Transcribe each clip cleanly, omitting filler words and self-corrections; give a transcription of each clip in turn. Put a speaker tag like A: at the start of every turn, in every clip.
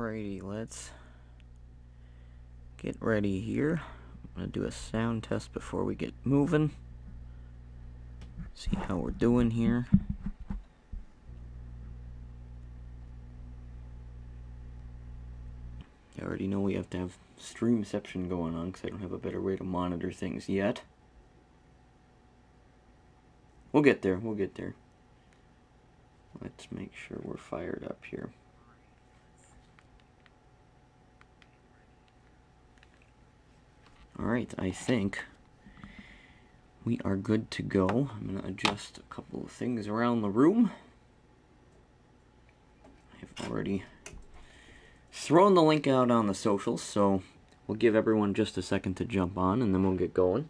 A: Alrighty, let's get ready here. I'm going to do a sound test before we get moving. See how we're doing here. I already know we have to have streamception going on because I don't have a better way to monitor things yet. We'll get there, we'll get there. Let's make sure we're fired up here. Alright, I think we are good to go. I'm going to adjust a couple of things around the room. I've already thrown the link out on the socials, so we'll give everyone just a second to jump on and then we'll get going.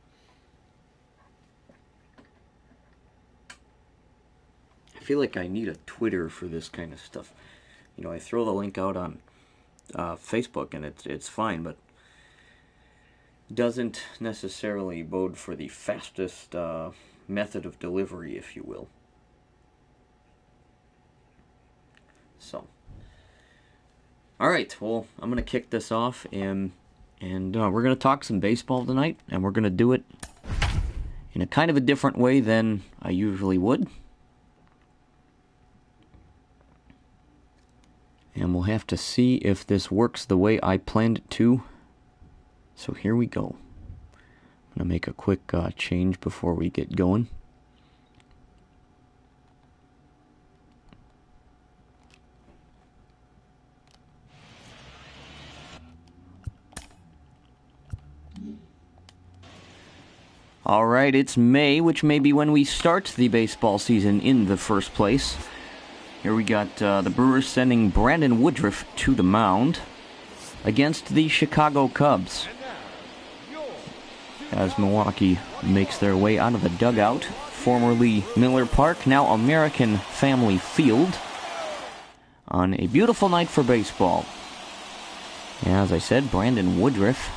A: I feel like I need a Twitter for this kind of stuff. You know, I throw the link out on Facebook and it's fine, but doesn't necessarily bode for the fastest method of delivery, if you will. So, alright, well, I'm going to kick this off, and we're going to talk some baseball tonight, and we're going to do it in a kind of a different way than I usually would. And we'll have to see if this works the way I planned it to. So here we go. I'm going to make a quick change before we get going. Alright, it's May, which may be when we start the baseball season in the first place. Here we got the Brewers sending Brandon Woodruff to the mound against the Chicago Cubs, as Milwaukee makes their way out of the dugout, formerly Miller Park, now American Family Field, on a beautiful night for baseball. As I said, Brandon Woodruff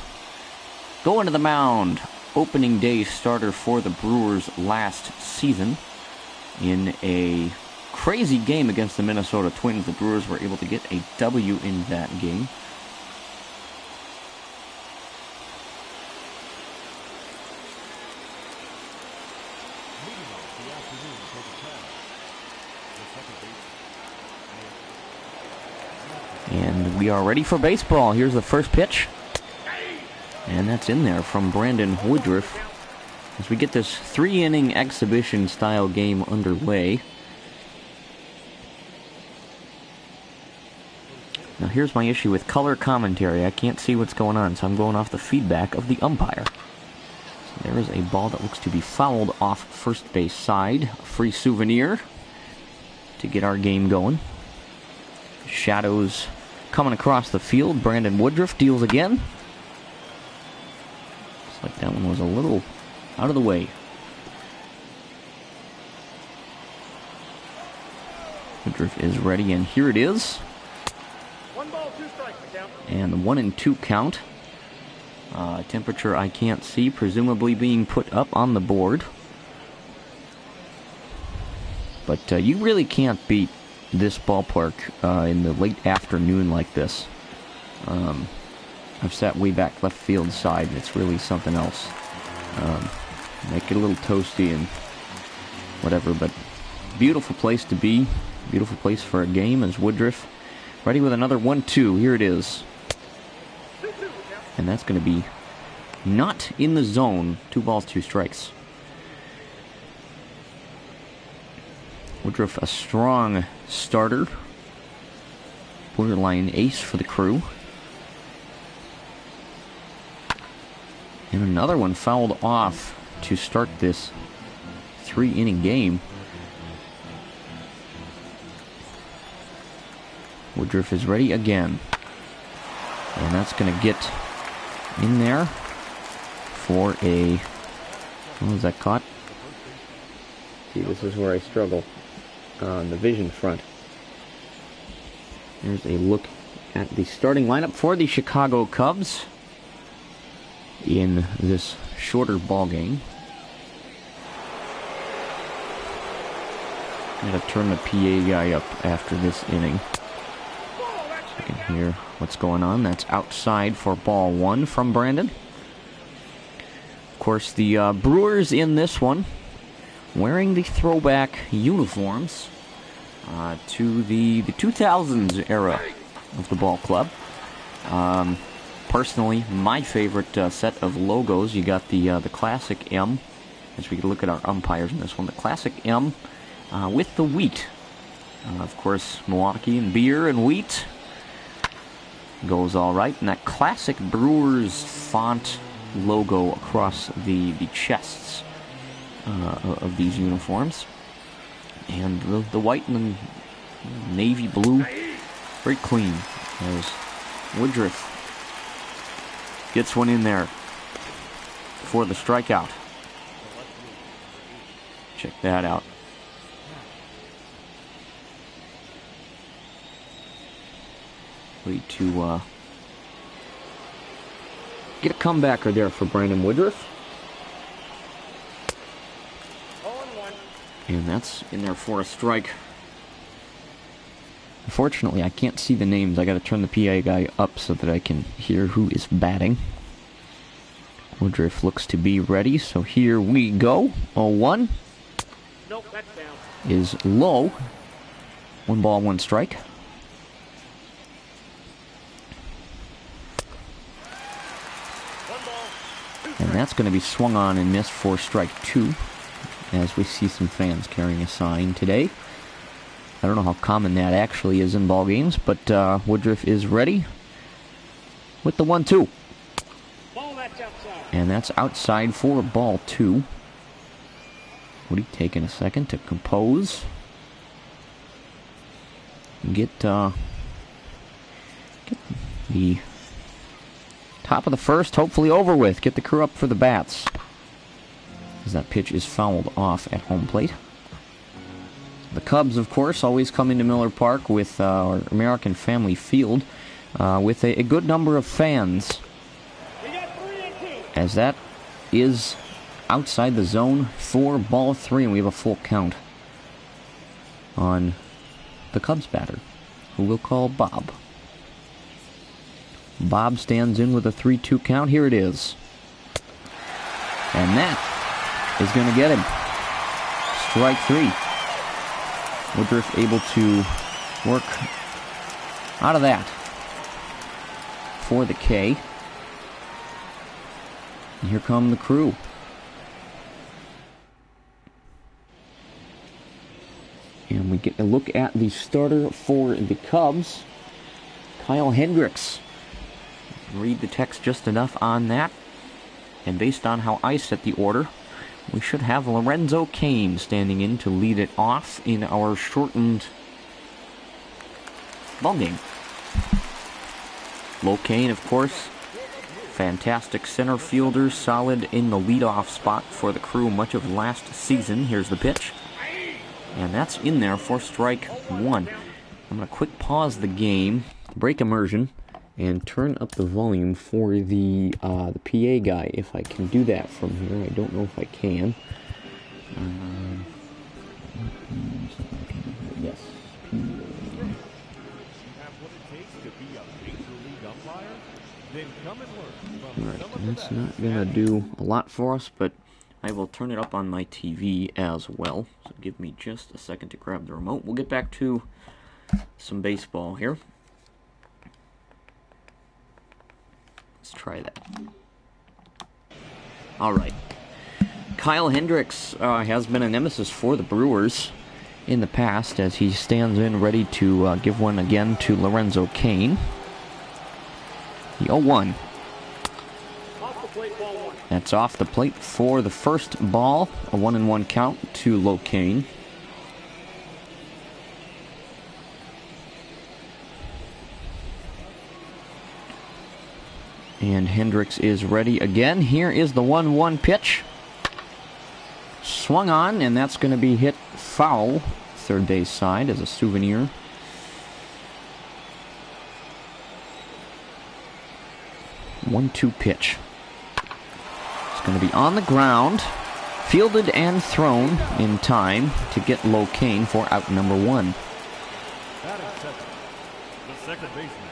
A: going to the mound, opening day starter for the Brewers last season. In a crazy game against the Minnesota Twins, the Brewers were able to get a W in that game. And we are ready for baseball. Here's the first pitch. And that's in there from Brandon Woodruff as we get this 3-inning exhibition-style game underway. Now here's my issue with color commentary. I can't see what's going on, so I'm going off the feedback of the umpire. So there is a ball that looks to be fouled off first base side. A free souvenir to get our game going. Shadows coming across the field. Brandon Woodruff deals again. Looks like that one was a little out of the way. Woodruff is ready, and here it is.
B: 1 ball, 2 strikes, the count.
A: And the 1-2 count. Temperature I can't see, presumably being put up on the board. But you really can't beat this ballpark in the late afternoon like this. I've sat way back left field side, and it's really something else. Make it a little toasty and whatever, but beautiful place to be. Beautiful place for a game as Woodruff ready with another 1-2. Here it is. And that's going to be not in the zone. 2 balls, 2 strikes. Woodruff, a strong starter. Borderline ace for the crew. And another one fouled off to start this 3-inning game. Woodruff is ready again. And that's going to get in there for a... Oh, is that caught? See, this is where I struggle on the vision front. There's a look at the starting lineup for the Chicago Cubs in this shorter ball game. I'm going to turn the PA guy up after this inning. You can hear what's going on. That's outside for ball 1 from Brandon. Of course, the Brewers in this one wearing the throwback uniforms to the 2000s era of the ball club. Personally, my favorite set of logos, you got the classic M, as we look at our umpires in this one, the classic M with the wheat. Of course, Milwaukee and beer and wheat goes all right. And that classic Brewers font logo across the chests of these uniforms. And the white and navy blue, very clean. As Woodruff gets one in there for the strikeout. Check that out. Way to get a comebacker there for Brandon Woodruff. And that's in there for a strike. Unfortunately, I can't see the names. I got to turn the PA guy up so that I can hear who is batting. Woodruff looks to be ready, so here we go. 0-1.
B: Nope, that's down.
A: Is low. 1 ball, 1 strike. And that's going to be swung on and missed for strike 2, as we see some fans carrying a sign today. I don't know how common that actually is in ball games, but Woodruff is ready with the 1-2. And that's outside for ball 2. Woody taking a second to compose. Get the top of the first hopefully over with. Get the crew up for the bats, as that pitch is fouled off at home plate. The Cubs, of course, always come into Miller Park with our American Family Field with a good number of fans, as that is outside the zone for ball 3, and we have a full count on the Cubs batter, who we'll call Bob. Bob stands in with a 3-2 count. Here it is. And that is going to get him. Strike 3. Woodruff able to work out of that for the K. And here come the crew. And we get a look at the starter for the Cubs, Kyle Hendricks. Read the text just enough on that. And based on how I set the order, we should have Lorenzo Cain standing in to lead it off in our shortened ball game. Cain, of course, fantastic center fielder, solid in the leadoff spot for the crew much of last season. Here's the pitch. And that's in there for strike 1. I'm going to quick pause the game, break immersion, and turn up the volume for the PA guy, if I can do that from here. I don't know if I can. Yes. Alright, that's not going to do a lot for us, but I will turn it up on my TV as well. So give me just a second to grab the remote. We'll get back to some baseball here. Let's try that. Alright. Kyle Hendricks has been a nemesis for the Brewers in the past, as he stands in ready to give one again to Lorenzo Cain. The 0-1. That's off the plate for the first ball. A 1-1 count to Locaine. And Hendricks is ready again. Here is the 1-1 pitch. Swung on, and that's going to be hit foul. Third base side as a souvenir. One-two pitch. It's going to be on the ground, fielded and thrown in time to get Locaine for out number 1.
C: The second baseman,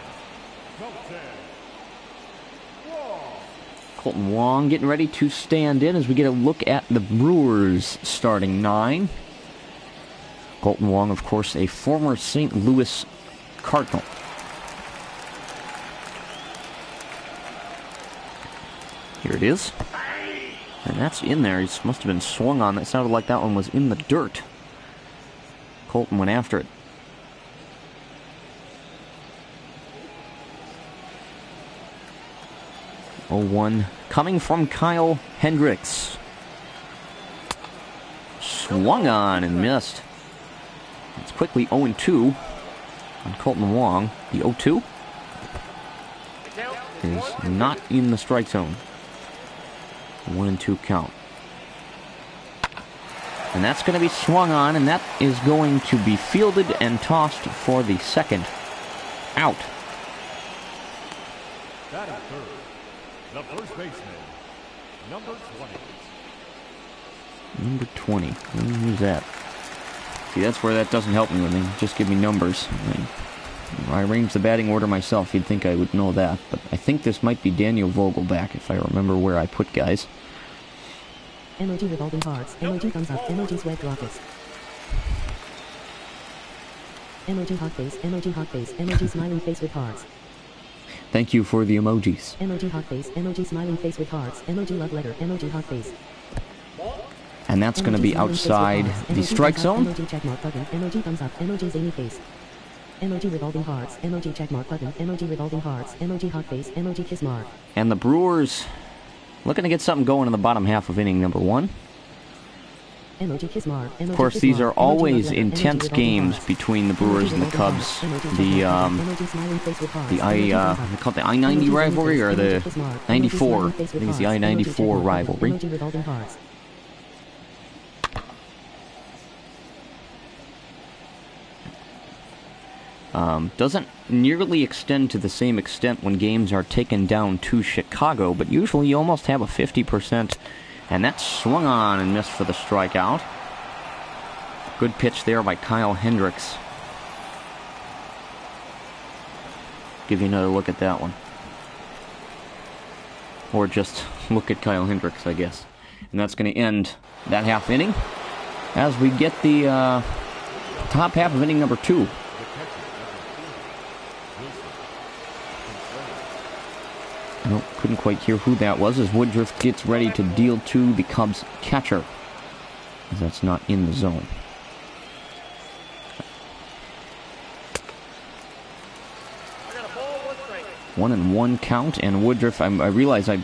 A: Colton Wong getting ready to stand in as we get a look at the Brewers starting nine. Colton Wong, of course, a former St. Louis Cardinal. Here it is. And that's in there. He must have been swung on. That sounded like that one was in the dirt. Colton went after it. 0-1 coming from Kyle Hendricks. Swung on and missed. It's quickly 0-2 on Colton Wong. The 0-2 is not in the strike zone. 1-2 count. And that's going to be swung on, and that is going to be fielded and tossed for the second out.
C: batting third, the first baseman, number 20.
A: Number 20. Who's that? See, that's where that doesn't help me when they just give me numbers. I arrange the batting order myself. You'd think I would know that, but I think this might be Daniel Vogelback if I remember where I put guys.
D: Emoji revolving hearts, emoji thumbs up, emoji sweat rockets. Emoji hot face, emoji smiling face with hearts.
A: Thank you for the emojis.
D: Emoji hot face, emoji smiling face with hearts, emoji love letter, emoji hot face.
A: And that's going to be outside the strike zone.
D: Emoji check mark button, emoji thumbs up, emoji zany face. Emoji revolving hearts, emoji check mark button, emoji revolving hearts, emoji hot face, emoji kiss mark.
A: And the Brewers looking to get something going in the bottom half of inning number 1.
D: Emoji kiss mark,
A: of course, these are always intense games between the Brewers and the Cubs. They call it the I-90 rivalry or the 94. I think it's the I-94 rivalry. Doesn't nearly extend to the same extent when games are taken down to Chicago, but usually you almost have a 50%, and that swung on and missed for the strikeout. Good pitch there by Kyle Hendricks. Give you another look at that one. Or just look at Kyle Hendricks, I guess. And that's going to end that half inning as we get the top half of inning number 2. Nope, couldn't quite hear who that was as Woodruff gets ready to deal to the Cubs catcher, as that's not in the zone.
B: I got a ball, 1 strike.
A: 1-1 count, and Woodruff, I realize I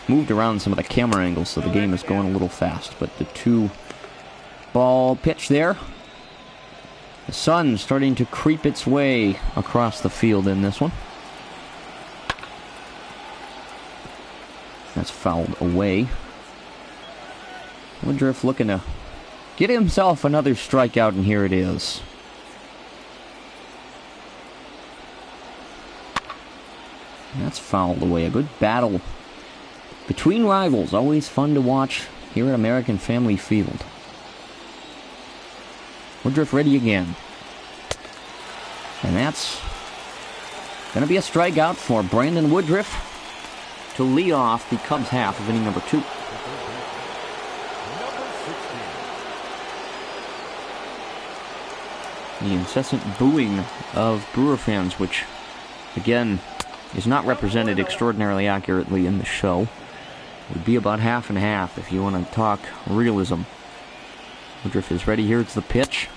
A: moved around some of the camera angles, so the game is going a little fast, but the 2-ball pitch there. The sun starting to creep its way across the field in this one. That's fouled away. Woodruff looking to get himself another strikeout, and here it is. And that's fouled away. A good battle between rivals. Always fun to watch here at American Family Field. Woodruff ready again. And that's going to be a strikeout for Brandon Woodruff to lead off the Cubs half of inning number 2. The incessant booing of Brewer fans, which, again, is not represented extraordinarily accurately in the show. It would be about half and half if you want to talk realism. Woodruff is ready. Here's the pitch.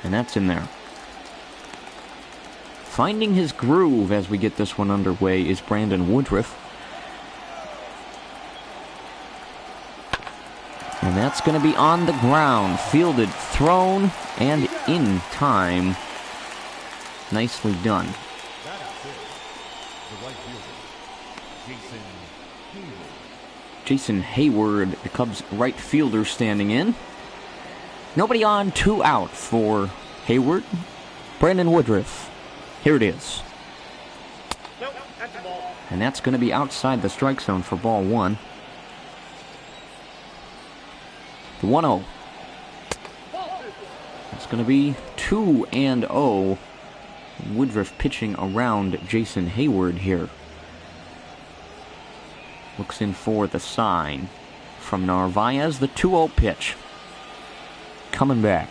A: And that's in there. Finding his groove as we get this one underway is Brandon Woodruff. And that's going to be on the ground, fielded, thrown, and in time. Nicely done. Jason Hayward, the Cubs right fielder, standing in. Nobody on, 2 out for Hayward. Brandon Woodruff. Here it is.
B: Nope, that's a ball.
A: And that's going to be outside the strike zone for ball 1. The 1-0. It's going to be 2-0 Woodruff pitching around Jason Hayward here. Looks in for the sign from Narvaez. The 2-0 pitch. Coming back.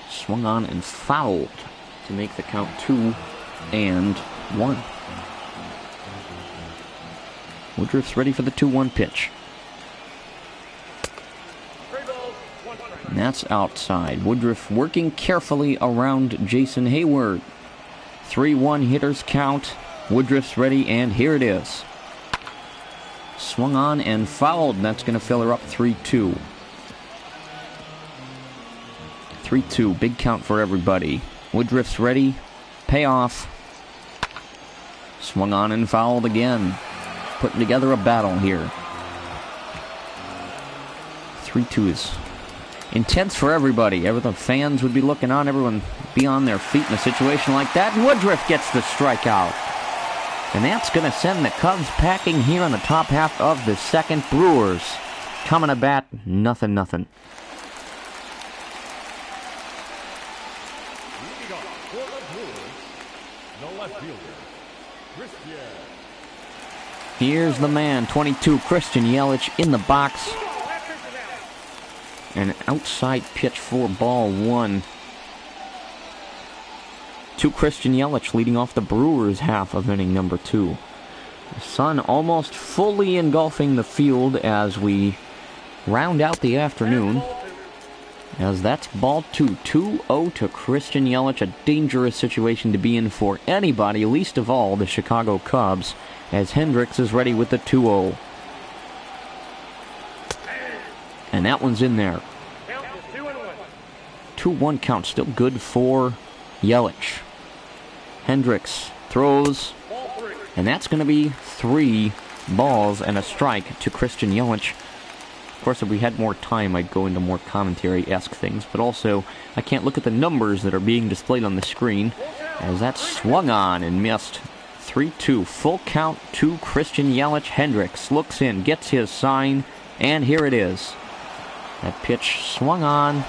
A: Swung on and fouled to make the count 2-1. Woodruff's ready for the 2-1 pitch. And that's outside. Woodruff working carefully around Jason Hayward. 3-1 hitters count. Woodruff's ready, and here it is. Swung on and fouled, and that's going to fill her up 3-2. 3-2, big count for everybody. Woodruff's ready. Payoff. Swung on and fouled again. Putting together a battle here. 3-2 is intense for everybody. The fans would be looking on. Everyone be on their feet in a situation like that. And Woodruff gets the strikeout. And that's going to send the Cubs packing here on the top half of the second. Brewers coming to bat, nothing.
C: Leading off for the Brewers, the left fielder, Christian.
A: Here's the man, 22, Christian Yelich in the box. An outside pitch for ball one. To Christian Yelich leading off the Brewers half of inning number 2. The sun almost fully engulfing the field as we round out the afternoon. As that's ball 2. 2-0 to Christian Yelich. A dangerous situation to be in for anybody, least of all the Chicago Cubs, as Hendricks is ready with the 2-0. And that one's in there. 2-1 count, still good for Yelich. Hendricks throws, and that's going to be 3 balls and a strike to Christian Yelich. Of course, if we had more time, I'd go into more commentary-esque things, but also, I can't look at the numbers that are being displayed on the screen, as that swung on and missed. 3-2, full count to Christian Yelich. Hendricks looks in, gets his sign, and here it is. That pitch swung on,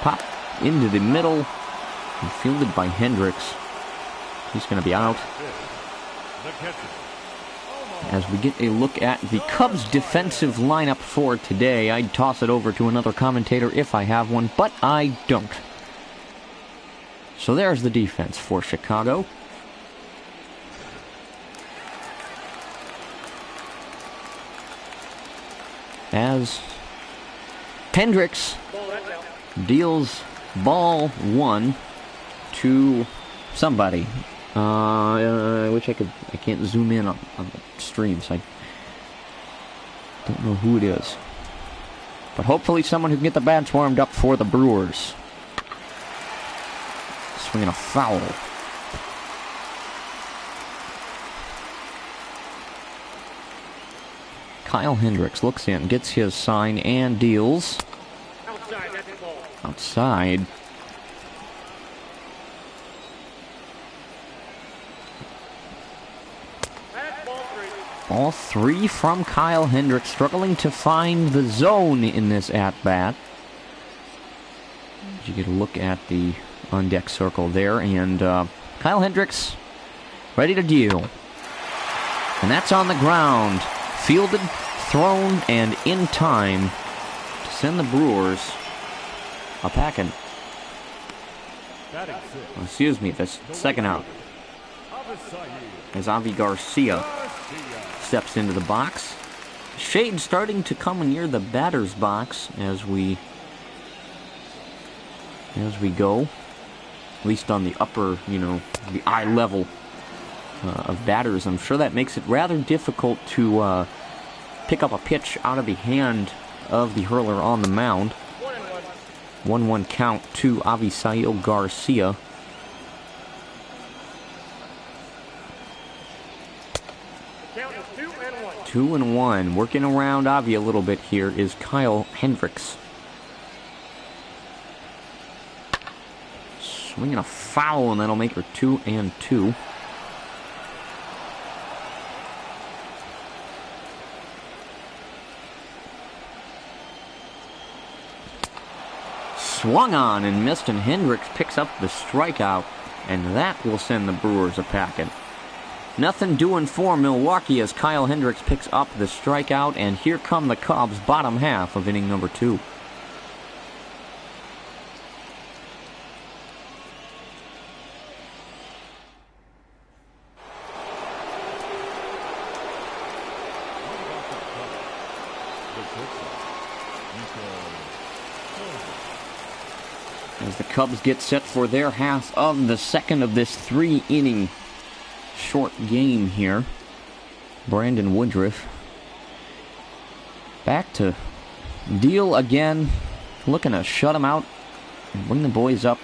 A: popped into the middle, and fielded by Hendricks. He's going to be out. As we get a look at the Cubs' defensive lineup for today, I'd toss it over to another commentator if I have one, but I don't. So there's the defense for Chicago. As Hendricks deals ball 1 to somebody. I wish I can't zoom in on the stream, so I don't know who it is. But hopefully someone who can get the bats warmed up for the Brewers. Swinging a foul. Kyle Hendricks looks in, gets his sign, and deals. Outside. Ball 3 from Kyle Hendricks, struggling to find the zone in this at-bat. You get a look at the on-deck circle there, and Kyle Hendricks ready to deal. And that's on the ground. Fielded, thrown, and in time to send the Brewers a packing. Excuse me, the second out. As Avi Garcia steps into the box. Shade starting to come near the batter's box as we go. At least on the upper, the eye level of batters. I'm sure that makes it rather difficult to pick up a pitch out of the hand of the hurler on the mound. 1-1 count to Avisail Garcia.
B: Count is 2-1.
A: 2-1. Working around Avi a little bit here is Kyle Hendricks. Swinging a foul, and that'll make her 2-2. swung on and missed, and Hendricks picks up the strikeout, and that will send the Brewers a packing. Nothing doing for Milwaukee as Kyle Hendricks picks up the strikeout, and here come the Cubs, bottom half of inning number 2. As the Cubs get set for their half of the second of this 3-inning short game here. Brandon Woodruff back to deal again, looking to shut him out and bring the boys up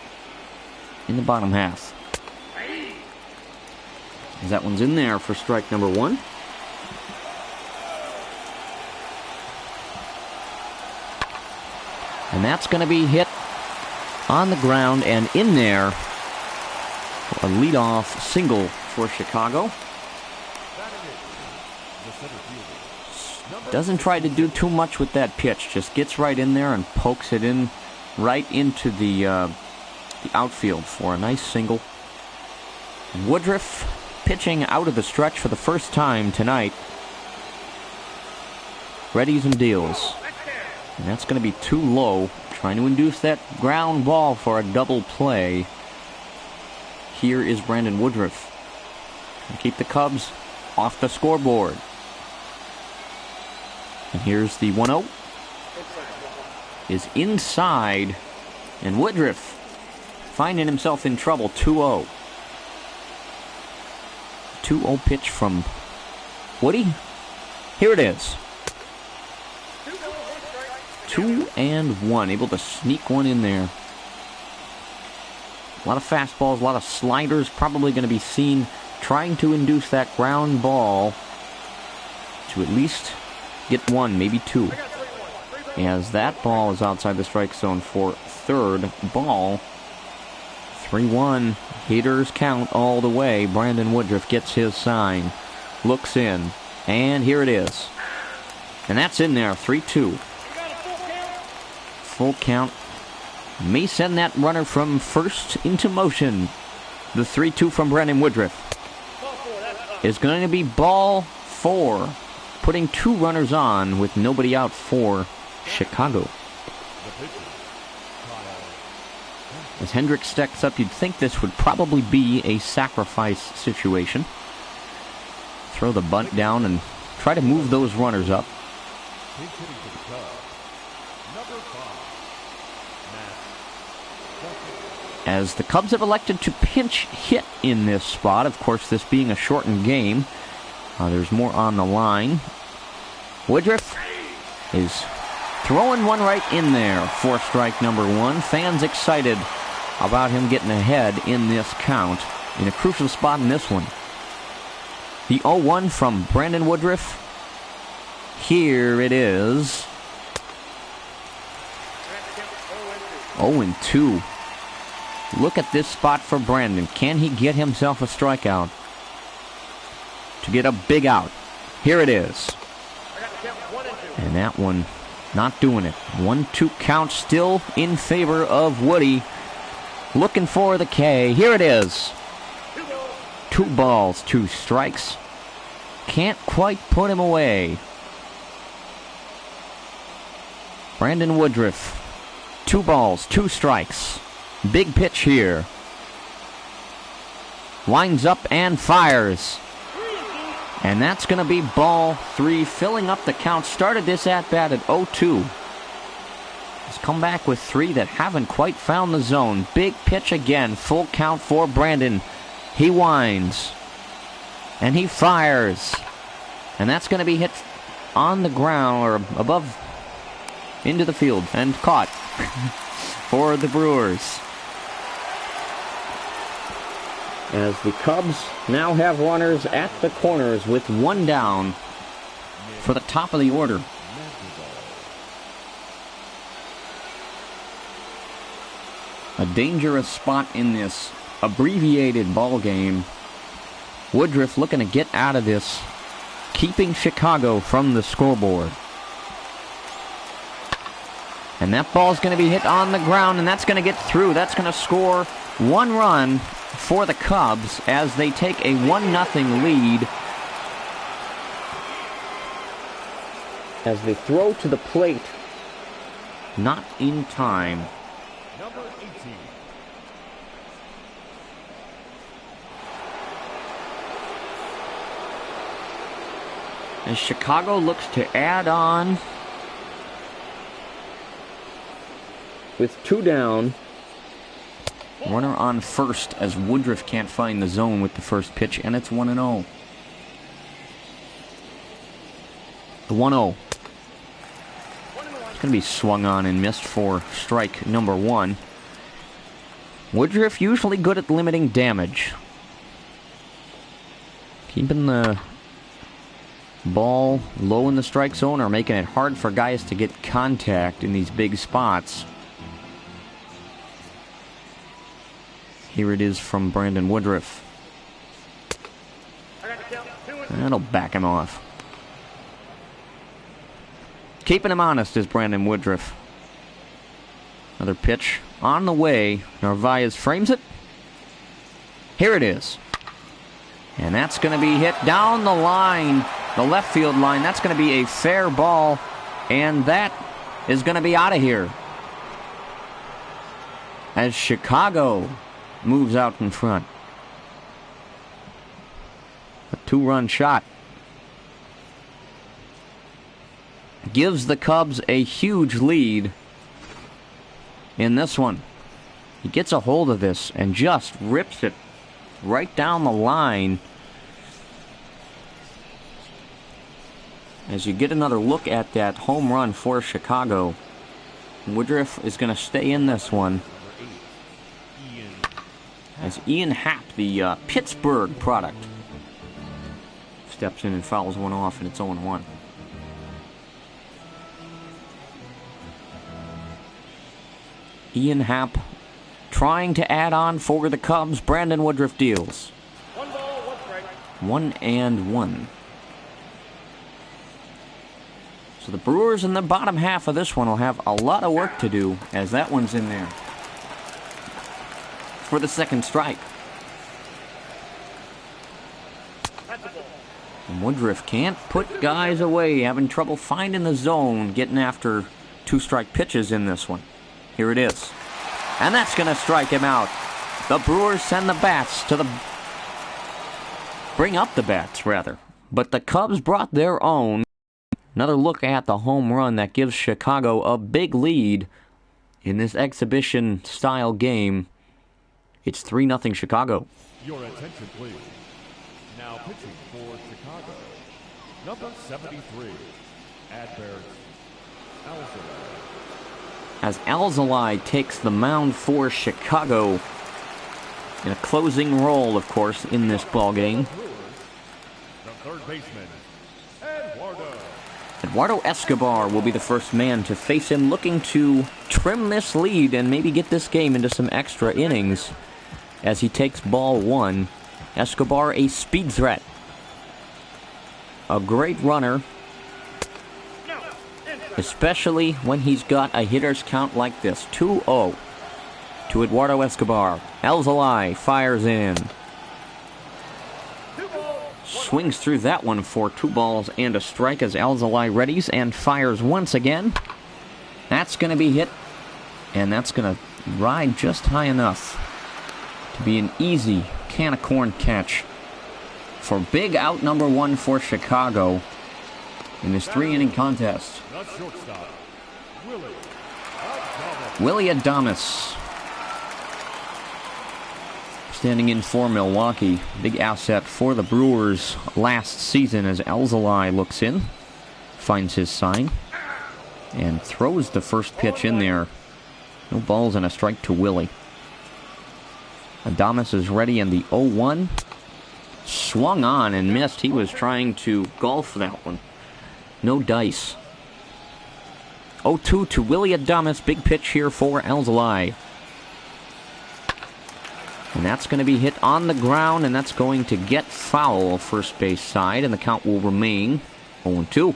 A: in the bottom half. As that one's in there for strike number 1. And that's going to be hit on the ground and in there for a leadoff single for Chicago. Doesn't try to do too much with that pitch, just gets right in there and pokes it in right into the outfield for a nice single. Woodruff pitching out of the stretch for the first time tonight. Readies and deals. And that's going to be too low. Trying to induce that ground ball for a double play. Here is Brandon Woodruff. And keep the Cubs off the scoreboard. And here's the 1-0. Is inside. And Woodruff finding himself in trouble. 2-0. 2-0 pitch from Woody. Here it is. 2-1, able to sneak one in there. A lot of fastballs, a lot of sliders, probably going to be seen trying to induce that ground ball to at least get 1, maybe 2. As that ball is outside the strike zone for third ball. 3-1, hitters count all the way. Brandon Woodruff gets his sign, looks in, and here it is. And that's in there, 3-2. Full count. May send that runner from first into motion. The 3-2 from Brandon Woodruff is going to be ball 4, putting 2 runners on with nobody out for Chicago. As Hendricks stacks up, you'd think this would probably be a sacrifice situation. Throw the bunt down and try to move those runners up. As the Cubs have elected to pinch hit in this spot, of course, this being a shortened game, there's more on the line. Woodruff is throwing one right in there for strike number 1. Fans excited about him getting ahead in this count in a crucial spot in this one. The 0-1 from Brandon Woodruff. Here it is. 0-2. Look at this spot for Brandon. Can he get himself a strikeout to get a big out? Here it is. And that one not doing it. 1-2 count still in favor of Woody. Looking for the K. Here it is. 2 balls, 2 strikes. Can't quite put him away. Brandon Woodruff. 2 balls, 2 strikes. Big pitch here. Winds up and fires. And that's going to be ball 3, filling up the count. Started this at-bat at 0-2. He's come back with 3 that haven't quite found the zone. Big pitch again. Full count for Brandon. He winds. And he fires. And that's going to be hit on the ground or above into the field and caught for the Brewers. As the Cubs now have runners at the corners with 1 down for the top of the order. A dangerous spot in this abbreviated ball game. Woodruff looking to get out of this, keeping Chicago from the scoreboard. And that ball's going to be hit on the ground, and that's going to get through. That's going to score 1 run for the Cubs as they take a 1-0 lead. As they throw to the plate, not in time.
C: Number 18.
A: As Chicago looks to add on with 2 down. Runner on first as Woodruff can't find the zone with the first pitch, and it's 1-0. The 1-0. It's going to be swung on and missed for strike number 1. Woodruff usually good at limiting damage. Keeping the ball low in the strike zone or making it hard for guys to get contact in these big spots. Here it is from Brandon Woodruff. That'll back him off. Keeping him honest is Brandon Woodruff. Another pitch on the way. Narvaez frames it. Here it is. And that's going to be hit down the line, the left field line. That's going to be a fair ball. And that is going to be out of here. As Chicago moves out in front. A 2-run shot gives the Cubs a huge lead in this one. He gets a hold of this and just rips it right down the line. As you get another look at that home run for Chicago, Woodruff is going to stay in this one. As Ian Happ, the Pittsburgh product, steps in and fouls one off, and it's 0-1. Ian Happ trying to add on for the Cubs. Brandon Woodruff deals.
B: 1 ball, 1 strike.
A: 1-1. So the Brewers in the bottom half of this one will have a lot of work to do as that one's in there for the second strike. And Woodruff can't put guys away, having trouble finding the zone, getting after 2-strike pitches in this one. Here it is. And that's going to strike him out. The Brewers send the bats to the... bring up the bats, rather. But the Cubs brought their own. Another look at the home run that gives Chicago a big lead in this exhibition-style game. It's 3-0 Chicago.
C: Your attention, please. Now pitching for Chicago, number 73, Adbert Alzolay.
A: As Alzolay takes the mound for Chicago in a closing role, of course, in this ballgame.
C: The third baseman,
A: Eduardo Escobar will be the first man to face him, looking to trim this lead and maybe get this game into some extra innings as he takes ball 1. Escobar, a speed threat. A great runner, especially when he's got a hitter's count like this. 2-0 to Eduardo Escobar. Alzolay fires in. Swings through that one for 2 balls and a strike as Alzolay readies and fires once again. That's going to be hit, and that's going to ride just high enough to be an easy can of corn catch for big out number 1 for Chicago in this 3-inning contest.
C: the shortstop,
A: Willie Adames, standing in for Milwaukee. Big asset for the Brewers last season as Alzolay looks in, finds his sign, and throws the first pitch in there. No balls and a strike to Willie. Adames is ready, and the 0-1 swung on and missed. He was trying to golf that one. No dice. 0-2 to Willie Adames. Big pitch here for Alzolay. And that's going to be hit on the ground, and that's going to get foul first base side, and the count will remain 0-2.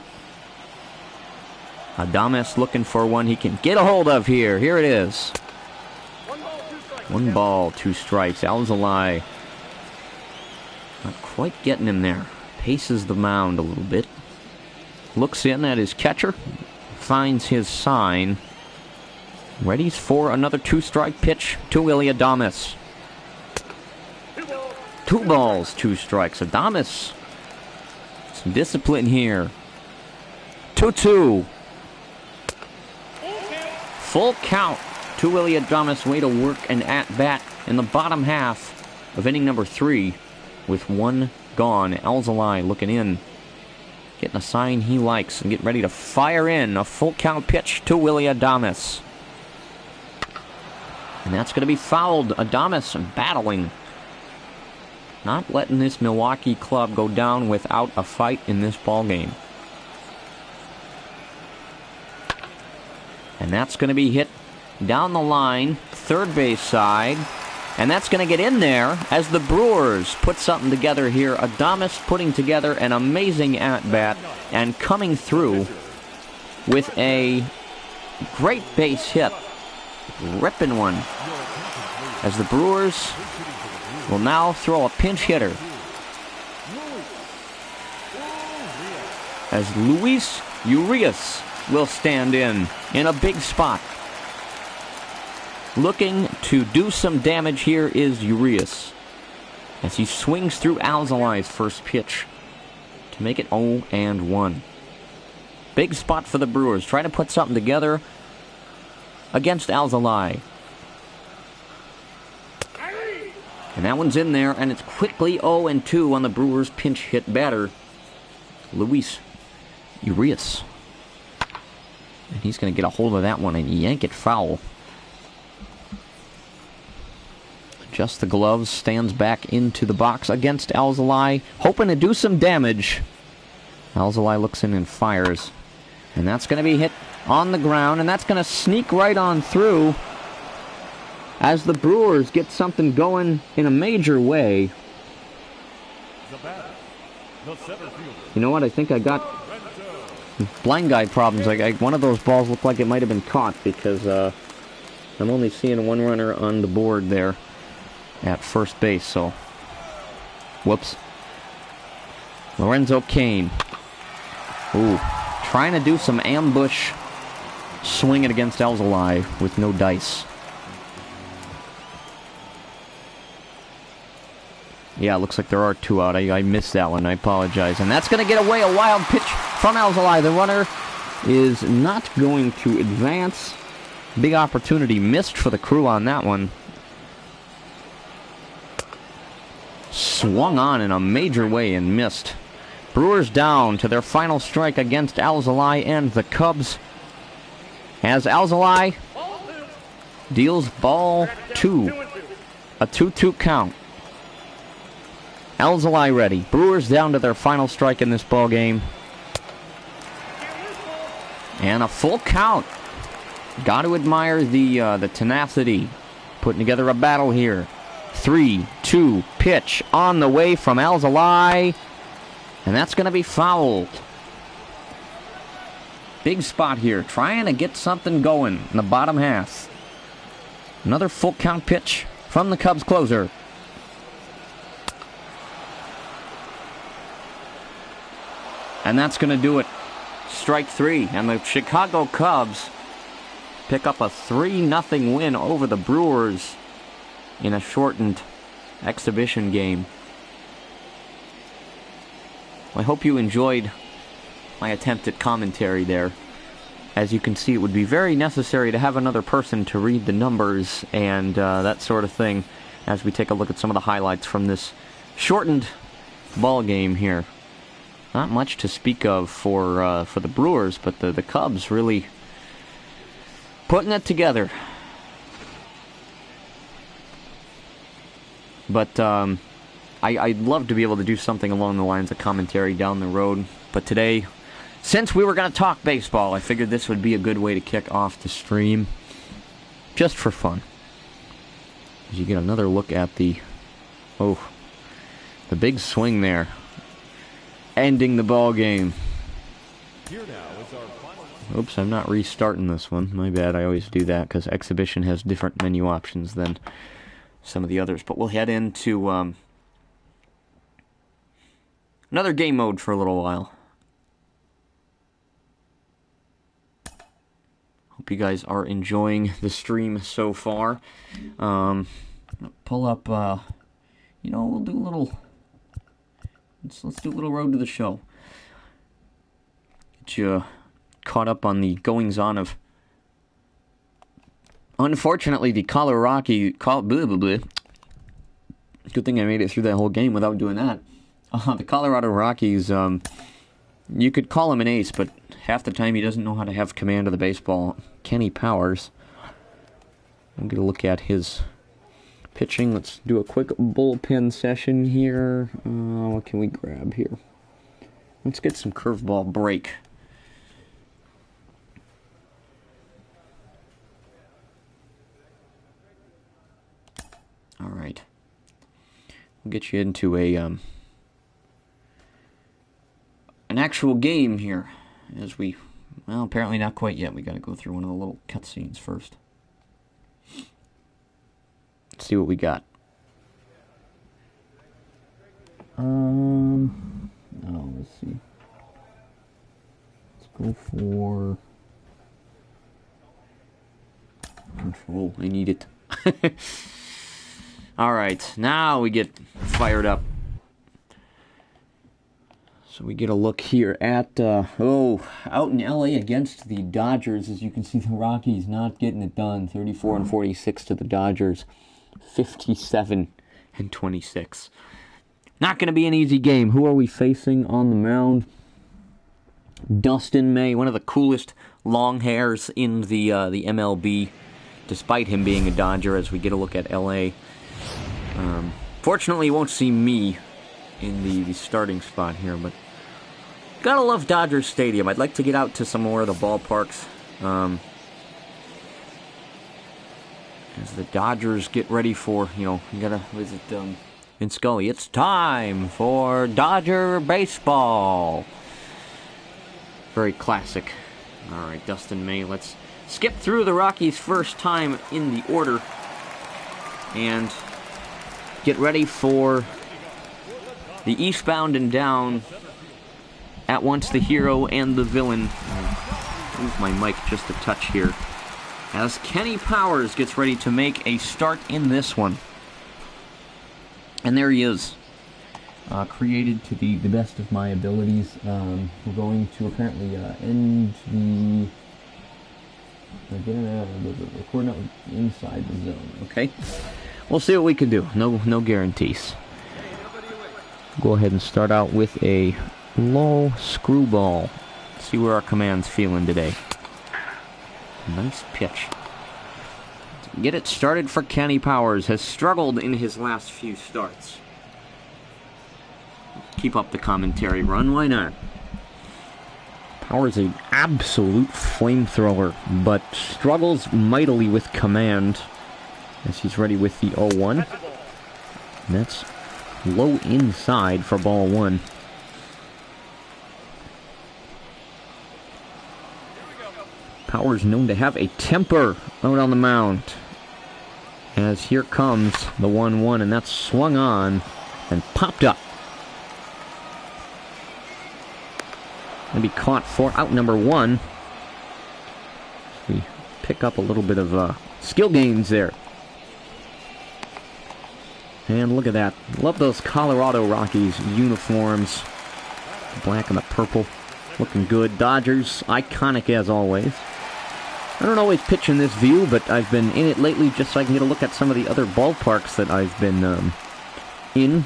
A: Adames looking for one he can get a hold of here. Here it is. 1 ball, 2 strikes. Alzolay not quite getting him there. Paces the mound a little bit. Looks in at his catcher. Finds his sign. Ready for another 2-strike pitch to Willie Adames. 2 balls, 2 strikes. Adames. Some discipline here. 2-2. Full count to Willie Adames. Way to work an at-bat in the bottom half of inning number 3 with 1 gone. Alzolay looking in. Getting a sign he likes and getting ready to fire in a full count pitch to Willie Adames. And that's going to be fouled. Adames battling. Not letting this Milwaukee club go down without a fight in this ball game. And that's going to be hit down the line, third base side. And that's going to get in there as the Brewers put something together here. Adames putting together an amazing at-bat and coming through with a great base hit. Ripping one. As the Brewers will now throw a pinch hitter. As Luis Urias will stand in a big spot. Looking to do some damage here is Urias. As he swings through Alzolay's first pitch to make it 0-1. Big spot for the Brewers. Trying to put something together against Alzolay. And that one's in there, and it's quickly 0-2 on the Brewers' pinch hit batter, Luis Urias. And he's going to get a hold of that one and yank it foul. Adjusts the gloves, stands back into the box against Alzolay, hoping to do some damage. Alzolay looks in and fires. And that's going to be hit on the ground, and that's going to sneak right on through as the Brewers get something going in a major way. You know what? I think I got blind guy problems. One of those balls looked like it might have been caught because I'm only seeing 1 runner on the board there at first base. So, whoops. Lorenzo Cain. Ooh, trying to do some ambush swinging against Alzolay with no dice. Yeah, it looks like there are 2 out. I missed that one. I apologize. And that's going to get away. A wild pitch from Alzolay. The runner is not going to advance. Big opportunity missed for the Crew on that one. Swung on in a major way and missed. Brewers down to their final strike against Alzolay and the Cubs. As Alzolay deals ball 2. A 2-2 count. Alzolay ready. Brewers down to their final strike in this ball game. And a full count. Got to admire the tenacity. Putting together a battle here. 3-2 pitch on the way from Alzolay. And that's going to be fouled. Big spot here. Trying to get something going in the bottom half. Another full count pitch from the Cubs closer. And that's going to do it. Strike 3. And the Chicago Cubs pick up a 3-0 win over the Brewers in a shortened exhibition game. I hope you enjoyed my attempt at commentary there. As you can see, it would be very necessary to have another person to read the numbers and that sort of thing as we take a look at some of the highlights from this shortened ball game here. Not much to speak of for the Brewers, but the Cubs really putting it together. But I'd love to be able to do something along the lines of commentary down the road. But today, since we were going to talk baseball, I figured this would be a good way to kick off the stream. Just for fun. As you get another look at the big swing there. Ending the ball game. Oops, I'm not restarting this one. My bad, I always do that, because Exhibition has different menu options than some of the others. But we'll head into another game mode for a little while. Hope you guys are enjoying the stream so far. Pull up, we'll do a little... Let's do a little road to the show. Get you caught up on the goings-on of... Unfortunately, the Good thing I made it through that whole game without doing that. The Colorado Rockies, you could call him an ace, but half the time he doesn't know how to have command of the baseball. Kenny Powers. We'll get a look at his pitching. Let's do a quick bullpen session here. What can we grab here? Let's get some curveball break. All right. We'll get you into an actual game here. As we, well, apparently not quite yet. We got to go through one of the little cutscenes first. Let's see what we got. Let's see. Let's go for control. I need it. All right, now we get fired up. So we get a look here at, out in LA against the Dodgers. As you can see, the Rockies not getting it done. 34-46 to the Dodgers. 57-26. Not going to be an easy game. Who are we facing on the mound? Dustin May, one of the coolest long hairs in the MLB, despite him being a Dodger, as we get a look at LA. Fortunately, you won't see me in the starting spot here, but gotta love Dodger Stadium. I'd like to get out to some more of the ballparks as the Dodgers get ready for, you gotta visit in Scully. It's time for Dodger baseball. Very classic. All right, Dustin May. Let's skip through the Rockies' first time in the order and get ready for the eastbound and down, at once the hero and the villain. I'll move my mic just a touch here, as Kenny Powers gets ready to make a start in this one. And there he is, created to the best of my abilities. We're going to apparently end the... Record out inside the zone, okay? We'll see what we can do. No guarantees. Go ahead and start out with a low screwball. See where our command's feeling today. Nice pitch. Get it started for Kenny Powers. Has struggled in his last few starts. Keep up the commentary run. Why not? Powers an absolute flamethrower, but struggles mightily with command as he's ready with the 0-1. And that's low inside for ball one. Powers known to have a temper out on the mound. As here comes the 1-1, and that's swung on and popped up. Gonna be caught for out number one. We pick up a little bit of skill gains there. And look at that. Love those Colorado Rockies uniforms. The black and the purple. Looking good. Dodgers, iconic as always. I don't always pitch in this view, but I've been in it lately just so I can get a look at some of the other ballparks that I've been in.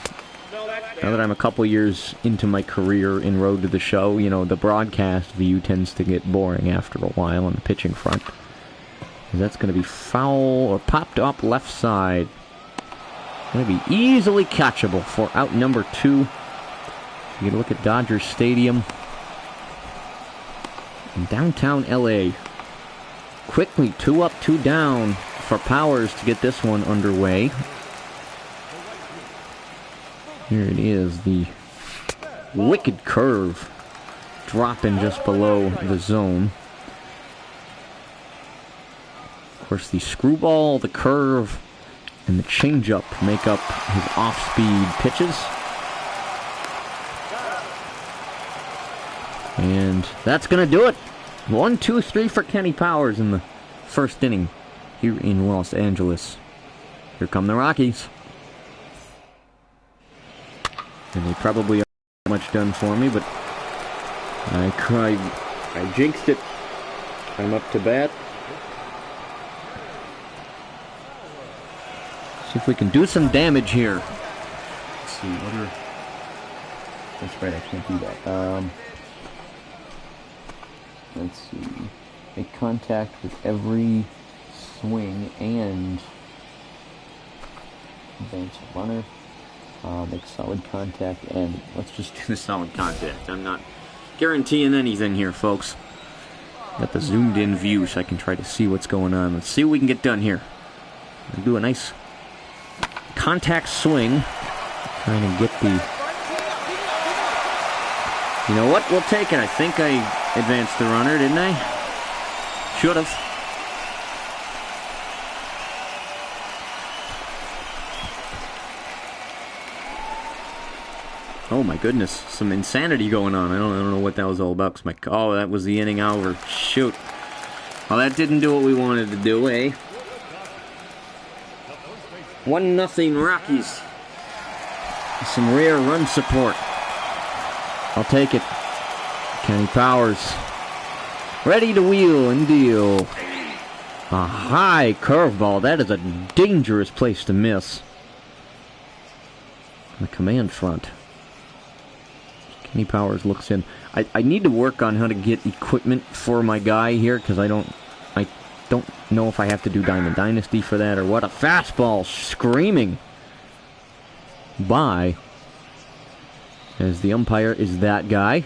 A: Now that I'm a couple years into my career in Road to the Show, the broadcast view tends to get boring after a while on the pitching front. That's going to be foul or popped up left side. Going to be easily catchable for out number two. You get a look at Dodger Stadium in downtown LA. Quickly, 2 up, 2 down for Powers to get this one underway. Here it is, the wicked curve dropping just below the zone. Of course, the screwball, the curve, and the changeup make up his off-speed pitches. And that's going to do it. 1, 2, 3 for Kenny Powers in the first inning here in Los Angeles. Here come the Rockies. And they probably aren't much done for me, but I jinxed it. I'm up to bat. See if we can do some damage here. Let's see, what are... That's right, I can't do that. Let's see. Make contact with every swing and advance a runner. Make solid contact, and let's just do the solid contact. I'm not guaranteeing anything here, folks. Got the zoomed in view so I can try to see what's going on. Let's see what we can get done here. I'll do a nice contact swing. Trying to get the... You know what? We'll take it. I think I advanced the runner, didn't I? Should have. Oh my goodness, some insanity going on. I don't know what that was all about. 'Cause oh, that was the inning over. Shoot. Well, that didn't do what we wanted to do, eh? 1-0 Rockies. Some rare run support. I'll take it. Kenny Powers. Ready to wheel and deal. A high curveball. That is a dangerous place to miss. On the command front. Kenny Powers looks in. I need to work on how to get equipment for my guy here, because I don't know if I have to do Diamond Dynasty for that or what. A fastball screaming by, as the umpire is that guy,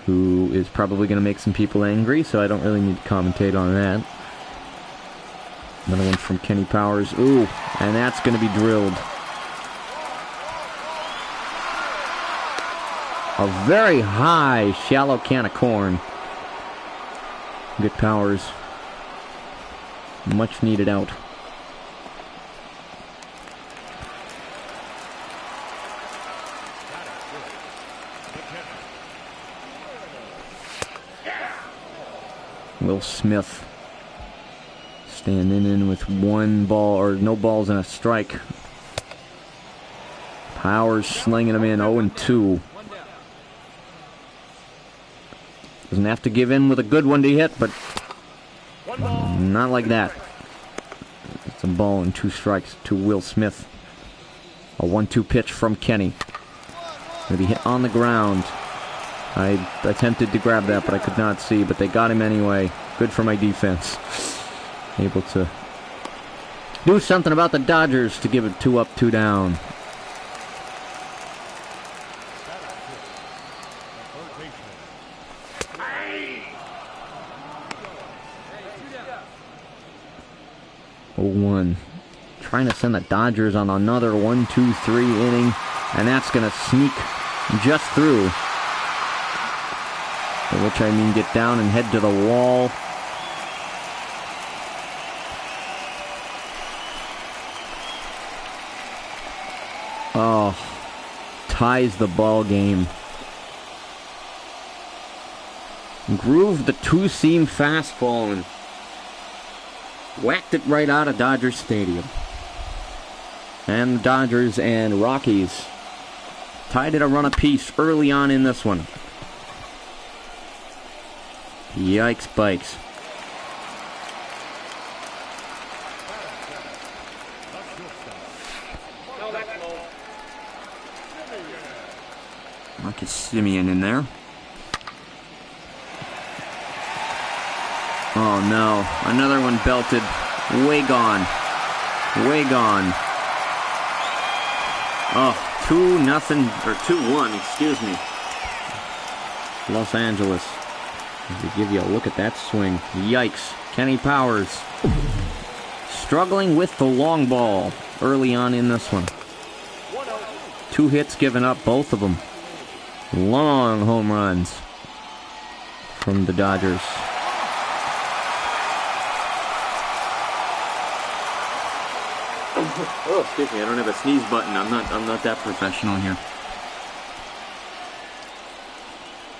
A: who is probably going to make some people angry, so I don't really need to commentate on that. Another one from Kenny Powers. Ooh, and that's going to be drilled. A very high, shallow can of corn. Get Powers much needed out. Will Smith standing in with one ball, or no balls and a strike. Powers slinging them in 0-2. Doesn't have to give in with a good one to hit, but not like that. It's a ball and 2 strikes to Will Smith. A 1-2 pitch from Kenny. Going to be hit on the ground. I attempted to grab that, but I could not see, but they got him anyway. Good for my defense. Able to do something about the Dodgers to give it 2 up, 2 down. One, trying to send the Dodgers on another 1-2-3 inning, and that's going to sneak just through. By which I mean get down and head to the wall. Oh, ties the ball game. Grooved the 2-seam fastball and whacked it right out of Dodger Stadium. And Dodgers and Rockies tied it a run apiece early on in this one. Yikes bikes. Marcus Simeon in there. Oh no, another one belted. Way gone. Way gone. Oh, 2-0, or 2-1, excuse me. Los Angeles. Let me give you a look at that swing. Yikes. Kenny Powers struggling with the long ball early on in this one. 2 hits given up, both of them. Long home runs from the Dodgers. Oh, excuse me, I don't have a sneeze button. I'm not that professional here.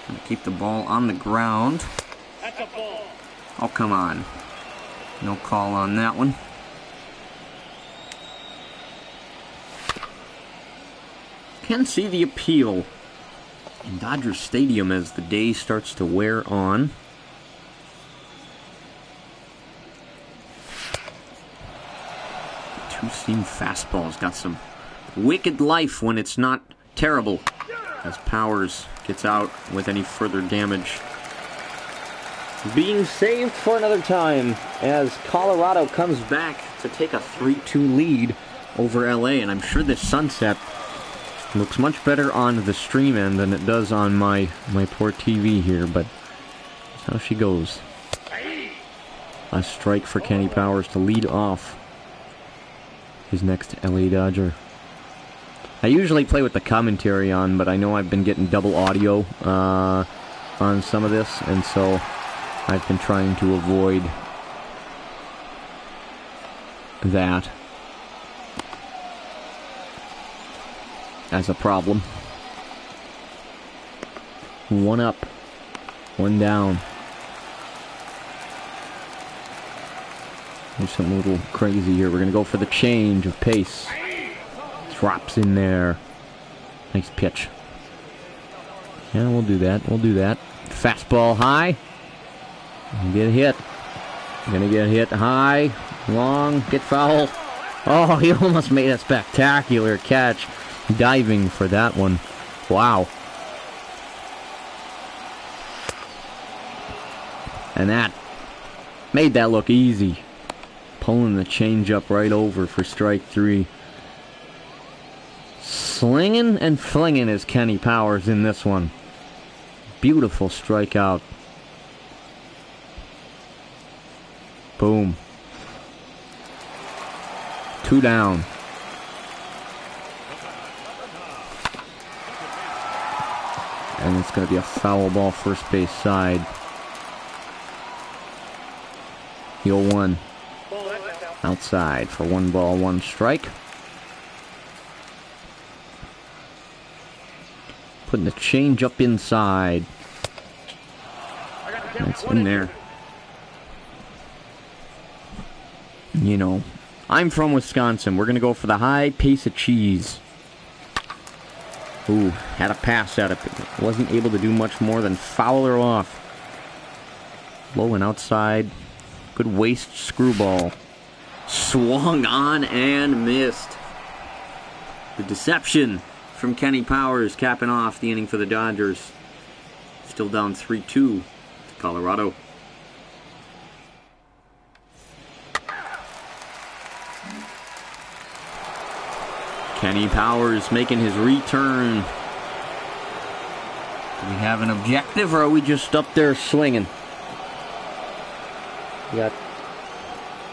A: Gonna keep the ball on the ground.
B: That's a ball.
A: Oh, come on. No call on that one. Can see the appeal in Dodger Stadium as the day starts to wear on. Two-seam fastball's got some wicked life when it's not terrible, as Powers gets out with any further damage. Being saved for another time as Colorado comes back to take a 3-2 lead over LA, and I'm sure this sunset looks much better on the stream end than it does on my poor TV here, but that's how she goes. A strike for Kenny Powers to lead off his next LA Dodger. I usually play with the commentary on, but I know I've been getting double audio on some of this, and so I've been trying to avoid that as a problem. One up, one down. There's something a little crazy here. We're going to go for the change of pace. Drops in there. Nice pitch. Yeah, we'll do that. We'll do that. Fastball high. Get hit. Gonna get hit high. Long. Get foul. Oh, he almost made a spectacular catch. Diving for that one. Wow. And that made that look easy. Pulling the changeup right over for strike three. Slinging and flinging is Kenny Powers in this one. Beautiful strikeout. Boom. 2 down. And it's going to be a foul ball first base side. The 0-1. Outside for 1 ball, 1 strike. Putting the change up inside. That's in there. You know, I'm from Wisconsin. We're going to go for the high pace of cheese. Ooh, had a pass at it. Wasn't able to do much more than foul her off. Low and outside. Good waist screwball. Swung on and missed. The deception from Kenny Powers capping off the inning for the Dodgers. Still down 3-2 to Colorado. Kenny Powers making his return. Do we have an objective, or are we just up there swinging? Got.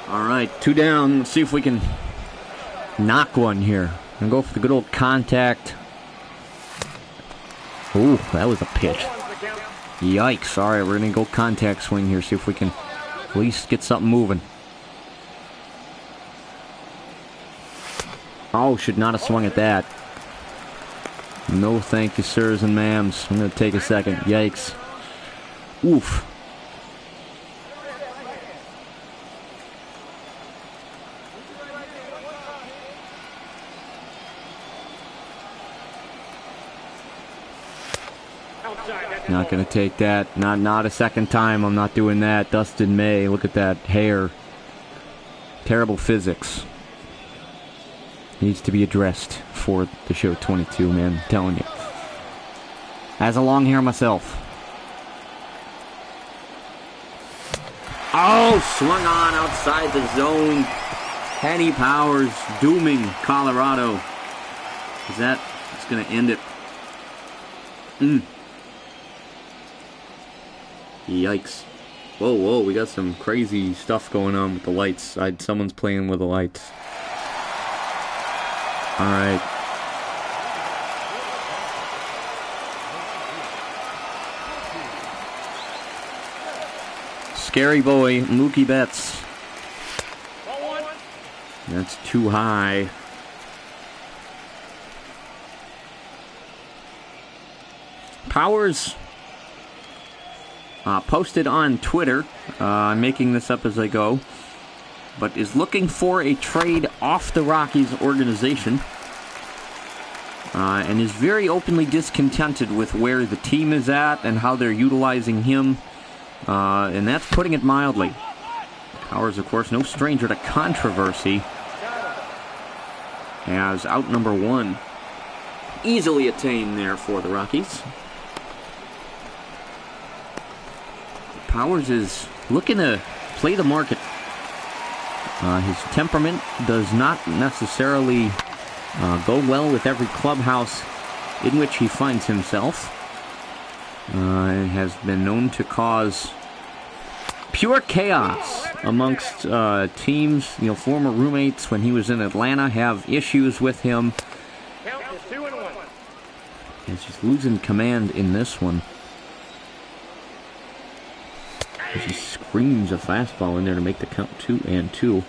A: All right, 2 down. Let's see if we can knock one here and go for the good old contact. Ooh, that was a pitch. Yikes! All right, we're gonna go contact swing here. See if we can at least get something moving. Oh, should not have swung at that. No thank you, sirs and ma'ams. I'm going to take a second. Yikes. Oof. Not going to take that. Not a second time. I'm not doing that. Dustin May, look at that hair. Terrible physics. Needs to be addressed for the show 22, man. I'm telling you. Has a long hair myself. Oh, swung on outside the zone. Kenny Powers dooming Colorado. Is that? It's going to end it. Yikes. Whoa, we got some crazy stuff going on with the lights. Someone's playing with the lights. All right. Scary boy, Mookie Betts. That's too high. Powers posted on Twitter, I'm making this up as I go, but is looking for a trade off the Rockies organization, and is very openly discontented with where the team is at and how they're utilizing him, and that's putting it mildly. Powers, of course, no stranger to controversy, as out number one easily attained there for the Rockies. Powers is looking to play the market. His temperament does not necessarily go well with every clubhouse in which he finds himself. And has been known to cause pure chaos amongst teams. You know, former roommates when he was in Atlanta have issues with him. He's just losing command in this one. He screams a fastball in there to make the count 2-2.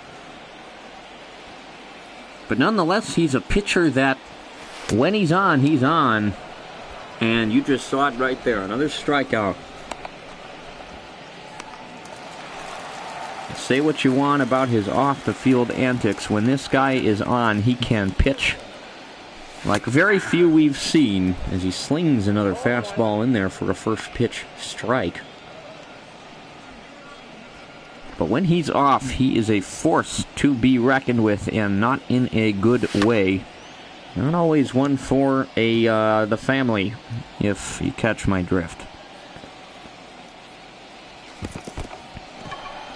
A: But nonetheless, he's a pitcher that when he's on. And you just saw it right there. Another strikeout. Say what you want about his off-the-field antics. When this guy is on, he can pitch like very few we've seen, as he slings another fastball in there for a first pitch strike. But when he's off, he is a force to be reckoned with, and not in a good way. Not always one for the family, if you catch my drift.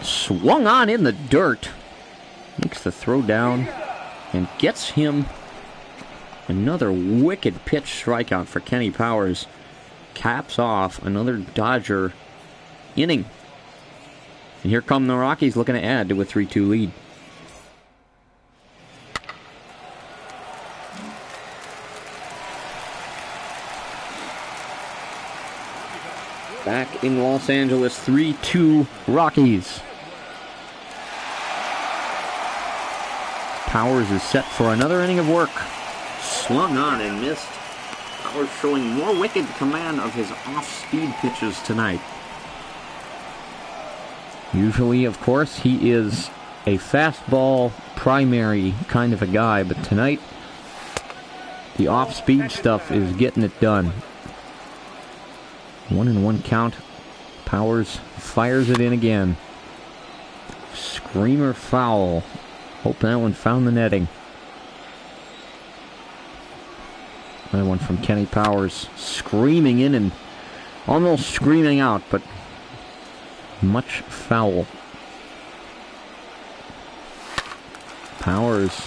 A: Swung on in the dirt. Makes the throw down and gets him another wicked pitch strikeout for Kenny Powers. Caps off another Dodger inning. And here come the Rockies looking to add to a 3-2 lead. Back in Los Angeles, 3-2 Rockies. Powers is set for another inning of work. Swung on and missed. Powers showing more wicked command of his off-speed pitches tonight. Usually, of course, he is a fastball primary kind of a guy, but tonight, the off-speed stuff is getting it done. 1-1 count. Powers fires it in again. Screamer foul. Hope that one found the netting. Another one from Kenny Powers. Screaming in and almost screaming out, but much foul. Powers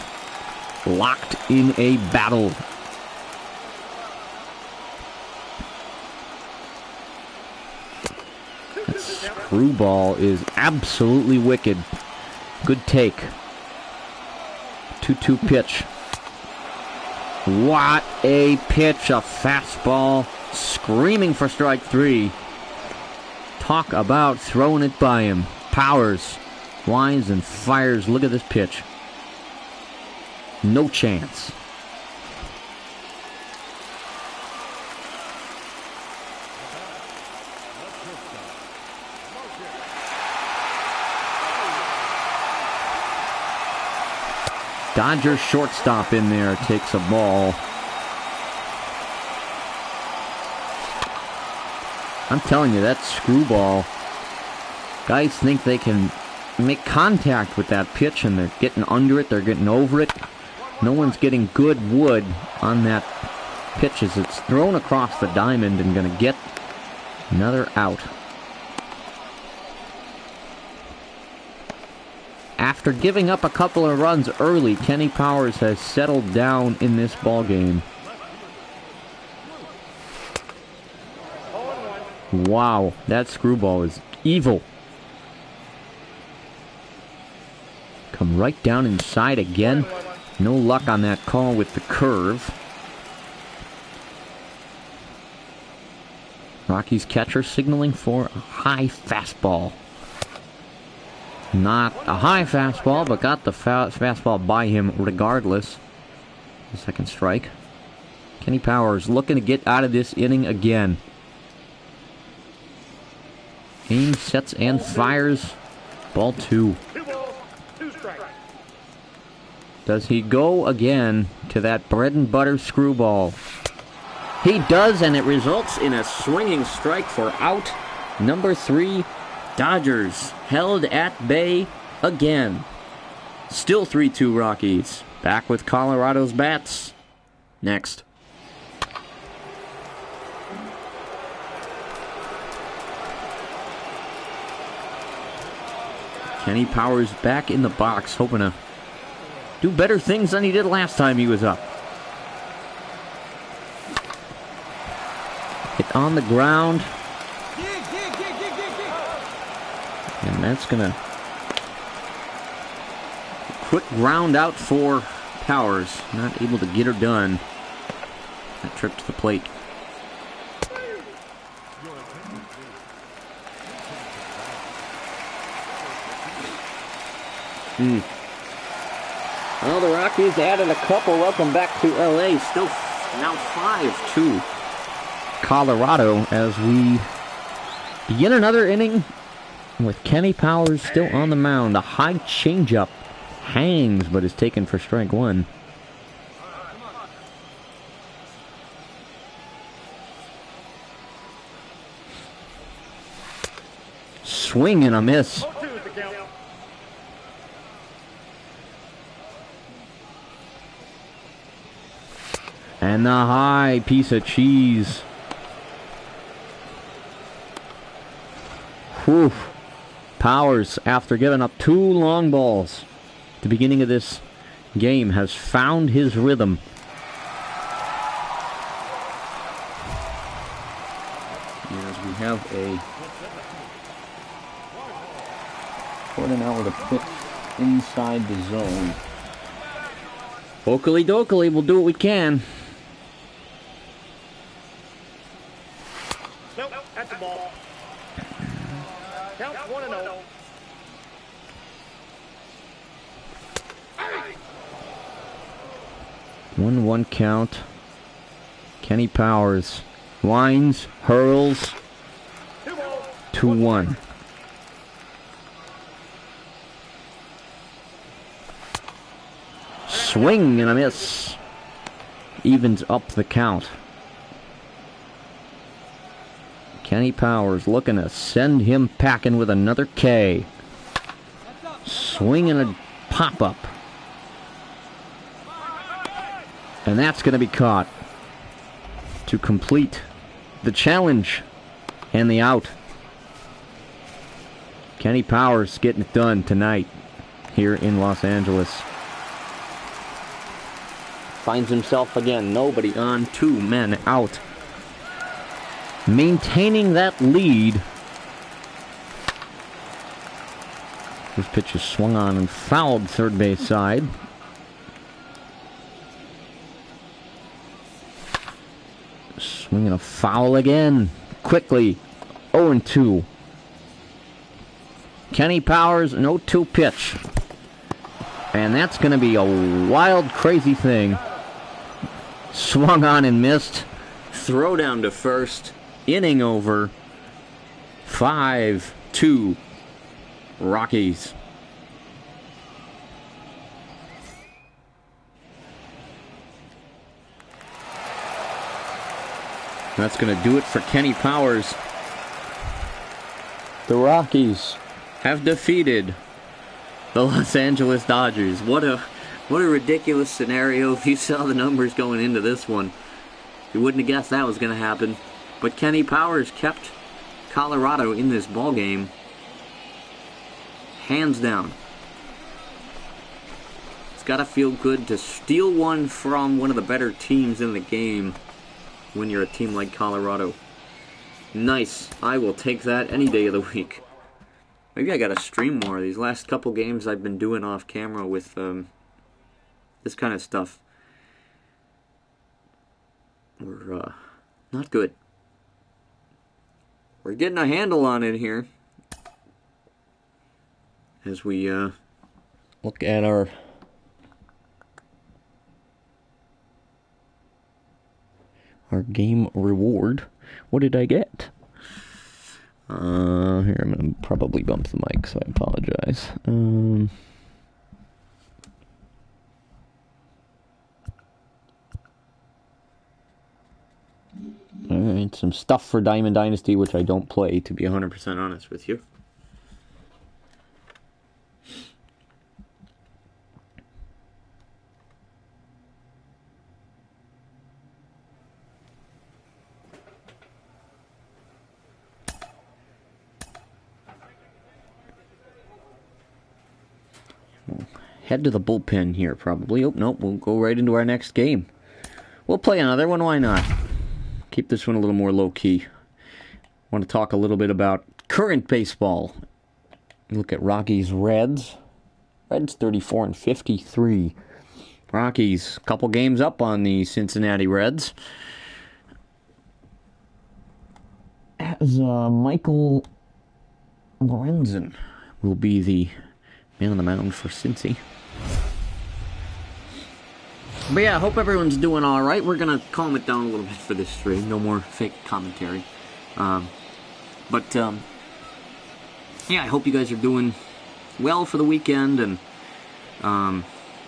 A: locked in a battle. That screwball is absolutely wicked. Good take. 2-2 pitch. What a pitch. A fastball. Screaming for strike three. Talk about throwing it by him. Powers winds and fires. Look at this pitch. No chance. Dodgers shortstop in there takes a ball. I'm telling you, that screwball, guys think they can make contact with that pitch, and they're getting under it, they're getting over it. No one's getting good wood on that pitch as it's thrown across the diamond and going to get another out. After giving up a couple of runs early, Kenny Powers has settled down in this ballgame. Wow, that screwball is evil. Come right down inside again. No luck on that call with the curve. Rockies catcher signaling for a high fastball. Not a high fastball, but got the fastball by him regardless. The second strike. Kenny Powers looking to get out of this inning again. Aims, sets, and fires. Ball 2.
B: 2 balls, 2 strikes.
A: Does he go again to that bread and butter screwball? He does, and it results in a swinging strike for out. Number 3, Dodgers held at bay again. Still 3-2 Rockies. Back with Colorado's bats. Next. Kenny Powers back in the box, hoping to do better things than he did last time he was up. Hit on the ground. And that's going to quick ground out for Powers. Not able to get her done. That trip to the plate. Well, the Rockies added a couple. Welcome back to LA. Still now 5-2 Colorado as we begin another inning with Kenny Powers still on the mound. A high changeup hangs but is taken for strike 1. Swing and a miss. And the high piece of cheese. Whew. Powers, after giving up 2 long balls at the beginning of this game, has found his rhythm. As we have a quarter an hour to pitch inside the zone. Oakley dokley, we'll do what we can.
B: Nope, that's a ball. Count 1-0.
A: 1-1 count. Kenny Powers winds, hurls. 2-1. Swing and a miss. Evens up the count. Kenny Powers looking to send him packing with another K. Swing and a pop-up. And that's going to be caught to complete the challenge and the out. Kenny Powers getting it done tonight here in Los Angeles. Finds himself again, nobody on, 2 men out. Maintaining that lead. This pitch is swung on and fouled third base side. Swinging a foul again. Quickly. 0-2. Kenny Powers, an 0-2 pitch. And that's going to be a wild, crazy thing. Swung on and missed. Throw down to first. Inning over. 5-2 Rockies. That's going to do it for Kenny Powers. The Rockies have defeated the Los Angeles Dodgers. What a ridiculous scenario. If you saw the numbers going into this one, you wouldn't have guessed that was going to happen. But Kenny Powers kept Colorado in this ball game, hands down. It's got to feel good to steal one from one of the better teams in the game when you're a team like Colorado. Nice. I will take that any day of the week. Maybe I gotta stream more. These last couple games I've been doing off camera with this kind of stuff were not good. We're getting a handle on it here. as we look at our game reward. What did I get? Here, I'm going to probably bump the mic, so I apologize. Alright, some stuff for Diamond Dynasty, which I don't play, to be 100% honest with you. Head to the bullpen here, probably. Oh, nope, we'll go right into our next game. We'll play another one, why not? Keep this one a little more low-key. I want to talk a little bit about current baseball. Look at Rockies Reds. Reds 34-53. Rockies, couple games up on the Cincinnati Reds. As Michael Lorenzen will be the man on the mound for Cincy. But yeah, I hope everyone's doing alright. We're going to calm it down a little bit for this stream. No more fake commentary. Yeah, I hope you guys are doing well for the weekend. And,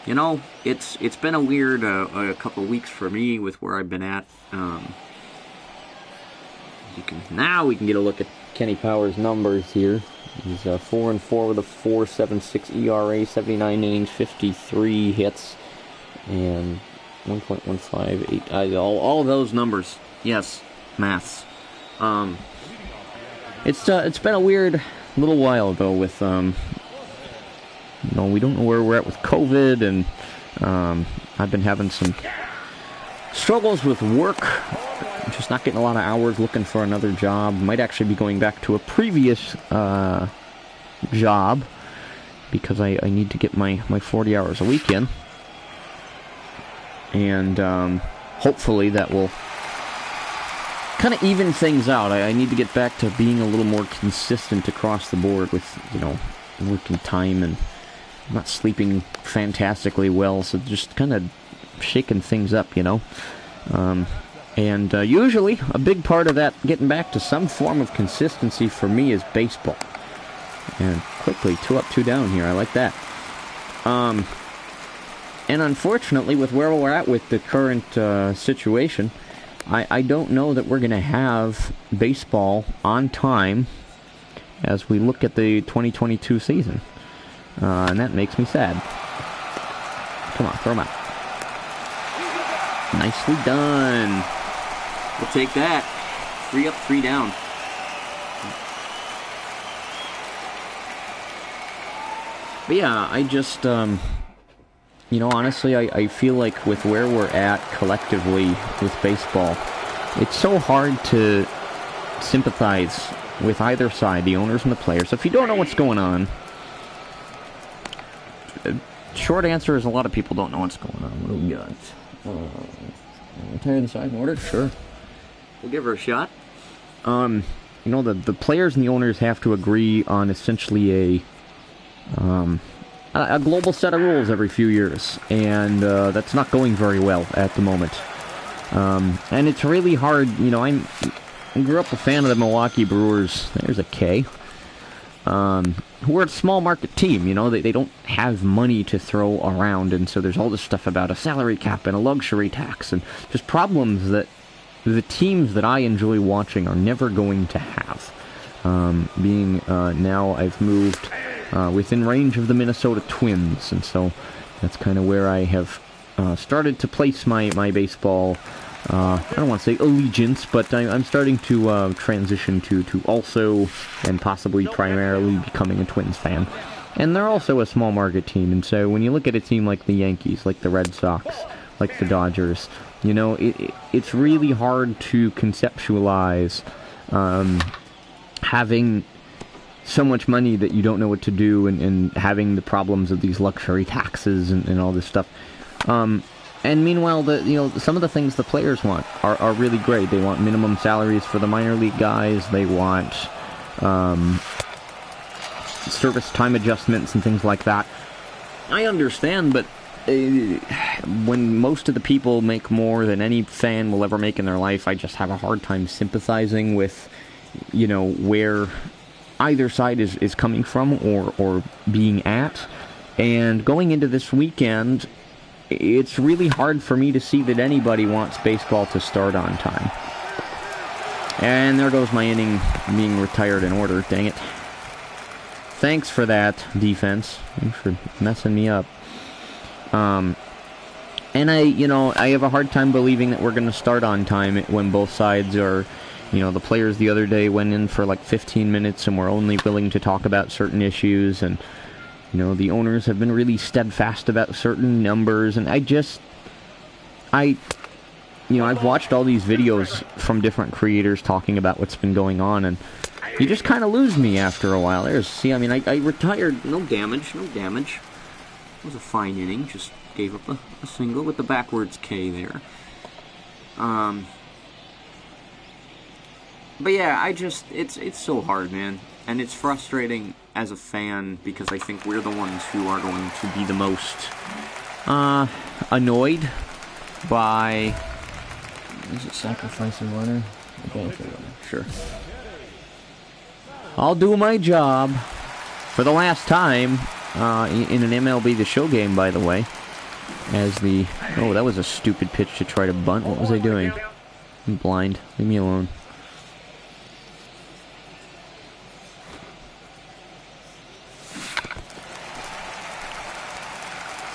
A: you know, it's been a weird a couple of weeks for me with where I've been at. Now we can get a look at Kenny Powers' numbers here. He's 4-4 with a 4.76 ERA, 79 innings, 53 hits, and 1.158. All of those numbers. Yes, maths. It's been a weird little while though. With we don't know where we're at with COVID, and I've been having some struggles with work. Just not getting a lot of hours, looking for another job. Might actually be going back to a previous job because I need to get my 40 hours a week in. And hopefully that will kind of even things out. I need to get back to being a little more consistent across the board with, working time, and I'm not sleeping fantastically well, so just kind of shaking things up, And usually, a big part of that, getting back to some form of consistency for me, is baseball. And quickly, 2 up, 2 down here. I like that. And unfortunately, with where we're at with the current situation, I don't know that we're going to have baseball on time as we look at the 2022 season. And that makes me sad. Come on, throw him out. Nicely done. We'll take that. 3 up, 3 down. But yeah, I just, honestly, I feel like with where we're at collectively with baseball, it's so hard to sympathize with either side, the owners and the players. If you don't know what's going on, short answer is a lot of people don't know what's going on. What do we got? Retire the side order? Sure. We'll give her a shot. The players and the owners have to agree on essentially a global set of rules every few years, and that's not going very well at the moment. And it's really hard. I grew up a fan of the Milwaukee Brewers. There's a K. Who are a small market team. They don't have money to throw around, and so there's all this stuff about a salary cap and a luxury tax, and just problems that the teams that I enjoy watching are never going to have. Now I've moved within range of the Minnesota Twins, and so that's kind of where I have started to place my baseball. I don't want to say allegiance, but I'm starting to transition to also, and possibly primarily, becoming a Twins fan. And they're also a small market team, and so when you look at a team like the Yankees, like the Red Sox, like the Dodgers, it's really hard to conceptualize having so much money that you don't know what to do, and having the problems of these luxury taxes and all this stuff. And meanwhile, some of the things the players want are really great. They want minimum salaries for the minor league guys. They want service time adjustments and things like that. I understand, but when most of the people make more than any fan will ever make in their life, I just have a hard time sympathizing with, where either side is coming from or being at. And going into this weekend, it's really hard for me to see that anybody wants baseball to start on time. And there goes my inning being retired in order, dang it. Thanks for that, defense. Thanks for messing me up. And I have a hard time believing that we're going to start on time when both sides are, the players the other day went in for like 15 minutes and were only willing to talk about certain issues, and, the owners have been really steadfast about certain numbers, and I've watched all these videos from different creators talking about what's been going on, and you just kind of lose me after a while. I retired, no damage. It was a fine inning, just gave up a single with the backwards K there. But yeah, it's so hard, man. And it's frustrating as a fan because I think we're the ones who are going to be the most annoyed by... Is it sacrifice a runner? Sure. I'll do my job for the last time in an MLB The Show game, by the way. Oh, that was a stupid pitch to try to bunt. What was I doing? I'm blind. Leave me alone.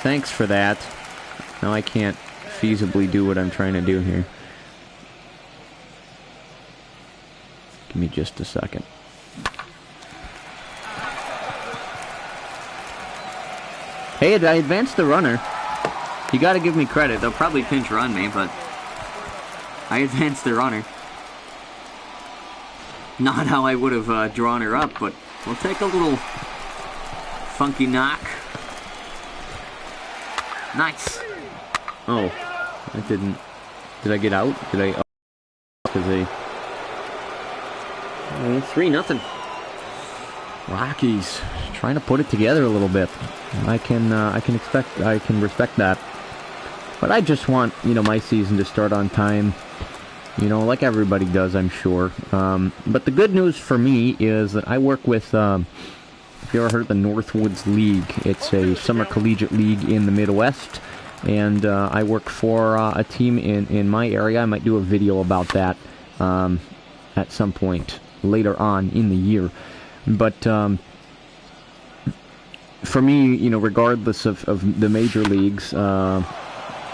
A: Thanks for that. Now I can't feasibly do what I'm trying to do here. Give me just a second. Hey, I advanced the runner. You gotta give me credit. They'll probably pinch run me, but I advanced the runner. Not how I would have drawn her up, but we'll take a little funky knock. Nice. Oh, I didn't. Did I get out? Did I? Oh, because they. 3-0. Rockies trying to put it together a little bit. I can respect that. But I just want, my season to start on time. Like everybody does, I'm sure. But the good news for me is that I work with. If you ever heard of the Northwoods League, it's a summer collegiate league in the Midwest, and I work for a team in my area. I might do a video about that at some point later on in the year. But for me, regardless of the major leagues, I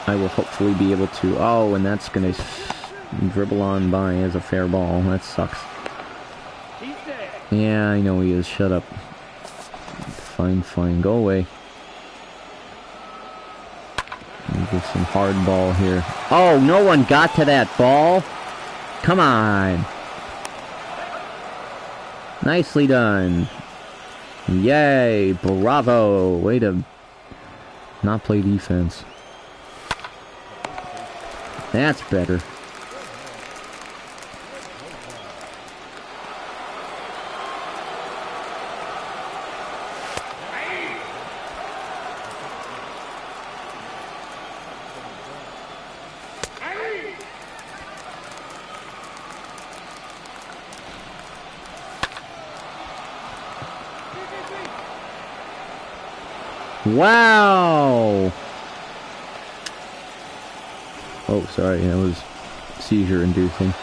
A: will hopefully be able to... Oh, and that's going to dribble on by as a fair ball. That sucks. Yeah, I know he is. Shut up. Fine. Go away. Give some hard ball here. Oh, no one got to that ball. Come on. Nicely done. Yay. Bravo. Way to not play defense. That's better. Wow! Oh, sorry, that was seizure-inducing.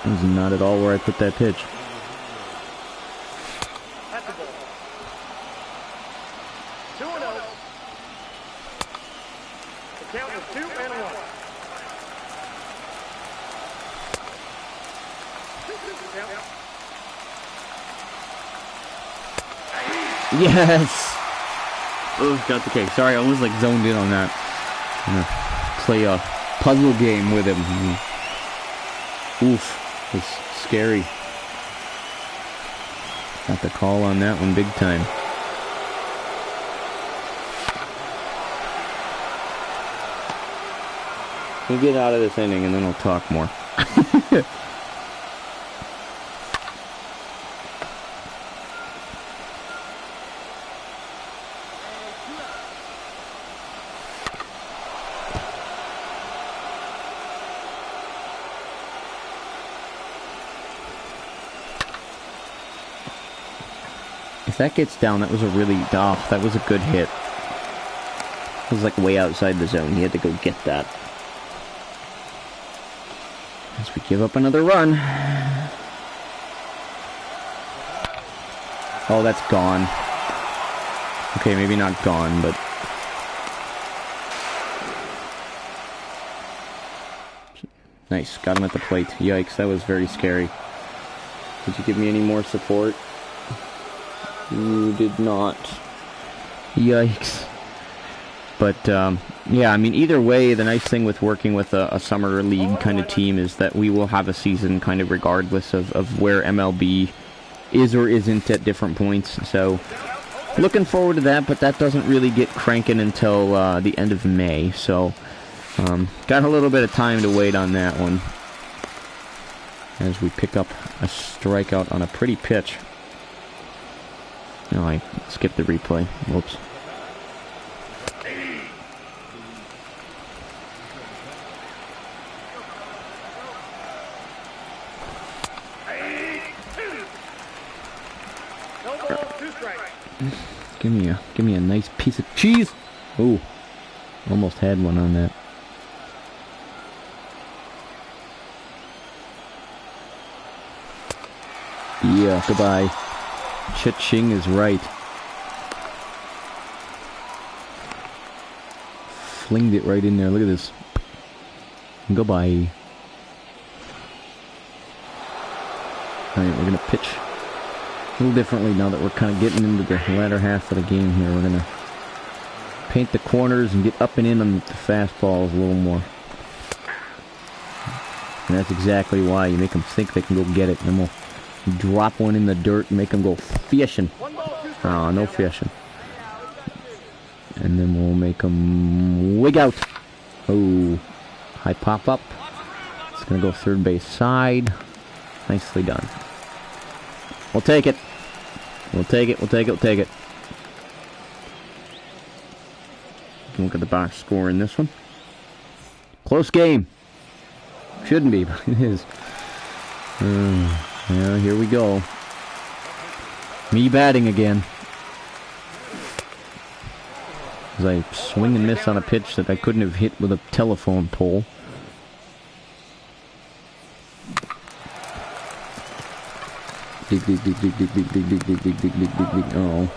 A: That was not at all where I put that pitch.
B: That's the ball. 2-0. The count is 2-1.
A: Yes! Oh, got the cake. Sorry, I was like zoned in on that. I'm gonna play a puzzle game with him. Oof, it's scary. Got the call on that one big time. We'll get out of this inning and then we'll talk more. If that gets down, that was a really... Oh, that was a good hit. It was like way outside the zone. He had to go get that. As we give up another run. Oh, that's gone. Okay, maybe not gone, but... Nice, got him at the plate. Yikes, that was very scary. Did you give me any more support? You did not. Yikes. But, yeah, I mean, either way, the nice thing with working with a summer league kind of team is that we will have a season kind of regardless of where MLB is or isn't at different points. So, looking forward to that, but that doesn't really get cranking until the end of May. So, got a little bit of time to wait on that one. As we pick up a strikeout on a pretty pitch. No, I skipped the replay. Whoops. Give me a nice piece of cheese. Ooh, almost had one on that. Yeah, goodbye. Cha-ching is right. Flinged it right in there. Look at this. Goodbye. Alright, we're gonna pitch a little differently now that we're kind of getting into the latter half of the game here. We're gonna paint the corners and get up and in on the fastballs a little more. And that's exactly why you make them think they can go get it. And then we'll drop one in the dirt and make them go fishing. Oh, no fishing. And then we'll make them wig out. Oh, high pop up. It's going to go third base side. Nicely done. We'll take it. We'll take it, we'll take it, we'll take it. Look at the box score in this one. Close game. Shouldn't be, but it is. Yeah, here we go. Me batting again. As I swing and miss on a pitch that I couldn't have hit with a telephone pole. Dig, dig, dig, dig, dig, dig, dig, dig, dig, dig, dig, dig, dig, dig. Oh.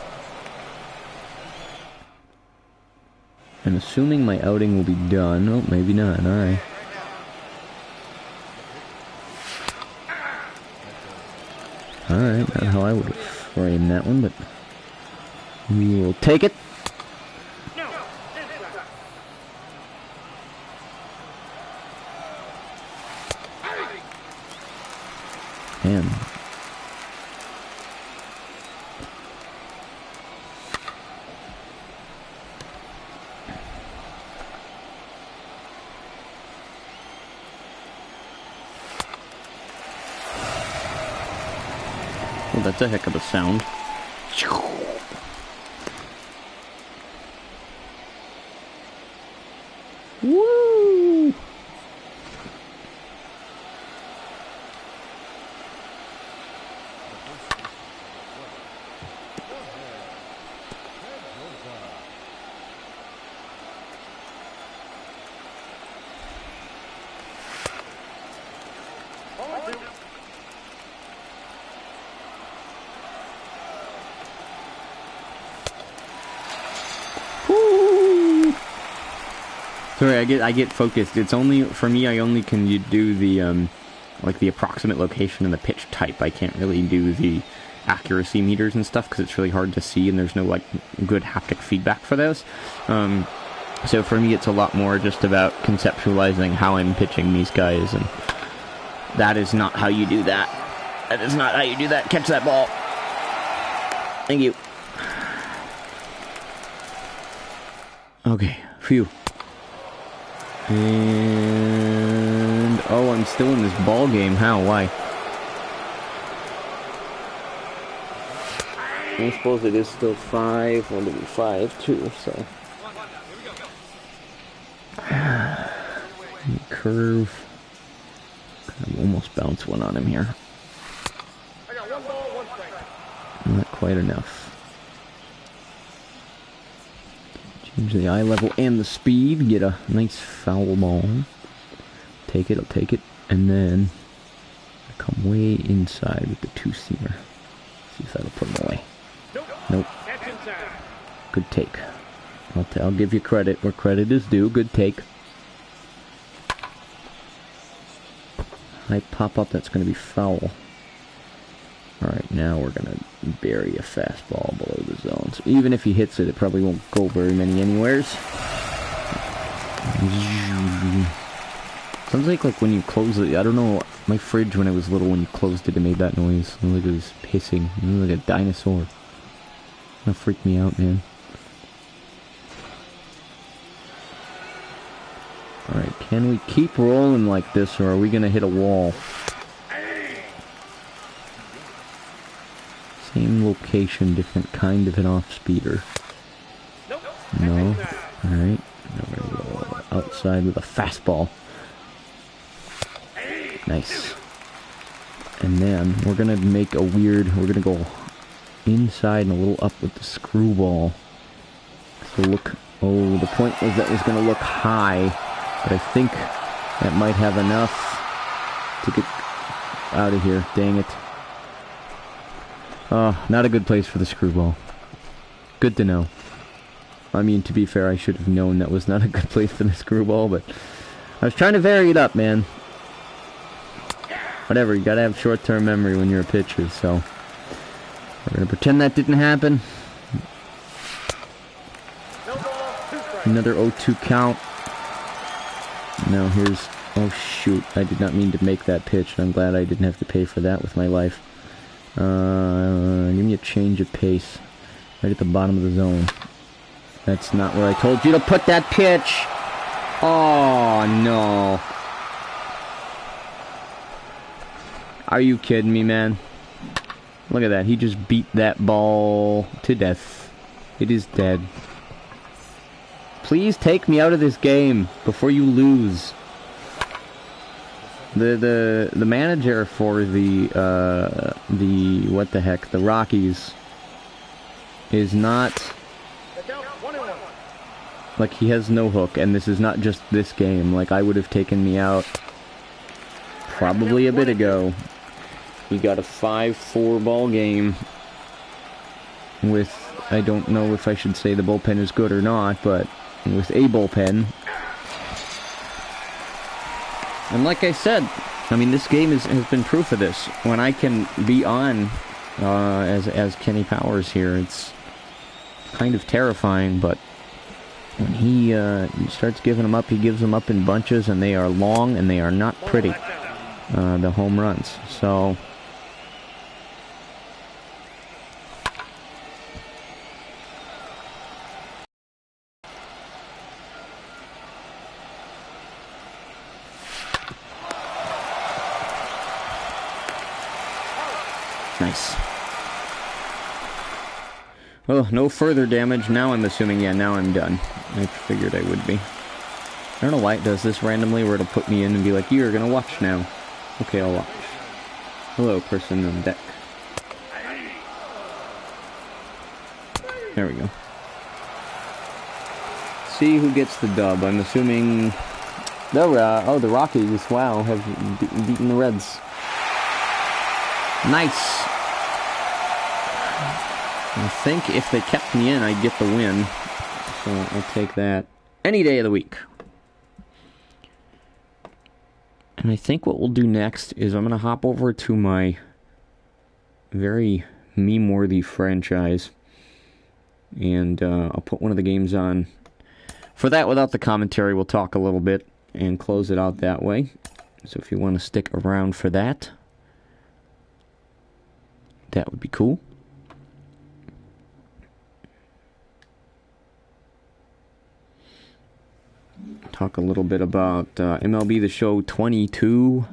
A: I'm assuming my outing will be done. Oh, maybe not. Alright. Alright, not how I would have framed that one, but we will take it. And well, that's a heck of a sound. Woo! Sorry, I get focused. It's only for me. I only can do the like the approximate location and the pitch type. I can't really do the accuracy meters and stuff because it's really hard to see and there's no like good haptic feedback for those. So for me, it's a lot more just about conceptualizing how I'm pitching these guys, and that is not how you do that. That is not how you do that. Catch that ball. Thank you. Okay, phew. And oh, I'm still in this ball game. How? Why? I suppose it is still 5. Well, it'll be 5-2. So curve. I almost bounced one on him here.
B: I got 1 ball, 1 strike.
A: Not quite enough. Change the eye level and the speed. Get a nice foul ball. Take it, I'll take it. And then come way inside with the two-seamer. See if that'll put him away. Nope. Good take. I'll give you credit where credit is due. Good take. High pop-up, that's going to be foul. Alright, now we're going to bury a fastball below the zone. So even if he hits it, it probably won't go very many anywheres. Sounds like when you close it, I don't know, my fridge when I was little, when you closed it, it made that noise. It like it was hissing. It was like a dinosaur. That freaked me out, man. Alright, can we keep rolling like this, or are we going to hit a wall? Same location, different kind of an off-speeder. No. Alright. Now we're going to go outside with a fastball. Nice. And then we're going to make a weird... We're going to go inside and a little up with the screwball. So look... Oh, the point was that it was going to look high. But I think that might have enough to get out of here. Dang it. Oh, not a good place for the screwball. Good to know. I mean, to be fair, I should have known that was not a good place for the screwball, but I was trying to vary it up, man. Whatever, you gotta have short-term memory when you're a pitcher, so we're gonna pretend that didn't happen. Another 0-2 count. Now here's... Oh shoot, I did not mean to make that pitch. I'm glad I didn't have to pay for that with my life. Give me a change of pace. Right at the bottom of the zone. That's not where I told you to put that pitch! Oh no. Are you kidding me, man? Look at that, he just beat that ball to death. It is dead. Please take me out of this game before you lose. The manager for the what the heck, the Rockies is not like, he has no hook, and this is not just this game. Like, I would have taken me out probably a bit ago. We got a 5-4 ball game with, I don't know if I should say the bullpen is good or not, but with a bullpen. And like I said, I mean, this game has been proof of this. When I can be on as Kenny Powers here, it's kind of terrifying, but when he starts giving them up, he gives them up in bunches, and they are long, and they are not pretty, the home runs. So... Nice. Well, no further damage. Now I'm assuming, yeah, now I'm done. I figured I would be. I don't know why it does this randomly, where it'll put me in and be like, you're gonna watch now. Okay, I'll watch. Hello, person on deck. There we go. See who gets the dub. I'm assuming... the Rockies, wow, have beaten the Reds. Nice. I think if they kept me in, I'd get the win. So I'll take that any day of the week. And I think what we'll do next is I'm going to hop over to my very meme-worthy franchise. And I'll put one of the games on. For that, without the commentary, we'll talk a little bit and close it out that way. So if you want to stick around for that, that would be cool. Talk a little bit about MLB The Show 22.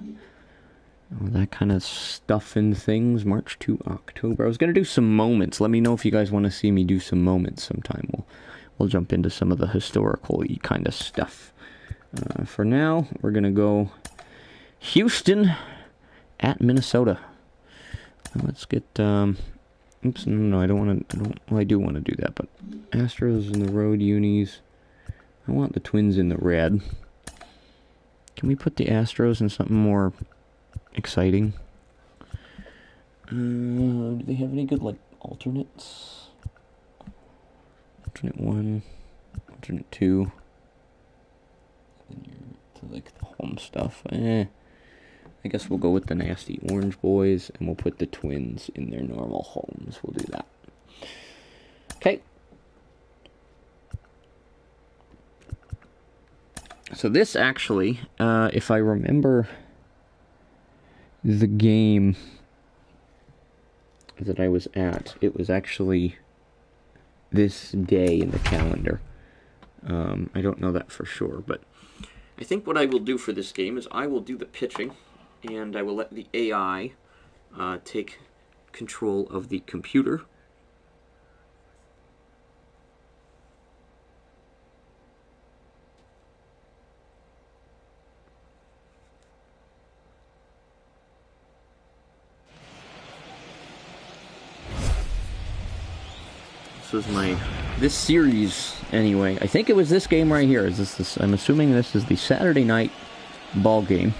A: That kind of stuff and things. March to October. I was going to do some moments. Let me know if you guys want to see me do some moments sometime. We'll jump into some of the historical-y kind of stuff. For now, we're going to go Houston at Minnesota. Let's get Oops, no, I don't want to. Well, I do want to do that, but Astros in the road unis. I want the Twins in the red. Can we put the Astros in something more exciting? Do they have any good, like, alternates? Alternate 1, alternate 2. And then you're to, like, the home stuff. I guess we'll go with the nasty Orange Boys, and we'll put the Twins in their normal homes. We'll do that. Okay. So this actually, if I remember the game that I was at, it was actually this day in the calendar. I don't know that for sure, but I think what I will do for this game is I will do the pitching, and I will let the AI take control of the computer. This series, anyway, I think it was this game right here. I'm assuming this is the Saturday night ball game.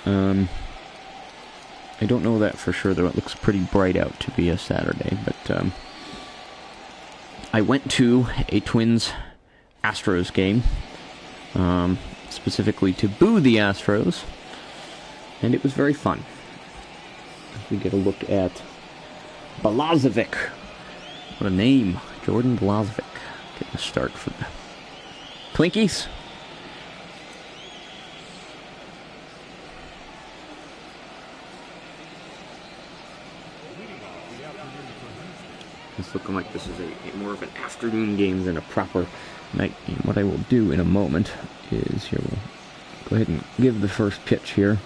A: I don't know that for sure, though. It looks pretty bright out to be a Saturday, but I went to a Twins-Astros game, specifically to boo the Astros, and it was very fun. We get a look at Balazovic. What a name. Jordan Balazovic. Getting a start for the Twinkies. It's looking like this is a more of an afternoon game than a proper night game. What I will do in a moment is here we'll go ahead and give the first pitch here.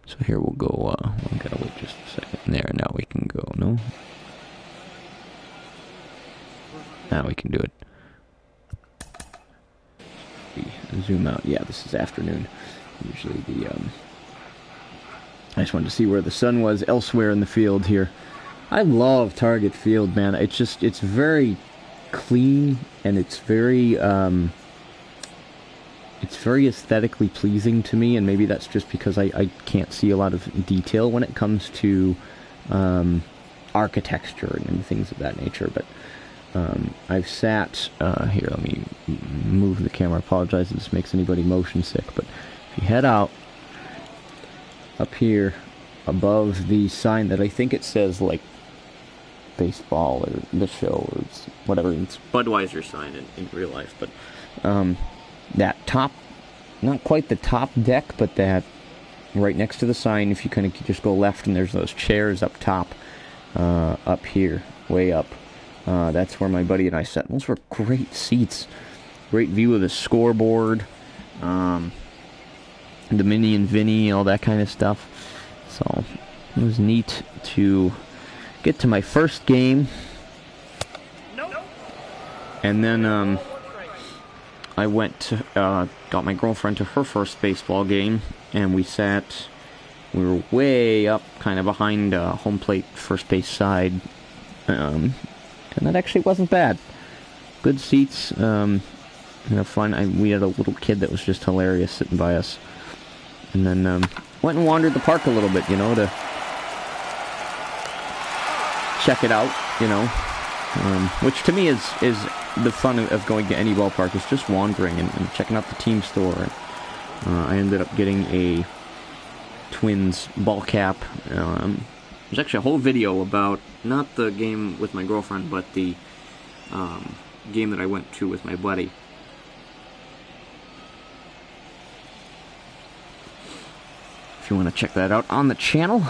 A: So here we'll go, we gotta wait just a second. There, now we can go, no? Now we can do it. Zoom out. Yeah, this is afternoon. Usually I just wanted to see where the sun was elsewhere in the field here. I love Target Field, man. It's very clean, and it's very aesthetically pleasing to me, and maybe that's just because I can't see a lot of detail when it comes to architecture and things of that nature, but I've sat here, let me move the camera. I apologize if this makes anybody motion sick, but if you head out up here above the sign that I think it says like baseball or the show or whatever, it's Budweiser sign in real life, but that top, not quite the top deck, but that right next to the sign, if you kind of just go left, and there's those chairs up top, up here, way up. That's where my buddy and I sat. Those were great seats. Great view of the scoreboard, the Mini and Vinny, all that kind of stuff. So it was neat to get to my first game. And then I went to, got my girlfriend to her first baseball game, and we were way up, kind of behind home plate, first base side. And that actually wasn't bad. Good seats, fun. We had a little kid that was just hilarious sitting by us. And then went and wandered the park a little bit, to check it out, which to me is the fun of going to any ballpark, is just wandering and checking out the team store. And, I ended up getting a Twins ball cap. There's actually a whole video about, not the game with my girlfriend, but the game that I went to with my buddy. If you want to check that out on the channel.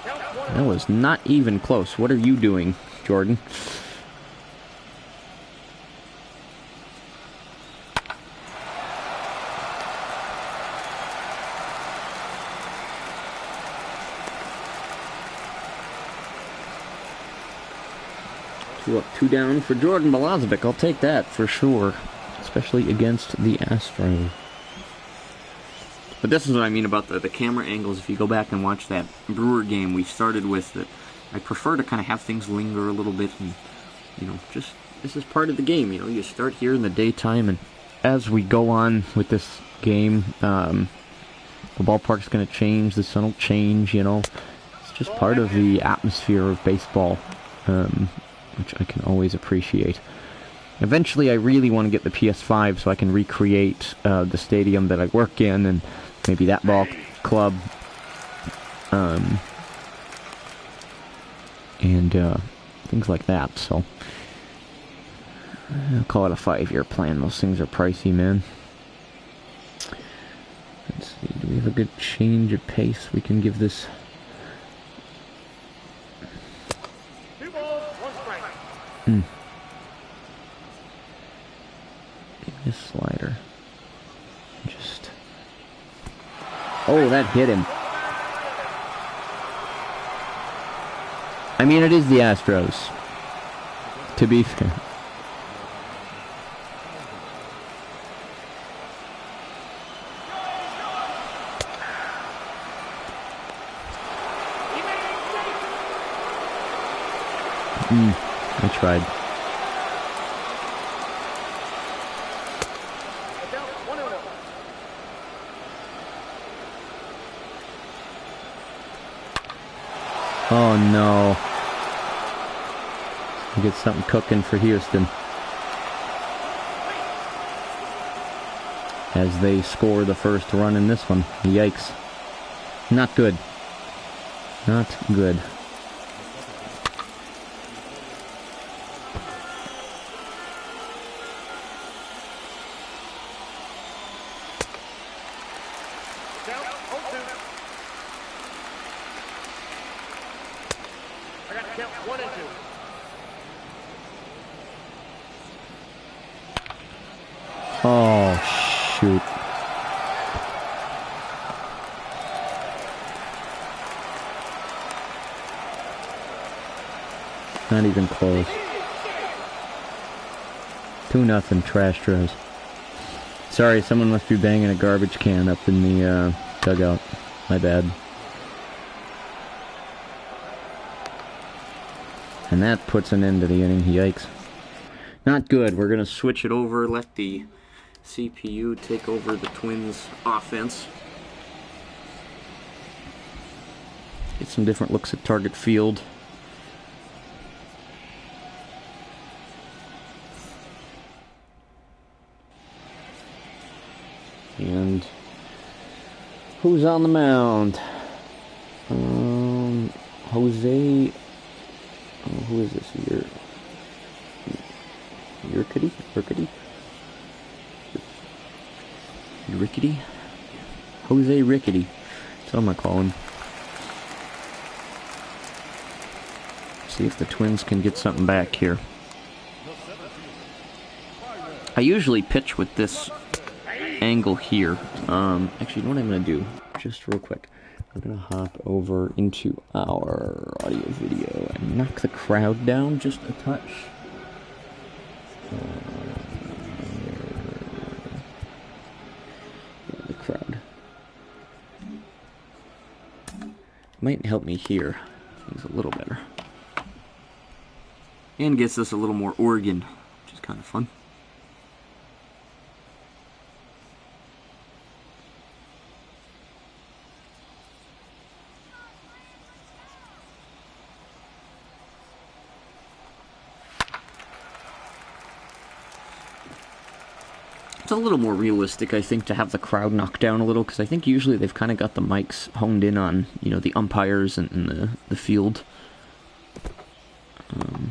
A: That was not even close. What are you doing, Jordan? 2 up, 2 down for Jordan Milosevic. I'll take that for sure, especially against the Astros. But this is what I mean about the camera angles. If you go back and watch that Brewer game we started with, that I prefer to kind of have things linger a little bit, and just this is part of the game. You start here in the daytime, and as we go on with this game, the ballpark's going to change, the sun will change. It's just part of the atmosphere of baseball, which I can always appreciate. Eventually, I really want to get the PS5 so I can recreate the stadium that I work in, and maybe that ball club, and things like that. So I'll call it a 5-year plan. Those things are pricey, man. Let's see, do we have a good change of pace we can give this?
B: 2 balls, 1 strike.
A: Give me a slider. Just... Oh, that hit him. I mean, it is the Astros, to be fair. I tried. Oh no. We get something cooking for Houston as they score the first run in this one. Yikes. Not good. Not good.
B: I got to count 1 and 2.
A: Oh, shoot. Not even close. 2-0 Trastros. Sorry, someone must be banging a garbage can up in the dugout. My bad. And that puts an end to the inning. Yikes. Not good. We're going to switch it over, let the CPU take over the Twins' offense. Get some different looks at target field. And who's on the mound? Jose. Who is this here? Rickety? Jose Rickety. That's what I'm gonna call him. See if the Twins can get something back here. I usually pitch with this angle here. Actually, you know what I'm gonna do? Just real quick. I'm gonna hop over into our audio video and knock the crowd down just a touch. Yeah, the crowd might help me here. Things a little better, and gets us a little more Oregon, which is kind of fun. It's a little more realistic, I think, to have the crowd knocked down a little, because I think usually they've kind of got the mics honed in on, the umpires and the field. Oh,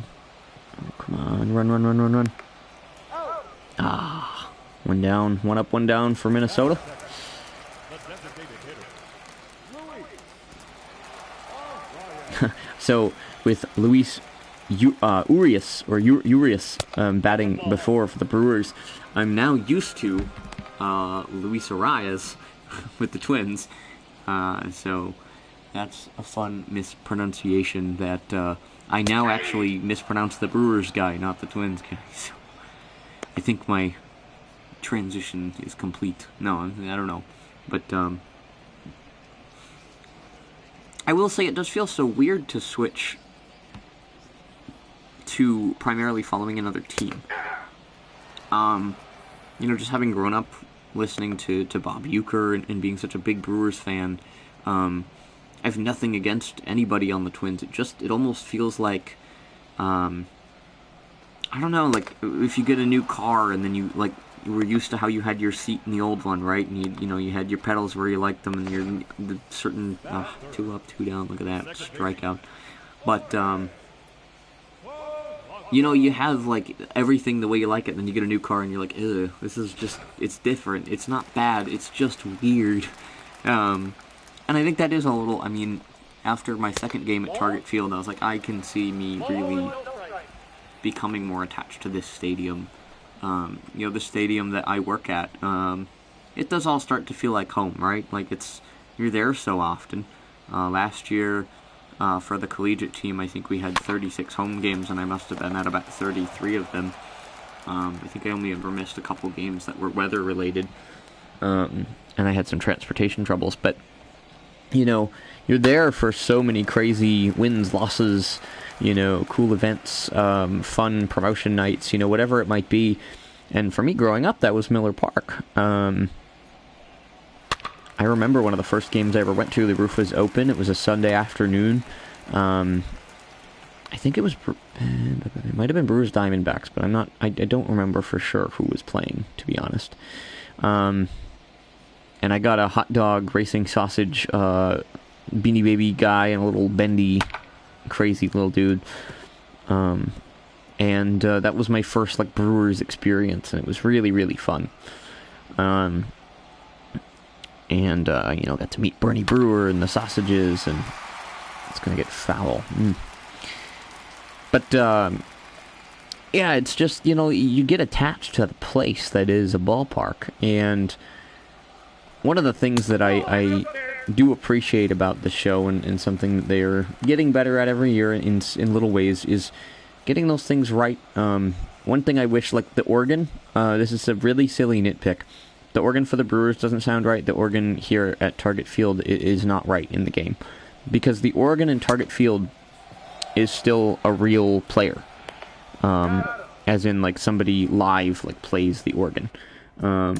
A: come on, run. Ah, 1 down, 1 up, 1 down for Minnesota. So, with Luis Urias batting before for the Brewers, I'm now used to Luis Arias with the Twins. So that's a fun mispronunciation that I now actually mispronounce the Brewers guy, not the Twins guy. So I think my transition is complete. No, I don't know. But, I will say it does feel so weird to switch to primarily following another team. You know, just having grown up listening to Bob Uecker and being such a big Brewers fan, I have nothing against anybody on the Twins. It almost feels like, I don't know, like, if you get a new car and then you were used to how you had your seat in the old one, right? And you had your pedals where you liked them, and the certain 2 up, 2 down. Look at that strikeout. But you have like everything the way you like it, and then you get a new car and you're like, ugh, this is just, it's different. It's not bad. It's just weird. And I think that is a little. I mean, after my second game at Target Field, I was like, I can see me really becoming more attached to this stadium. The stadium that I work at, it does all start to feel like home, right? Like you're there so often. Last year, for the collegiate team, I think we had 36 home games, and I must have been at about 33 of them. I think I only ever missed a couple games that were weather-related, and I had some transportation troubles, but, you're there for so many crazy wins, losses, cool events, fun promotion nights, whatever it might be. And for me growing up, that was Miller Park. I remember one of the first games I ever went to, the roof was open. It was a Sunday afternoon. I think it might have been Brewers Diamondbacks, but I don't remember for sure who was playing, to be honest. And I got a hot dog, racing sausage, Beanie Baby guy, and a little bendy, crazy little dude. And that was my first Brewers experience, and it was really, really fun. And got to meet Bernie Brewer and the sausages, and it's gonna get foul. But yeah, it's just you get attached to the place that is a ballpark, and one of the things that I do appreciate about the show, and something that they're getting better at every year in little ways, is getting those things right. One thing I wish, the organ, this is a really silly nitpick, the organ for the Brewers doesn't sound right. The organ here at Target Field is not right in the game, because the organ in Target Field is still a real player, as in somebody live plays the organ. I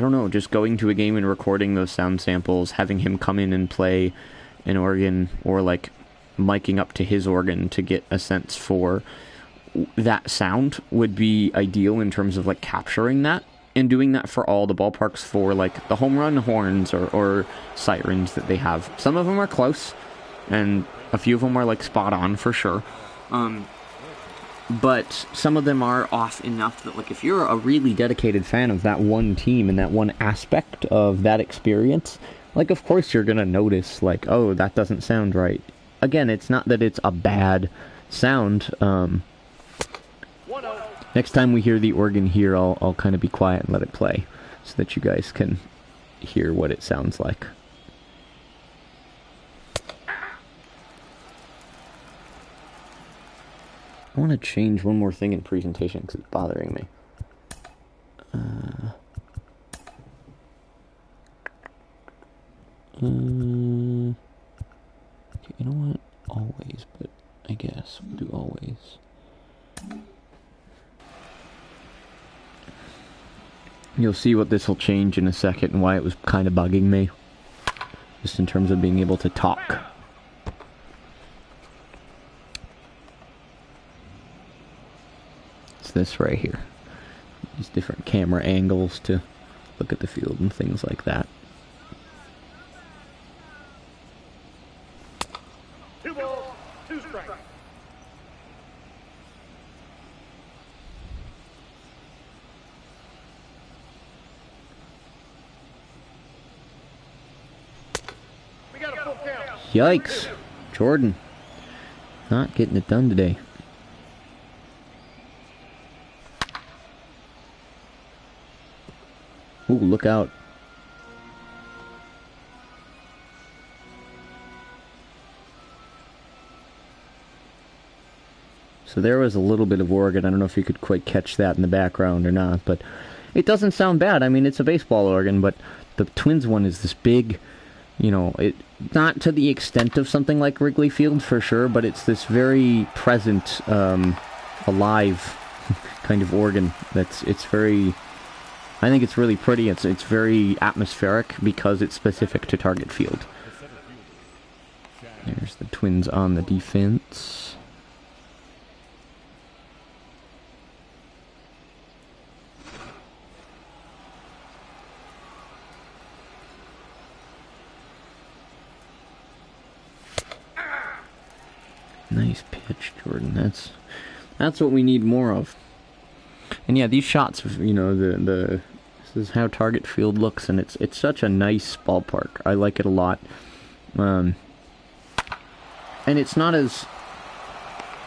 A: don't know, just going to a game and recording those sound samples, having him come in and play an organ, or miking up to his organ to get a sense for that sound would be ideal in terms of capturing that, and doing that for all the ballparks for the home run horns or sirens that they have. Some of them are close, and a few of them are spot on for sure. But some of them are off enough that if you're a really dedicated fan of that one team and that one aspect of that experience, of course you're gonna notice oh, that doesn't sound right. Again, it's not that it's a bad sound. Next time we hear the organ here, I'll kind of be quiet and let it play, so that you guys can hear what it sounds like. I want to change one more thing in presentation because it's bothering me. Okay, you know what? Always, but I guess we'll do always. You'll see what this will change in a second and why it was kind of bugging me, just in terms of being able to talk. It's this right here. These different camera angles to look at the field and things like that.
B: 2 balls, 2 strikes. We got a full count.
A: Yikes. Jordan. Not getting it done today. Ooh, look out. So there was a little bit of organ. I don't know if you could quite catch that in the background or not, but it doesn't sound bad. I mean, it's a baseball organ, but the Twins one is this big, you know, it not to the extent of something like Wrigley Field for sure, but it's this very present, alive kind of organ. It's very, I think it's really pretty. It's very atmospheric because it's specific to Target Field. There's the Twins on the defense. Nice pitch, Jordan. That's what we need more of. And yeah, these shots, you know, this is how Target Field looks, and it's such a nice ballpark. I like it a lot. And it's not as,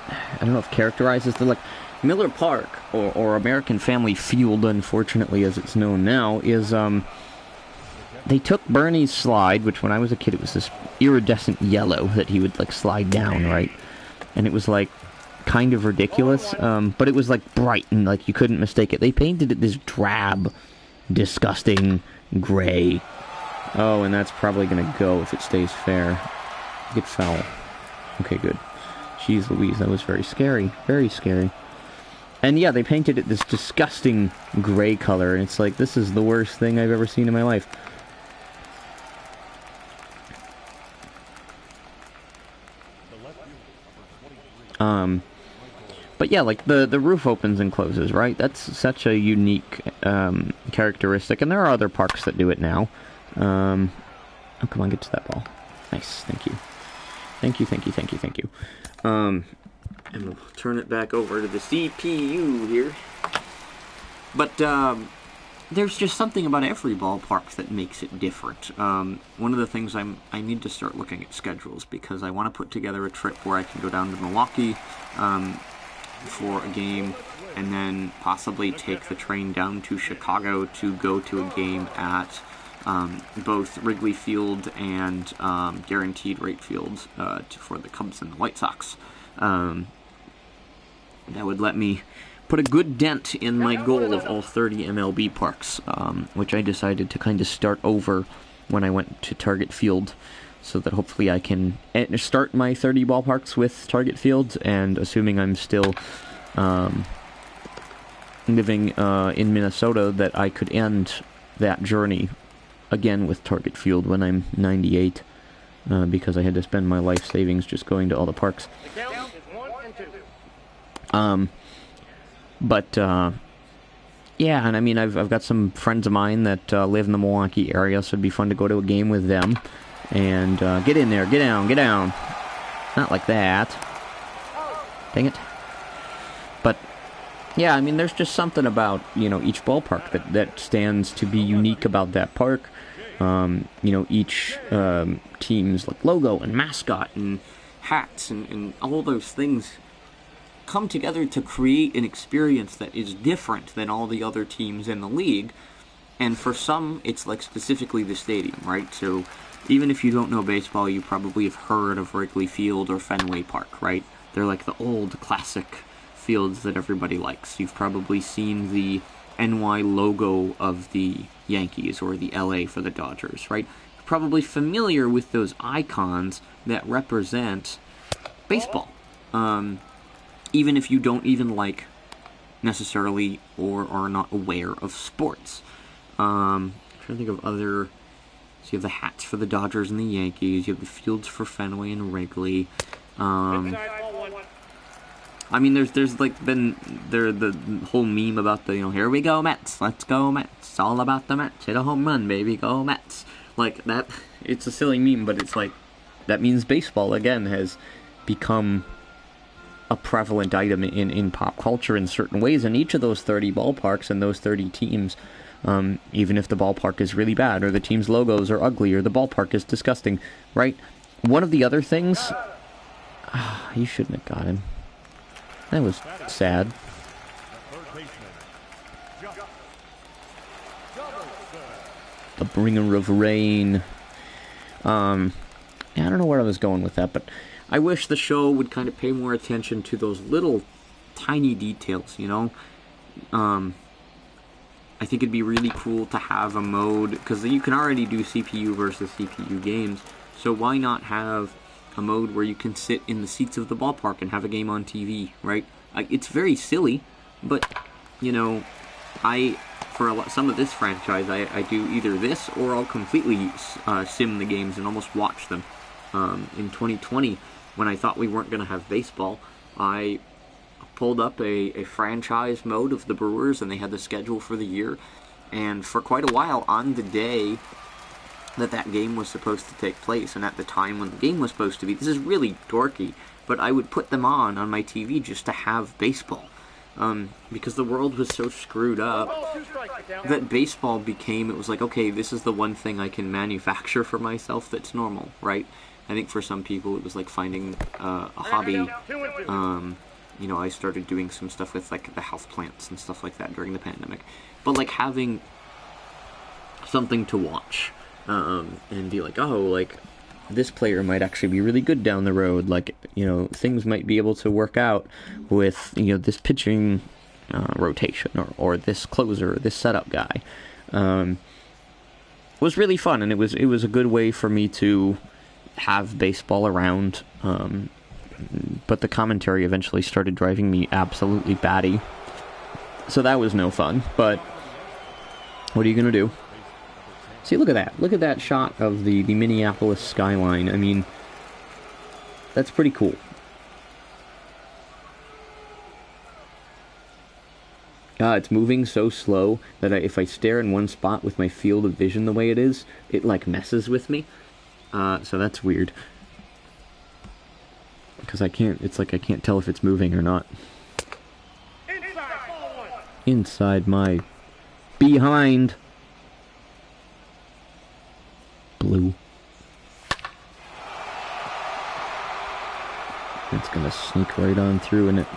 A: I don't know if characterized as like Miller Park or American Family Field, unfortunately, as it's known now, is they took Bernie's slide, which when I was a kid it was this iridescent yellow that he would like slide down, right? And it was like kind of ridiculous, but it was like bright and like you couldn't mistake it. They painted it this drab, disgusting gray. Oh, and that's probably gonna go if it stays fair. Get foul. Okay, good. Jeez Louise, that was very scary. Very scary. And yeah, they painted it this disgusting gray color, and it's like, this is the worst thing I've ever seen in my life. But yeah, like the roof opens and closes, right? That's such a unique characteristic, and there are other parks that do it now. Oh, come on, get to that ball. Nice, thank you. Thank you. And we'll turn it back over to the CPU here. But there's just something about every ballpark that makes it different. One of the things I need to start looking at schedules, because I want to put together a trip where I can go down to Milwaukee for a game, and then possibly take the train down to Chicago to go to a game at both Wrigley Field and Guaranteed Rate Field for the Cubs and the White Sox. That would let me put a good dent in my goal of all 30 MLB parks, which I decided to kind of start over when I went to Target Field, so that hopefully I can start my 30 ballparks with Target Field, and assuming I'm still living in Minnesota, that I could end that journey again with Target Field when I'm 98, because I had to spend my life savings just going to all the parks.
B: The count is 1 and 2.
A: But yeah, and I mean, I've got some friends of mine that live in the Milwaukee area, so it'd be fun to go to a game with them. And get in there, get down. Not like that. Dang it. But yeah, I mean, there's just something about, you know, each ballpark that stands to be unique about that park. You know, each team's like logo and mascot and hats and all those things come together to create an experience that is different than all the other teams in the league. And for some, it's like specifically the stadium, right? So even if you don't know baseball, you probably have heard of Wrigley Field or Fenway Park, right? They're like the old classic fields that everybody likes. You've probably seen the NY logo of the Yankees or the LA for the Dodgers, right? You're probably familiar with those icons that represent baseball. Even if you don't even like necessarily or are not aware of sports. I'm trying to think of other. So you have the hats for the Dodgers and the Yankees. You have the fields for Fenway and Wrigley. I mean, there's like been the whole meme about the, you know, here we go Mets, let's go Mets. It's all about the Mets. Hit a home run, baby, go Mets. Like that. It's a silly meme, but it's like that means baseball again has become a prevalent item in pop culture in certain ways. And each of those 30 ballparks and those 30 teams, even if the ballpark is really bad, or the team's logos are ugly, or the ballpark is disgusting, right? One of the other things... you shouldn't have got him. That was sad. The bringer of rain. Yeah, I don't know where I was going with that, but I wish the show would kind of pay more attention to those little tiny details, you know? I think it'd be really cool to have a mode, because you can already do CPU versus CPU games, so why not have a mode where you can sit in the seats of the ballpark and have a game on TV, right? It's very silly, but, you know, for some of this franchise, I do either this or I'll completely sim the games and almost watch them. In 2020, when I thought we weren't going to have baseball, I pulled up a franchise mode of the Brewers, and they had the schedule for the year, and for quite a while, on the day that game was supposed to take place, and at the time when the game was supposed to be, this is really dorky, but I would put them on my TV just to have baseball, because the world was so screwed up that baseball became, it was like, okay, this is the one thing I can manufacture for myself that's normal, right? I think for some people it was like finding a hobby. You know, I started doing some stuff with, like, the houseplants and stuff like that during the pandemic. But, like, having something to watch, and be like, oh, like, this player might actually be really good down the road. Like, you know, things might be able to work out with, you know, this pitching rotation, or this closer, or this setup guy. Was really fun, and it was a good way for me to have baseball around, but the commentary eventually started driving me absolutely batty. So that was no fun, but what are you going to do? See, look at that. Look at that shot of the Minneapolis skyline. I mean, that's pretty cool. It's moving so slow that if I stare in one spot with my field of vision the way it is, it, like, messes with me. So that's weird. Because it's like I can't tell if it's moving or not. Inside my behind. Blue. It's gonna sneak right on through in it.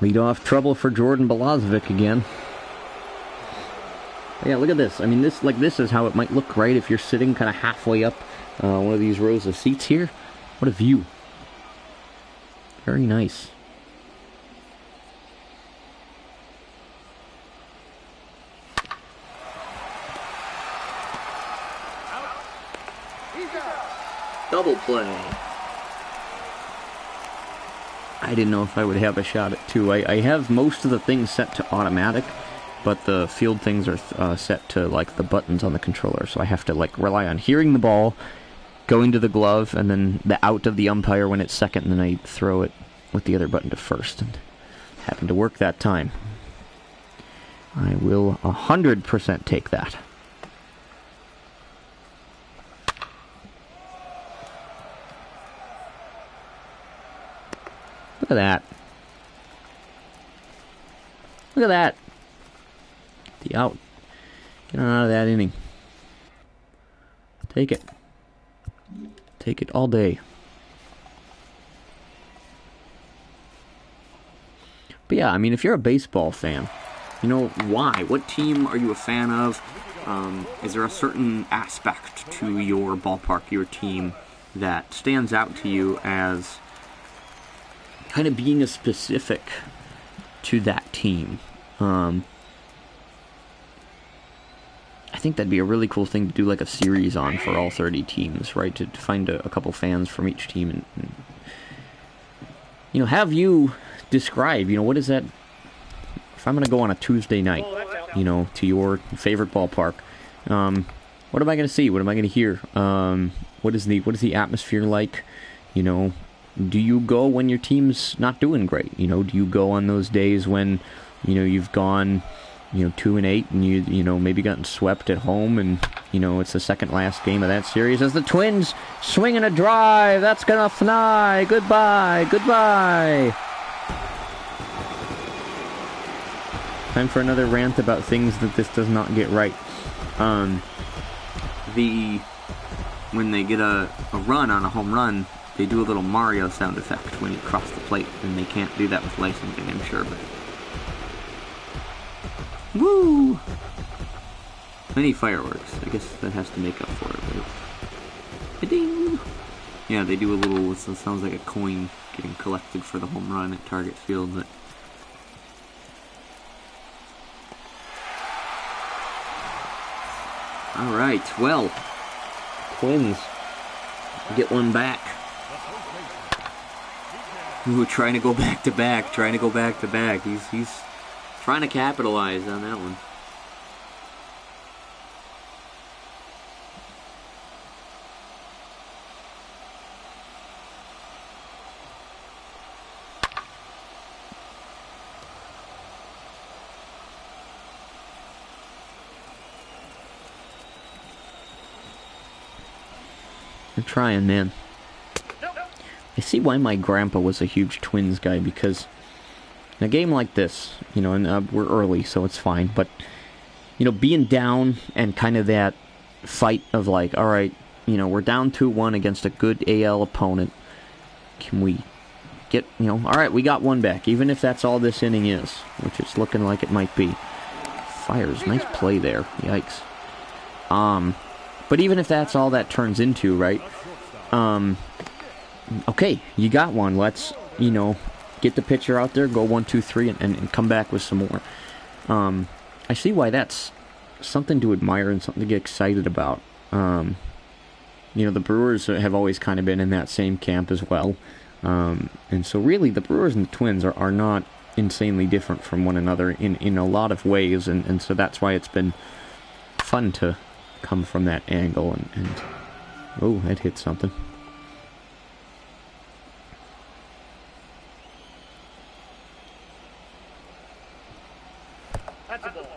A: Lead off trouble for Jordan Balazovic again. Yeah, look at this. I mean, this is how it might look, right? If you're sitting kind of halfway up one of these rows of seats here. What a view. Very nice. Double play. I didn't know if I would have a shot at two. I have most of the things set to automatic, but the field things are set to, like, the buttons on the controller, so I have to, like, rely on hearing the ball, going to the glove, and then the out of the umpire when it's second, and then I throw it with the other button to first, and it happened to work that time. I will 100% take that. Look at that. Look at that. The out. Get on out of that inning. Take it. Take it all day. But yeah, I mean, if you're a baseball fan, you know, why? What team are you a fan of? Is there a certain aspect to your ballpark, your team, that stands out to you as kind of being a specific to that team? I think that'd be a really cool thing to do, like a series on for all 30 teams, right? To find a couple fans from each team and you know, have you describe, you know, what is that? If I'm going to go on a Tuesday night, you know, to your favorite ballpark, what am I going to see? What am I going to hear? What is the atmosphere like? You know, do you go when your team's not doing great? You know, do you go on those days when, you know, you've gone, you know, 2-8 and you know, maybe gotten swept at home, and, you know, it's the second last game of that series as the Twins swinging a drive that's gonna fly. Goodbye. Time for another rant about things that this does not get right. When they get a run on a home run, they do a little Mario sound effect when you cross the plate, and they can't do that with licensing, I'm sure, but woo! Many fireworks. I guess that has to make up for it, right? Ka-ding! Yeah, they do a little, it sounds like a coin getting collected for the home run at Target Field, but... Alright, well, Twins get one back. Ooh, trying to go back to back, He's trying to capitalize on that one. They're trying, man. I see why my grandpa was a huge Twins guy, because in a game like this, you know, and we're early, so it's fine, but, you know, being down and kind of that fight of like, alright, you know, we're down 2-1 against a good AL opponent. Can we get, you know, alright, we got one back, even if that's all this inning is, which it's looking like it might be. Fires, nice play there, yikes. But even if that's all that turns into, right, okay, you got one. Let's, you know, get the pitcher out there, go 1, 2, 3, and come back with some more. I see why that's something to admire and something to get excited about. You know, the Brewers have always kind of been in that same camp as well. And so really, the Brewers and the Twins are not insanely different from one another in a lot of ways, and so that's why it's been fun to come from that angle, and oh, that hit something.
B: That's a ball.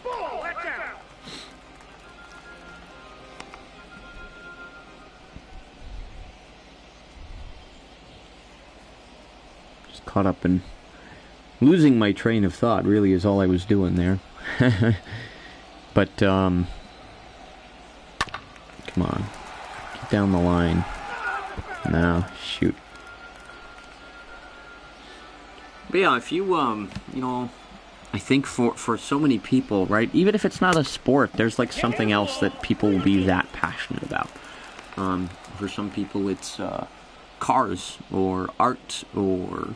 B: Ball, watch out.
A: Just caught up in losing my train of thought, really, is all I was doing there. But, come on. Get down the line. No, shoot. But yeah, if you, you know, I think for so many people, right, even if it's not a sport, there's like something else that people will be that passionate about. For some people, it's, cars, or art, or,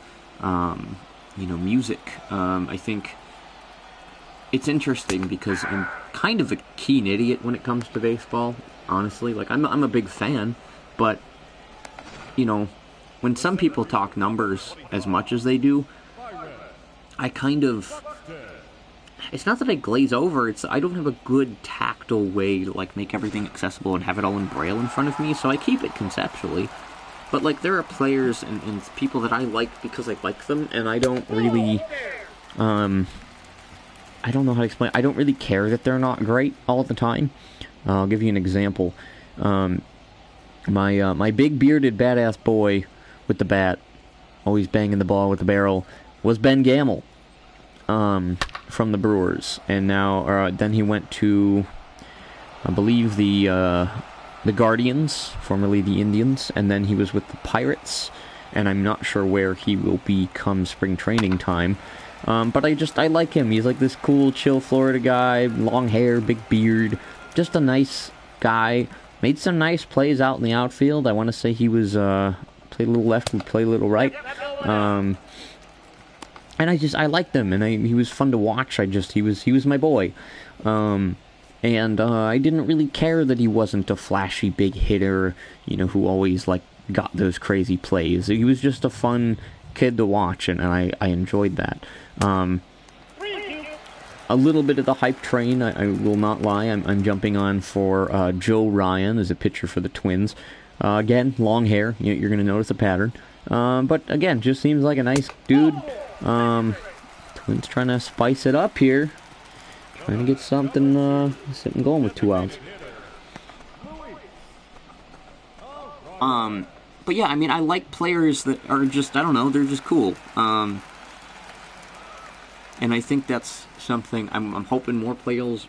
A: you know, music. I think it's interesting because I'm kind of a keen idiot when it comes to baseball, honestly. Like, I'm a big fan, but, you know, when some people talk numbers as much as they do, I kind of... It's not that I glaze over, it's I don't have a good tactile way to, like, make everything accessible and have it all in Braille in front of me, so I keep it conceptually. But, like, there are players and people that I like because I like them, and I don't really, I don't know how to explain. I don't really care that they're not great all the time. I'll give you an example. My big bearded badass boy with the bat, always banging the ball with the barrel, was Ben Gamel, from the Brewers. And now, then he went to, I believe, the Guardians, formerly the Indians, and then he was with the Pirates, and I'm not sure where he will be come spring training time. But I like him. He's like this cool, chill Florida guy, long hair, big beard, just a nice guy. Made some nice plays out in the outfield. I want to say he was, played a little left, would play a little right. And I liked him, and he was fun to watch. He was my boy. And I didn't really care that he wasn't a flashy big hitter, you know, who always, like, got those crazy plays. He was just a fun kid to watch, and I enjoyed that. A little bit of the hype train, I will not lie, I'm jumping on for Joe Ryan as a pitcher for the Twins. Again, long hair, you're going to notice a pattern. But again, just seems like a nice dude. Twins trying to spice it up here. Trying to get something going with 2 outs. But yeah, I mean, I like players that are just, I don't know, they're just cool. And I think that's something I'm hoping more players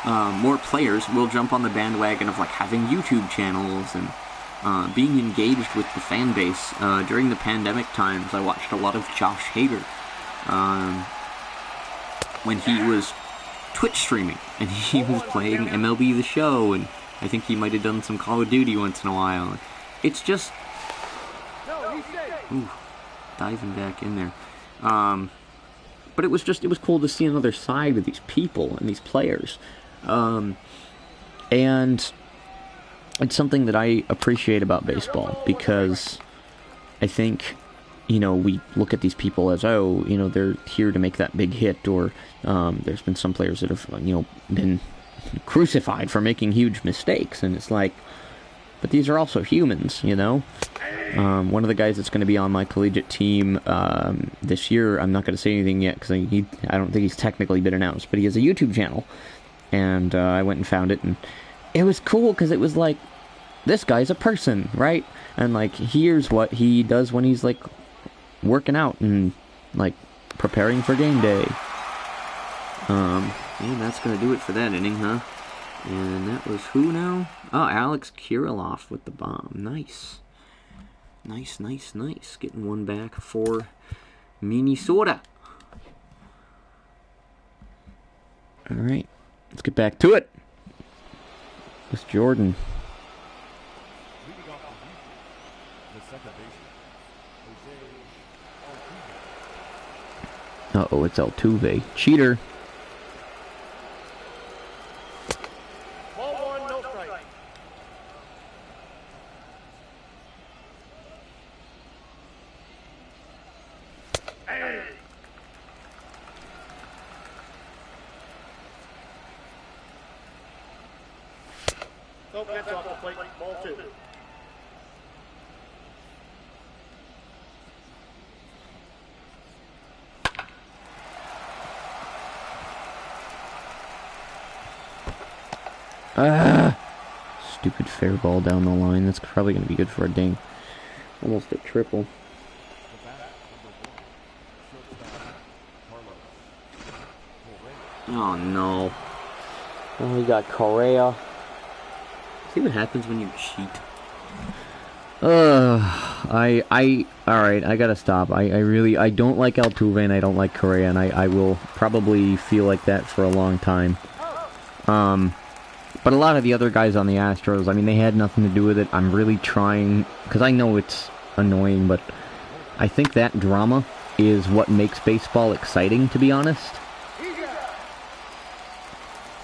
A: more players will jump on the bandwagon of like having YouTube channels and being engaged with the fan base. During the pandemic times, I watched a lot of Josh Hader when he was Twitch streaming, and he was playing MLB The Show, and I think he might have done some Call of Duty once in a while. It's just... Ooh, diving back in there. But it was cool to see another side of these people and these players. And it's something that I appreciate about baseball, because I think, you know, we look at these people as, oh, you know, they're here to make that big hit, or there's been some players that have, you know, been crucified for making huge mistakes, and it's like, but these are also humans, you know? One of the guys that's going to be on my collegiate team this year, I'm not going to say anything yet, because I don't think he's technically been announced, but he has a YouTube channel, and I went and found it, and it was cool, because it was like, this guy's a person, right? And, like, here's what he does when he's, like, working out and, like, preparing for game day. And that's going to do it for that inning, huh? And that was who now? Oh, Alex Kirilloff with the bomb. Nice. Nice, nice, nice. Getting one back for Minnesota. All right. Let's get back to it. It's Jordan. Uh-oh, it's Altuve. Cheater.
B: Ball one, no strike. Hey. No catch off the plate, ball two.
A: Stupid fair ball down the line. That's probably going to be good for a ding. Almost a triple. Oh no. Oh, we got Correa. See what happens when you cheat. Alright, I gotta stop. I don't like Altuve and I don't like Correa, and I will probably feel like that for a long time. But a lot of the other guys on the Astros, I mean, they had nothing to do with it. I'm really trying, because I know it's annoying, but I think that drama is what makes baseball exciting, to be honest.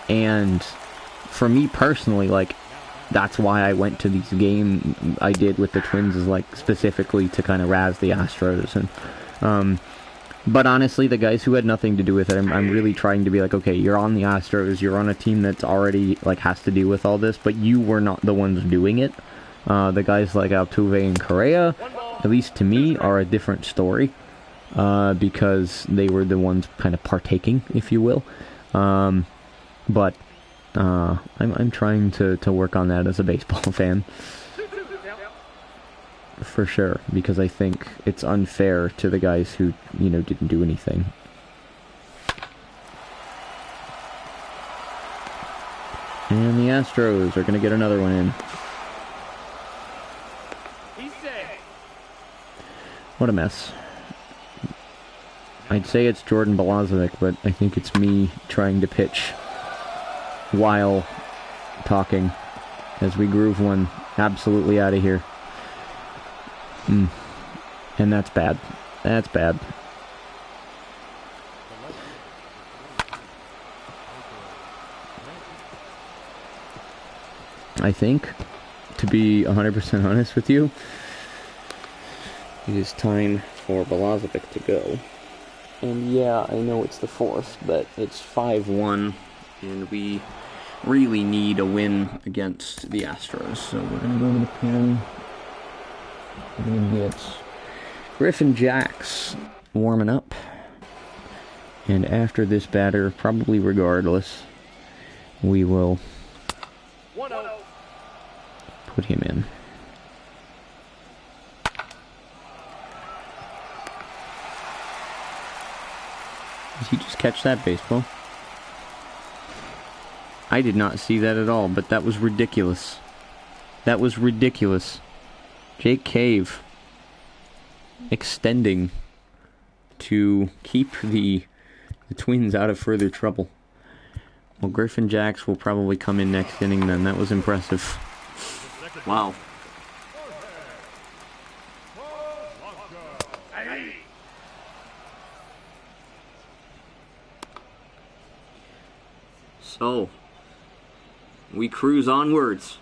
A: And for me personally, like, that's why I went to these games I did with the Twins, is like specifically to kind of razz the Astros. And but honestly, the guys who had nothing to do with it, I'm really trying to be like, okay, you're on the Astros, you're on a team that's already like has to deal with all this, but you were not the ones doing it. The guys like Altuve and Correa, at least to me, are a different story, because they were the ones kind of partaking, if you will. But I'm trying to work on that as a baseball fan. For sure, because I think it's unfair to the guys who, you know, didn't do anything. And the Astros are going to get another one in. What a mess. I'd say it's Jordan Balazovic, but I think it's me trying to pitch while talking as we groove one absolutely out of here. And that's bad. That's bad. I think, to be 100% honest with you, it is time for Balazovic to go. And yeah, I know it's the fourth, but it's 5-1, and we really need a win against the Astros. So we're going to go to the pen. We're going to get Griffin Jacks warming up. And after this batter, probably regardless, we will put him in. Did he just catch that baseball? I did not see that at all, but that was ridiculous. That was ridiculous. Jake Cave extending to keep the Twins out of further trouble. Well, Griffin Jacks will probably come in next inning then. That was impressive. Wow. So, we cruise onwards.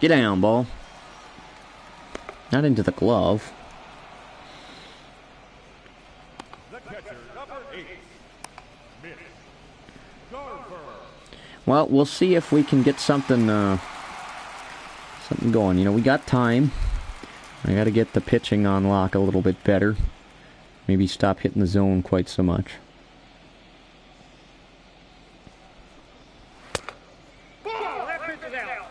A: Get down, ball. Not into the glove.
C: The catcher, number 8, Mitch Garver.
A: Well, we'll see if we can get something going. You know, we got time. I got to get the pitching on lock a little bit better. Maybe stop hitting the zone quite so much.
B: Ball, that pitch is out.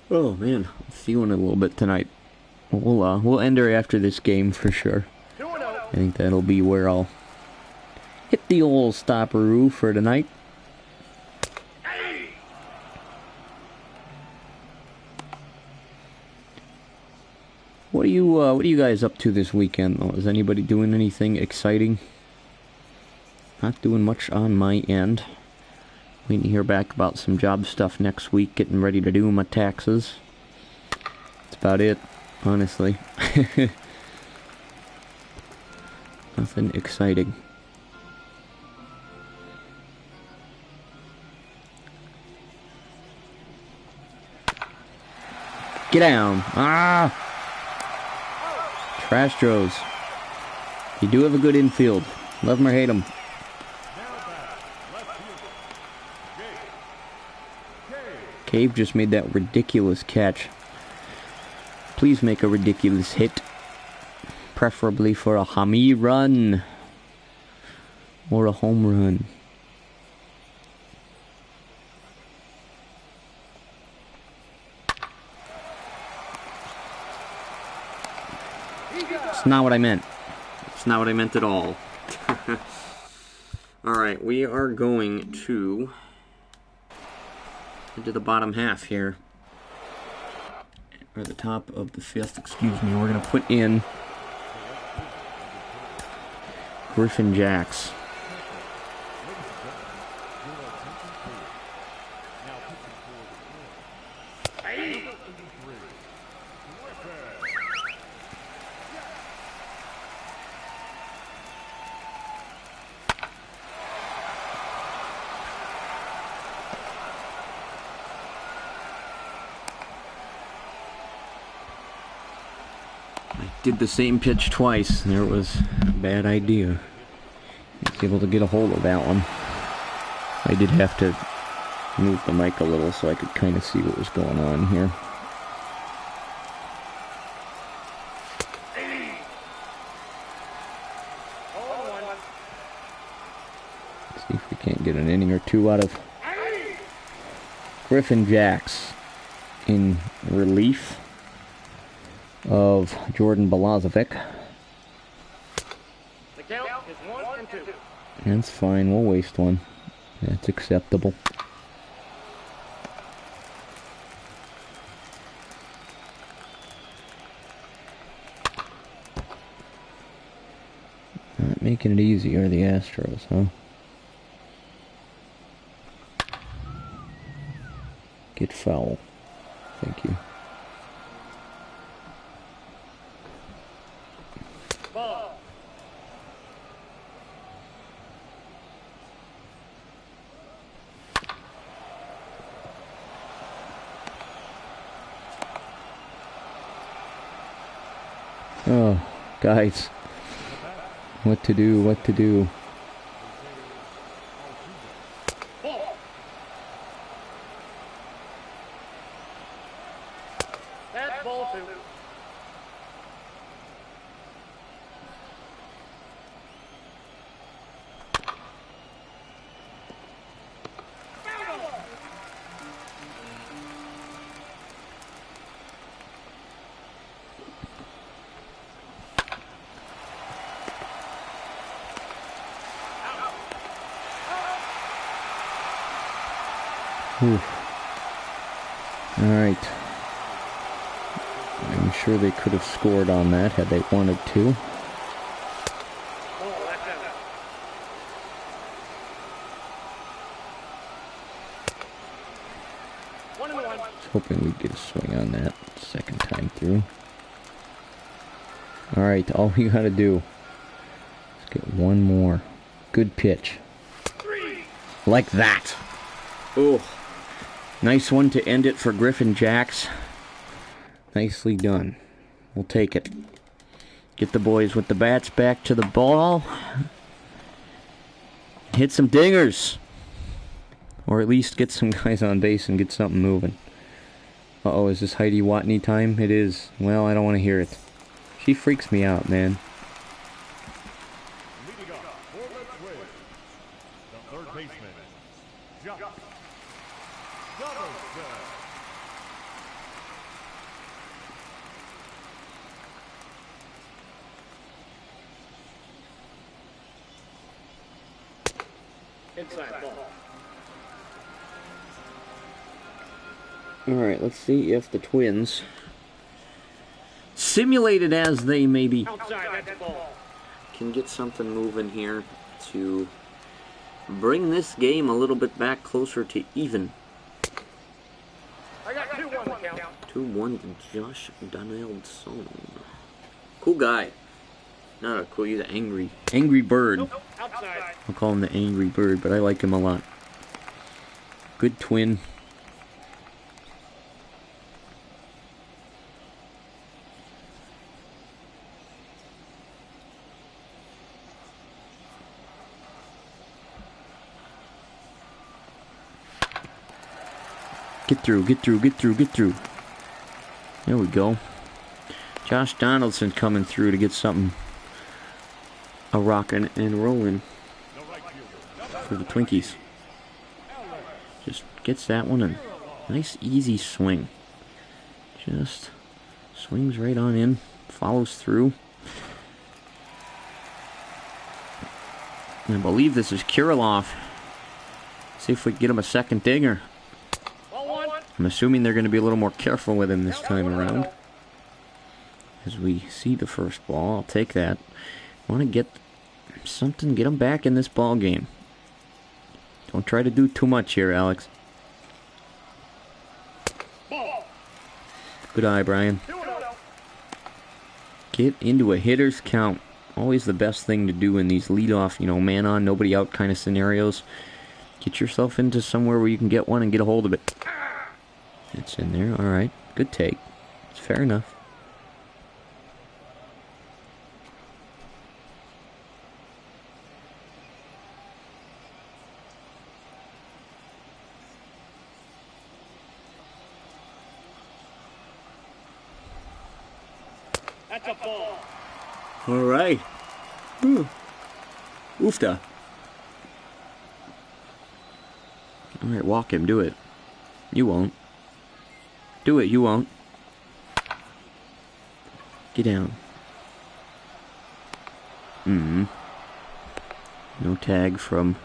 A: Oh man, I'm feeling it a little bit tonight. We'll end her after this game for sure.
B: 2-0.
A: I think that'll be where I'll hit the old stopperoo for tonight. What are you guys up to this weekend though? Is anybody doing anything exciting? Not doing much on my end. Waiting to hear back about some job stuff next week, getting ready to do my taxes. That's about it, honestly. Nothing exciting. Get down. Ah! Trastros. You do have a good infield. Love them or hate them. Cave just made that ridiculous catch. Please make a ridiculous hit. Preferably for a home run. Or a home run. It's not what I meant. It's not what I meant at all. Alright, we are going to into the bottom half here. Or the top of the fifth, excuse me. We're going to put in Griffin Jacks. Did the same pitch twice. There was a bad idea. I was able to get a hold of that one. I did have to move the mic a little so I could kind of see what was going on here. Let's see if we can't get an inning or two out of Griffin Jacks in relief of Jordan Balazovic.
B: The count is 1-2.
A: That's fine, we'll waste one. That's acceptable. Not making it easy are the Astros, huh? Get foul. Thank you.
B: Ball.
A: Oh, guys. What to do, what to do.
B: Ball. That's ball 2.
A: Whew. All right. I'm sure they could have scored on that had they wanted to. Hoping we'd get a swing on that second time through. Alright, all we gotta do is get one more good pitch. Like that. Oh, nice one to end it for Griffin Jacks. Nicely done. We'll take it. Get the boys with the bats back to the ball. Hit some dingers. Or at least get some guys on base and get something moving. Uh-oh, is this Heidi Watney time? It is. Well, I don't want to hear it. She freaks me out, man.
C: Leading off for the Twins, the third baseman, Josh Donaldson.
B: Inside ball.
A: Alright, let's see if the Twins, simulated as they may be,
B: Outside, that's ball.
A: can get something moving here to bring this game a little bit back closer to even.
B: I got 2-1 count.
A: 2-1 to Josh Donaldson. Cool guy. Not a cool, he's an angry bird.
B: Nope, outside.
A: I'll call him the Angry Bird, but I like him a lot. Good twin. Get through, get through, get through, get through. There we go. Josh Donaldson coming through to get something a rockin' and rollin' for the Twinkies. Just gets that one and nice easy swing. Just swings right on in, follows through. And I believe this is Kirilloff. See if we can get him a second dinger. I'm assuming they're going to be a little more careful with him this time around. As we see the first ball, I'll take that. Want to get something, get him back in this ball game. Don't try to do too much here, Alex. Good eye, Brian. Get into a hitter's count. Always the best thing to do in these leadoff, man on, nobody out kind of scenarios. Get yourself into somewhere where you can get one and get a hold of it. It's in there. All right. Good take. It's fair enough.
B: That's a ball.
A: All right. Oofta. All right, walk him. Do it. You won't. Do it, you won't. Get down. No tag from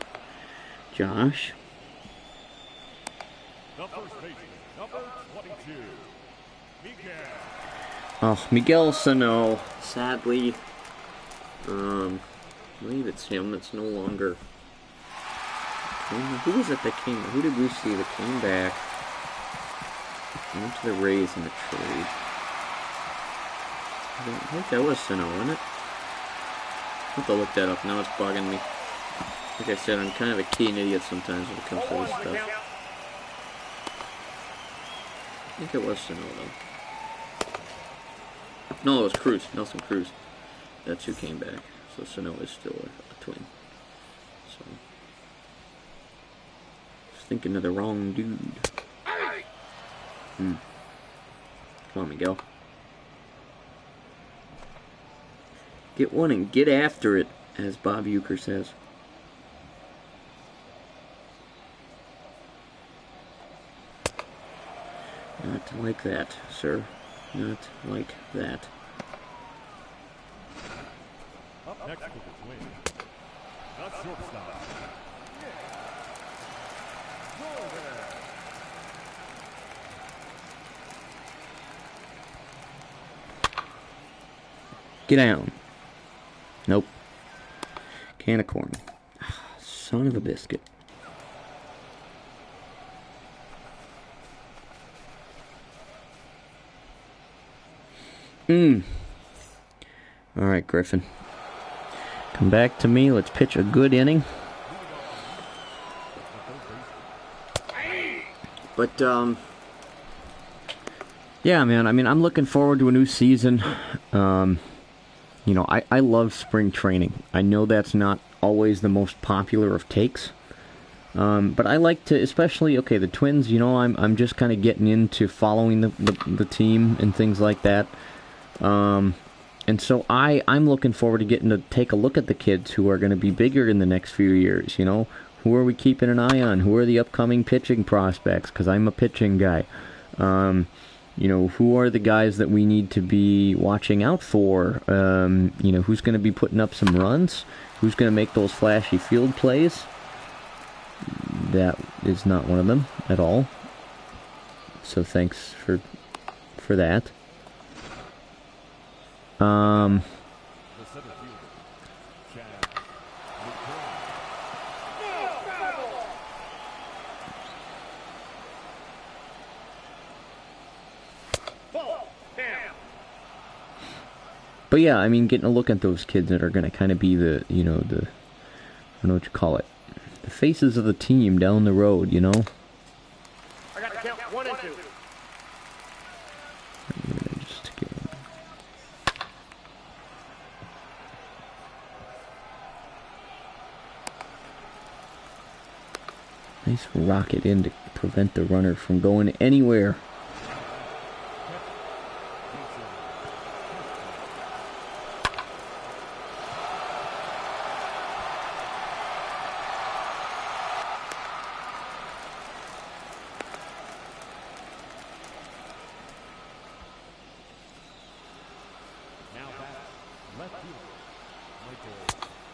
A: Josh.
C: The first baseman, number 22, Miguel.
A: Oh, Miguel Sano. Sadly, I believe it's him that's no longer. Who was it that came? Who did we see that came back? Went to the Rays in the trade. I think that was Sano, wasn't it? I have to look that up. Now it's bugging me. Like I said, I'm kind of a keen idiot sometimes when it comes to this stuff. I think it was Sano, though. No, it was Cruz. Nelson Cruz. That's who came back. So Sano is still a twin. So, just thinking of the wrong dude. Come on, Miguel. Get one and get after it, as Bob Euchre says. Not like that, sir. Not like that.
C: Up next for the Twins, the shortstop,
A: Get down. Nope. Can of corn. Son of a biscuit. Alright, Griffin. Come back to me. Let's pitch a good inning. But, yeah, man, I mean, I'm looking forward to a new season. You know, I love spring training. I know that's not always the most popular of takes. But I like to, especially, okay, the Twins, you know, I'm just kind of getting into following the team and things like that. And so I'm looking forward to getting to take a look at the kids who are going to be bigger in the next few years, you know. Who are we keeping an eye on? Who are the upcoming pitching prospects? Because I'm a pitching guy. You know, who are the guys that we need to be watching out for? You know, who's going to be putting up some runs? Who's going to make those flashy field plays? That is not one of them at all. So thanks for that. But yeah, I mean, getting a look at those kids that are going to kind of be the, you know, I don't know what you call it, the faces of the team down the road, you know?
B: I got to count 1 and 2.
A: I'm going to just get... Nice rocket in to prevent the runner from going anywhere.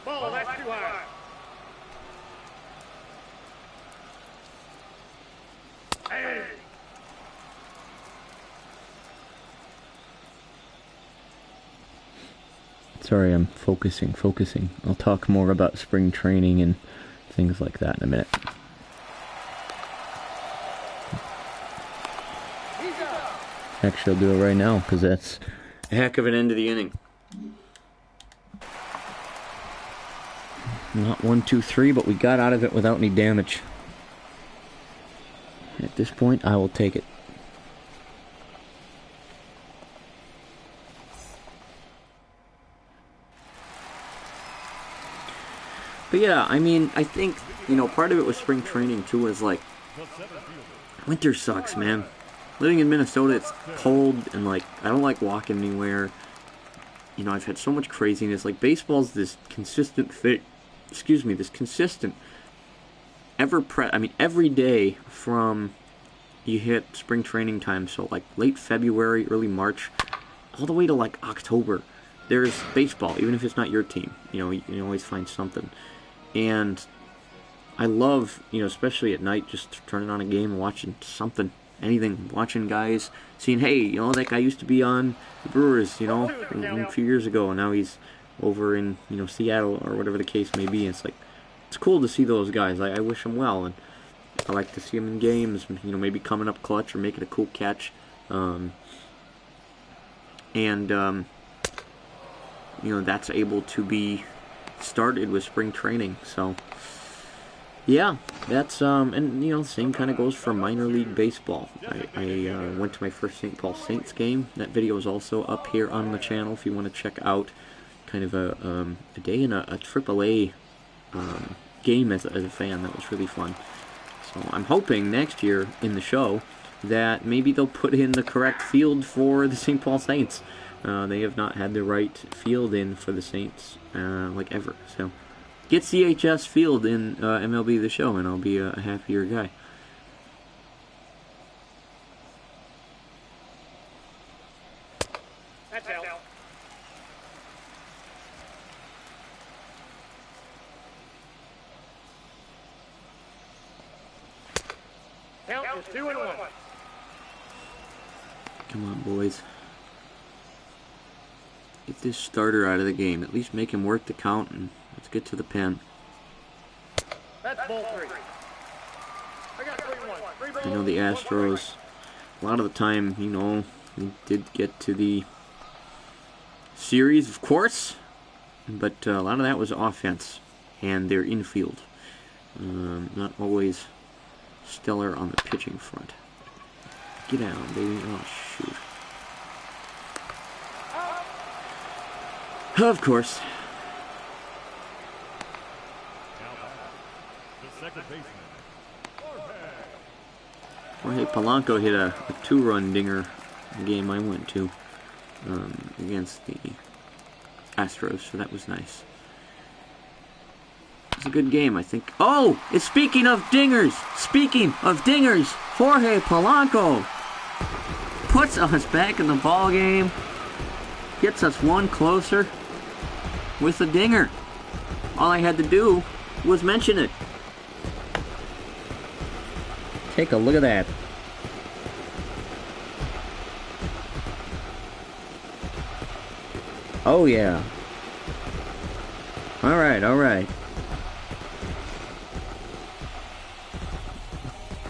B: Ball, that's too high. Hey.
A: Sorry, I'm focusing. I'll talk more about spring training and things like that in a minute. Actually, I'll do it right now, because that's a heck of an end to the inning. Not 1, 2, 3, but we got out of it without any damage. At this point, I will take it. But yeah, I mean, I think, you know, part of it with spring training, too, is like, winter sucks, man. Living in Minnesota, it's cold, and, like, I don't like walking anywhere. You know, I've had so much craziness. Like, baseball's this consistent thing. Excuse me, this consistent, every day from you hit spring training time, so like late February, early March, all the way to like October, there's baseball, even if it's not your team. You know, you can always find something. And I love, you know, especially at night, just turning on a game and watching something, anything, watching guys, seeing, hey, you know, that guy used to be on the Brewers, you know, a few years ago, and now he's over in, you know, Seattle or whatever the case may be. It's like, it's cool to see those guys. I wish them well, and I like to see them in games, you know, maybe coming up clutch or making a cool catch. You know, that's able to be started with spring training. So yeah, that's and you know, same kind of goes for minor league baseball. I went to my first St. Paul Saints game. That video is also up here on the channel if you want to check out kind of a day in a AAA game as a fan. That was really fun. So I'm hoping next year in the show that maybe they'll put in the correct field for the St. Paul Saints. They have not had the right field in for the Saints like ever. So get CHS Field in MLB The Show, and I'll be a happier guy.
B: That's out. Count is 2 and 1.
A: Come on, boys. Get this starter out of the game. At least make him work the count, and let's get to the pen.
B: That's ball 3. I got 3-1.
A: I know the Astros, a lot of the time, you know, they did get to the series, of course, but a lot of that was offense and their infield. Not always stellar on the pitching front. Get down, baby. Oh, shoot. Of course.
C: The second baseman.
A: Jorge Polanco hit a 2-run dinger game I went to against the Astros, so that was nice. It was a good game, I think. Oh, it's speaking of dingers, Jorge Polanco puts us back in the ball game, gets us one closer with a dinger. All I had to do was mention it. Take a look at that. Oh yeah. All right, all right.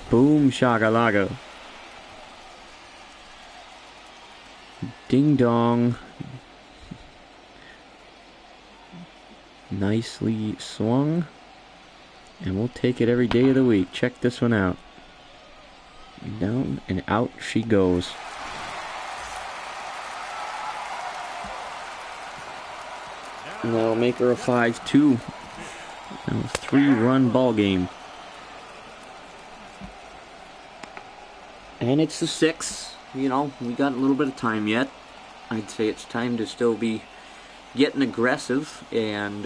A: Boom shakalaka. Ding dong. Nicely swung. And we'll take it every day of the week. Check this one out. Down and out she goes. And that'll make her a 5-2. Now a 3-run ball game. And it's the 6th. You know, we got a little bit of time yet. I'd say it's time to still be getting aggressive and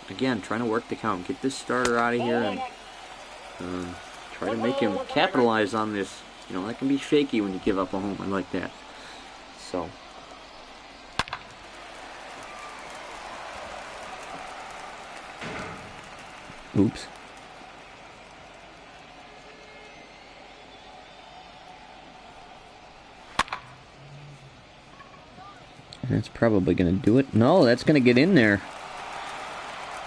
A: again, trying to work the count. Get this starter out of here and try to make him capitalize on this. You know, that can be shaky when you give up a home run like that. So. Oops. That's probably going to do it. No, that's going to get in there.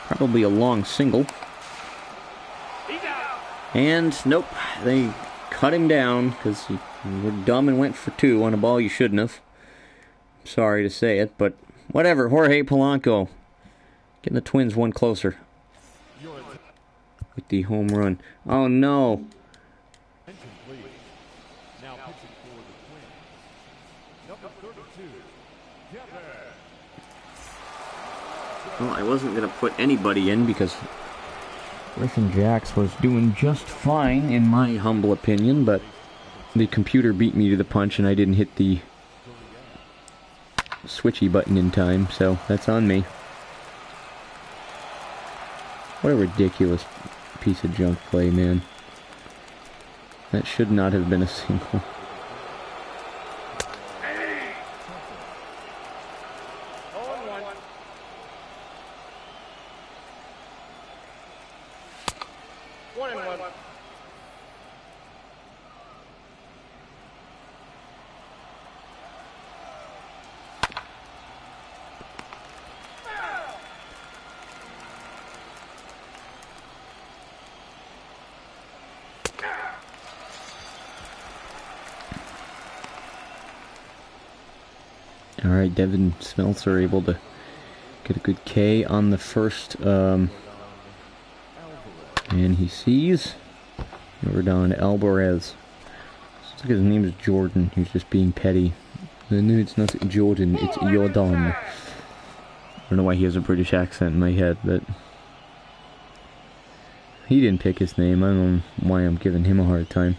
A: Probably a long single. And, nope, they cut him down because you were dumb and went for 2 on a ball you shouldn't have. Sorry to say it, but whatever. Jorge Polanco getting the Twins one closer with the home run. Oh, no.
C: Now pitching for the Twins. Number 32.
A: Well, I wasn't going to put anybody in because Griffin Jax was doing just fine, in my humble opinion, but the computer beat me to the punch and I didn't hit the switchy button in time, so that's on me. What a ridiculous piece of junk play, man. That should not have been a single. Alright, Devin Smeltzer able to get a good K on the first, and he sees, and we're down to Alvarez. Looks like his name is Jordan, he's just being petty. No, it's not Jordan, it's Jordan. I don't know why he has a British accent in my head, but he didn't pick his name. I don't know why I'm giving him a hard time.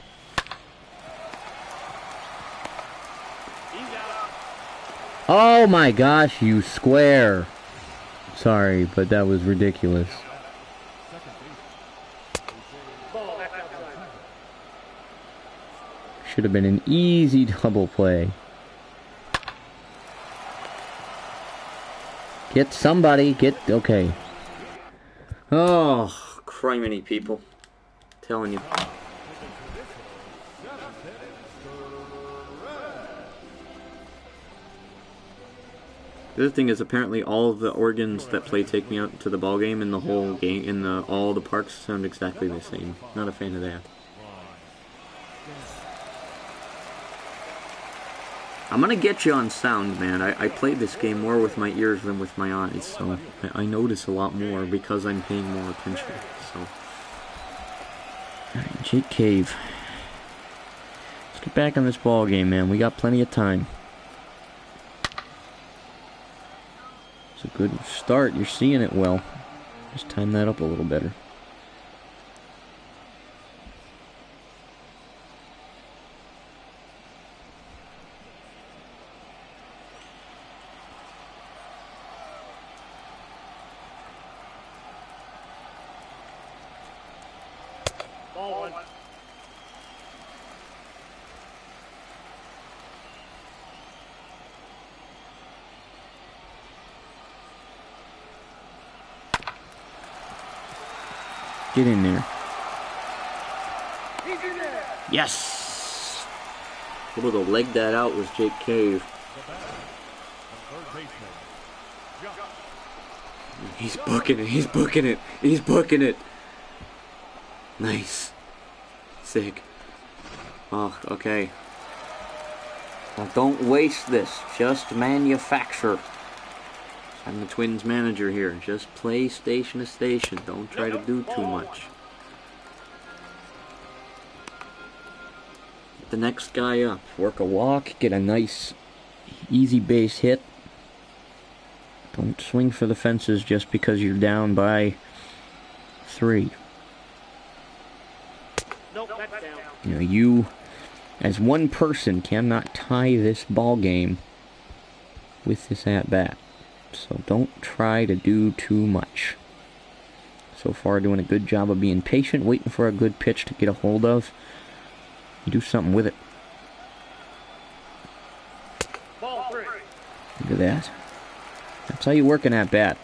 A: Oh my gosh, you square. Sorry, but that was ridiculous. Should have been an easy double play. Get somebody, okay. Oh, criminy people. I'm telling you. The other thing is apparently all of the organs that play Take Me Out to the Ball Game in the whole game, in all the parks, sound exactly the same. Not a fan of that. I'm gonna get you on sound, man. I played this game more with my ears than with my eyes, so I notice a lot more because I'm paying more attention. So, alright, Jake Cave. Let's get back on this ball game, man. We got plenty of time. It's a good start. You're seeing it well. Just time that up a little better.
B: Ball one.
A: Get in there.
B: He's in there.
A: Yes! Able to leg that out was Jake Cave. He's booking it, he's booking it, he's booking it. Nice. Sick. Oh, okay. Now don't waste this. Just manufacture. I'm the Twins manager here. Just play station to station. Don't try to do too much. Get the next guy up. Work a walk. Get a nice, easy base hit. Don't swing for the fences just because you're down by 3.
B: Nope, that's down.
A: You know, you, as one person, cannot tie this ball game with this at-bat. So don't try to do too much. So far, doing a good job of being patient, waiting for a good pitch to get a hold of. Do something with it.
B: Ball 3.
A: Look at that. That's how you work an at-bat.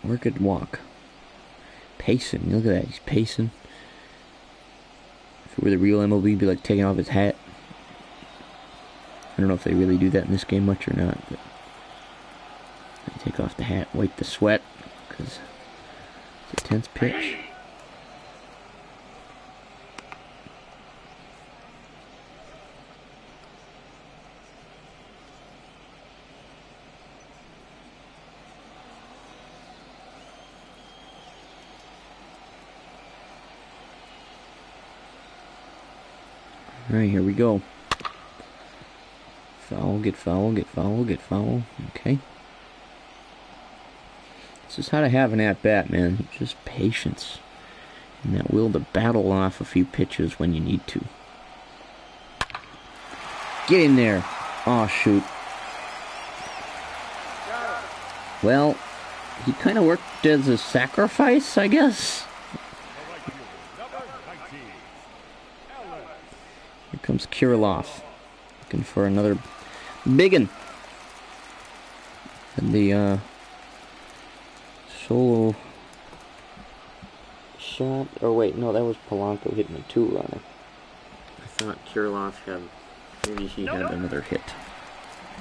A: Work it, walk. Pacing. Look at that. He's pacing. If it were the real MLB, he'd be like taking off his hat. I don't know if they really do that in this game much or not, but they take off the hat, wipe the sweat, because it's a tense pitch. Alright, here we go. Foul, get foul, get foul, get foul. Okay. This is how to have an at-bat, man. Just patience. And that will to battle off a few pitches when you need to. Get in there. Oh, shoot. Well, he kind of worked as a sacrifice, I guess. Here comes Kirilov. Looking for another big one. And the solo shot. Oh wait, no, that was Polanco hitting a 2-runner. I thought Kirilov had, maybe he had another hit.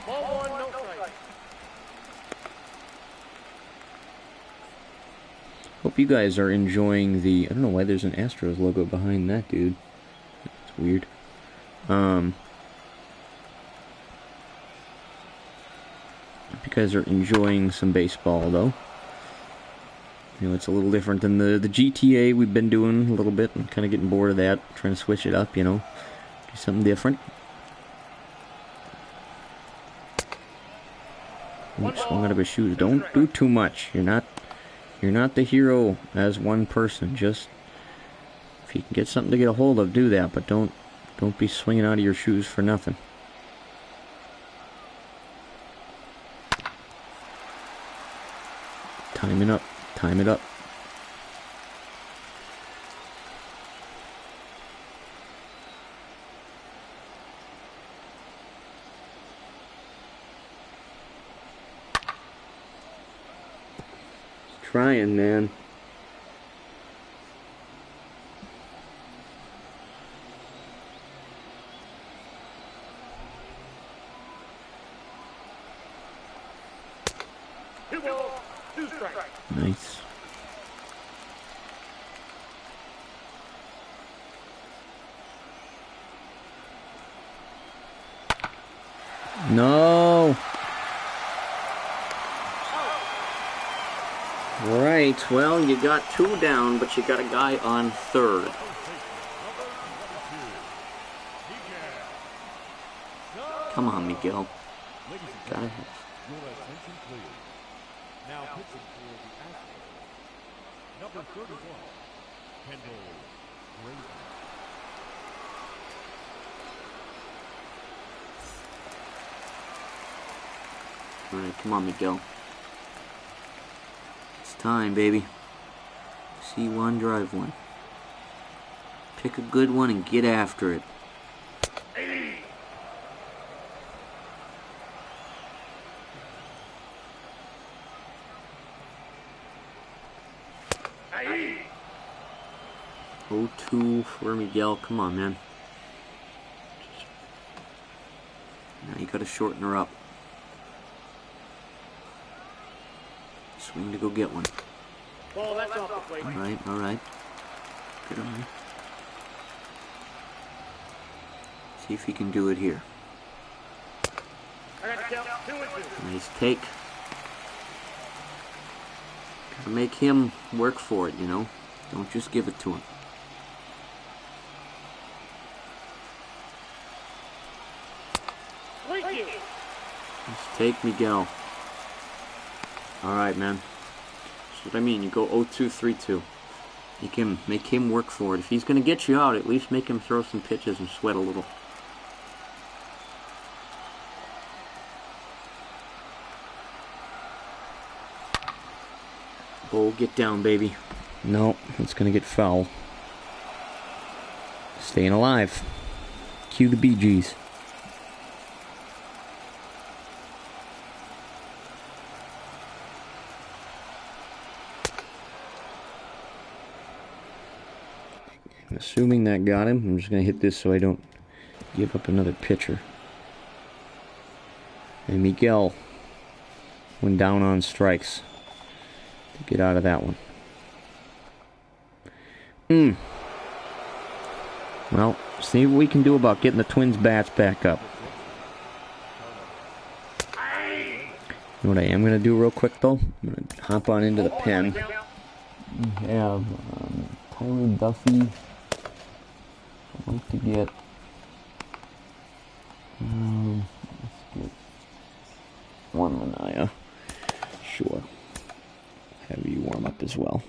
B: Ball 1, no strike.
A: Hope you guys are enjoying the, I don't know why there's an Astros logo behind that dude. It's weird. Hope you guys are enjoying some baseball, though. You know, it's a little different than the GTA we've been doing a little bit. I'm kind of getting bored of that. Trying to switch it up, you know. Do something different. Ooh, swung out of his shoes. Don't do too much. You're not the hero as one person. Just, if you can get something to get a hold of, do that. But don't be swinging out of your shoes for nothing. Time it up. Time it up. Just trying, man.
B: balls, 2 strikes.
A: Nice. No. Right, well, you got 2 down, but you got a guy on third. Come on, Miguel. Gotta have.
C: Now pitching for the Astros, number 31, Kendall Graveman.
A: Alright, come on, Miguel. It's time, baby. See one, drive one. Pick a good one and get after it.
B: Aye.
A: 0-2 for Miguel. Come on, man. Now you gotta shorten her up. Swing to go get one.
B: Ball, that's off the plate.
A: Alright, alright. Good on. See if he can do it here.
B: I got to count 2 and 2.
A: Nice take. Gotta make him work for it, you know. Don't just give it to him.
B: Thank you.
A: Nice take, Miguel. Alright, man. That's what I mean. You go 0-2, 3-2. You can make him work for it. If he's gonna get you out, at least make him throw some pitches and sweat a little. Oh, get down, baby. No, it's gonna get foul. Staying alive. Cue the Bee Gees. Assuming that got him, I'm just gonna hit this so I don't give up another pitcher. And Miguel went down on strikes to get out of that one. Well, see what we can do about getting the Twins' bats back up. You know what I am going to do real quick, though? I'm going to hop on into the pen. We have Tyler Duffy. I'd like to get... let's get one Manaya. Sure. Have you warm up as well.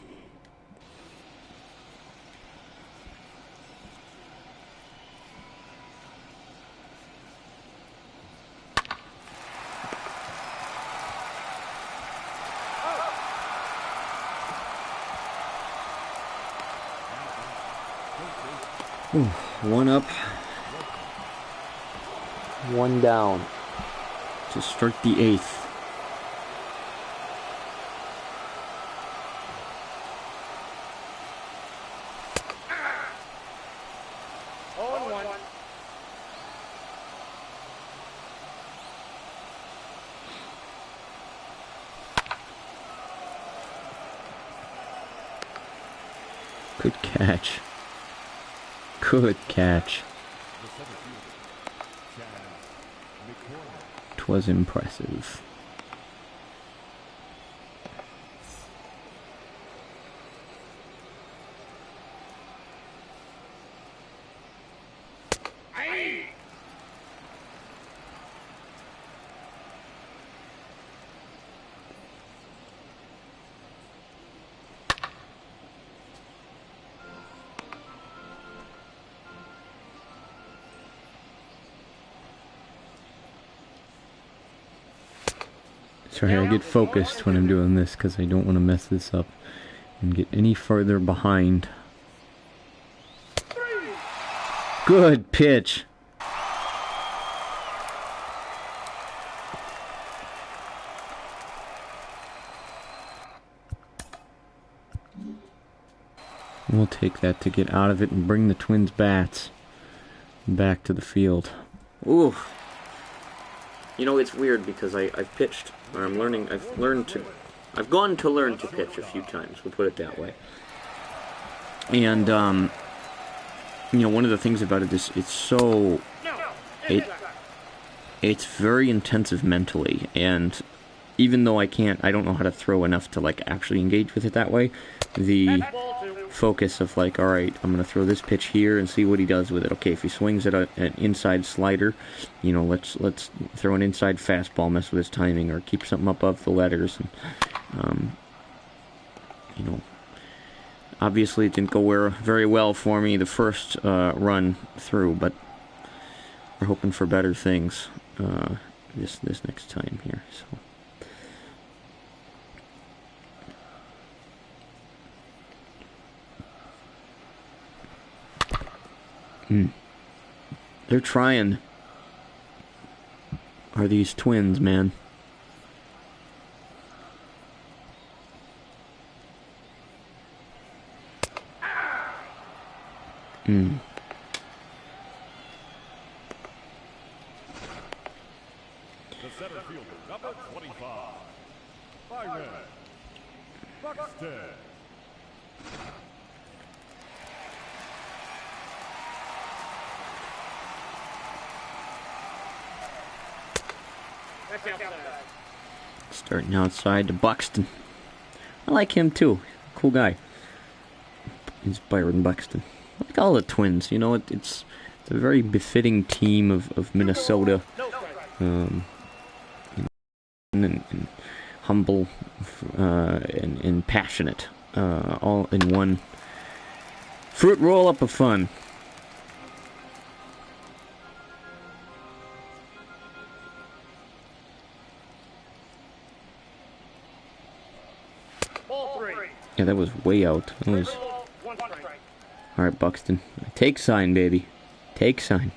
A: One up, one down to start the 8th. Good catch. Good catch. 'Twas impressive. Sorry, I get focused when I'm doing this because I don't want to mess this up and get any further behind. Good pitch. We'll take that to get out of it and bring the Twins' bats back to the field. Ooh. You know, it's weird because I've pitched, or I've learned to I've gone to learn to pitch a few times, we'll put it that way. And, you know, one of the things about it is it's very intensive mentally, and even though I don't know how to throw enough to, like, actually engage with it that way, the focus of, like, alright, I'm going to throw this pitch here and see what he does with it. Okay, if he swings at an inside slider, you know, let's throw an inside fastball, mess with his timing, or keep something above the letters. And, you know, obviously it didn't go very well for me the first run through, but we're hoping for better things this next time here, so... They're trying. Are these twins, man?
C: The center fielder, number 25, Byron Buxton.
A: Starting outside to Buxton. I like him too. Cool guy. He's Byron Buxton. I like all the twins. You know, it's a very befitting team of Minnesota. And humble and passionate. All in one fruit roll up of fun. Yeah, that was way out. That was... Alright, Buxton. Take sign, baby. Take sign.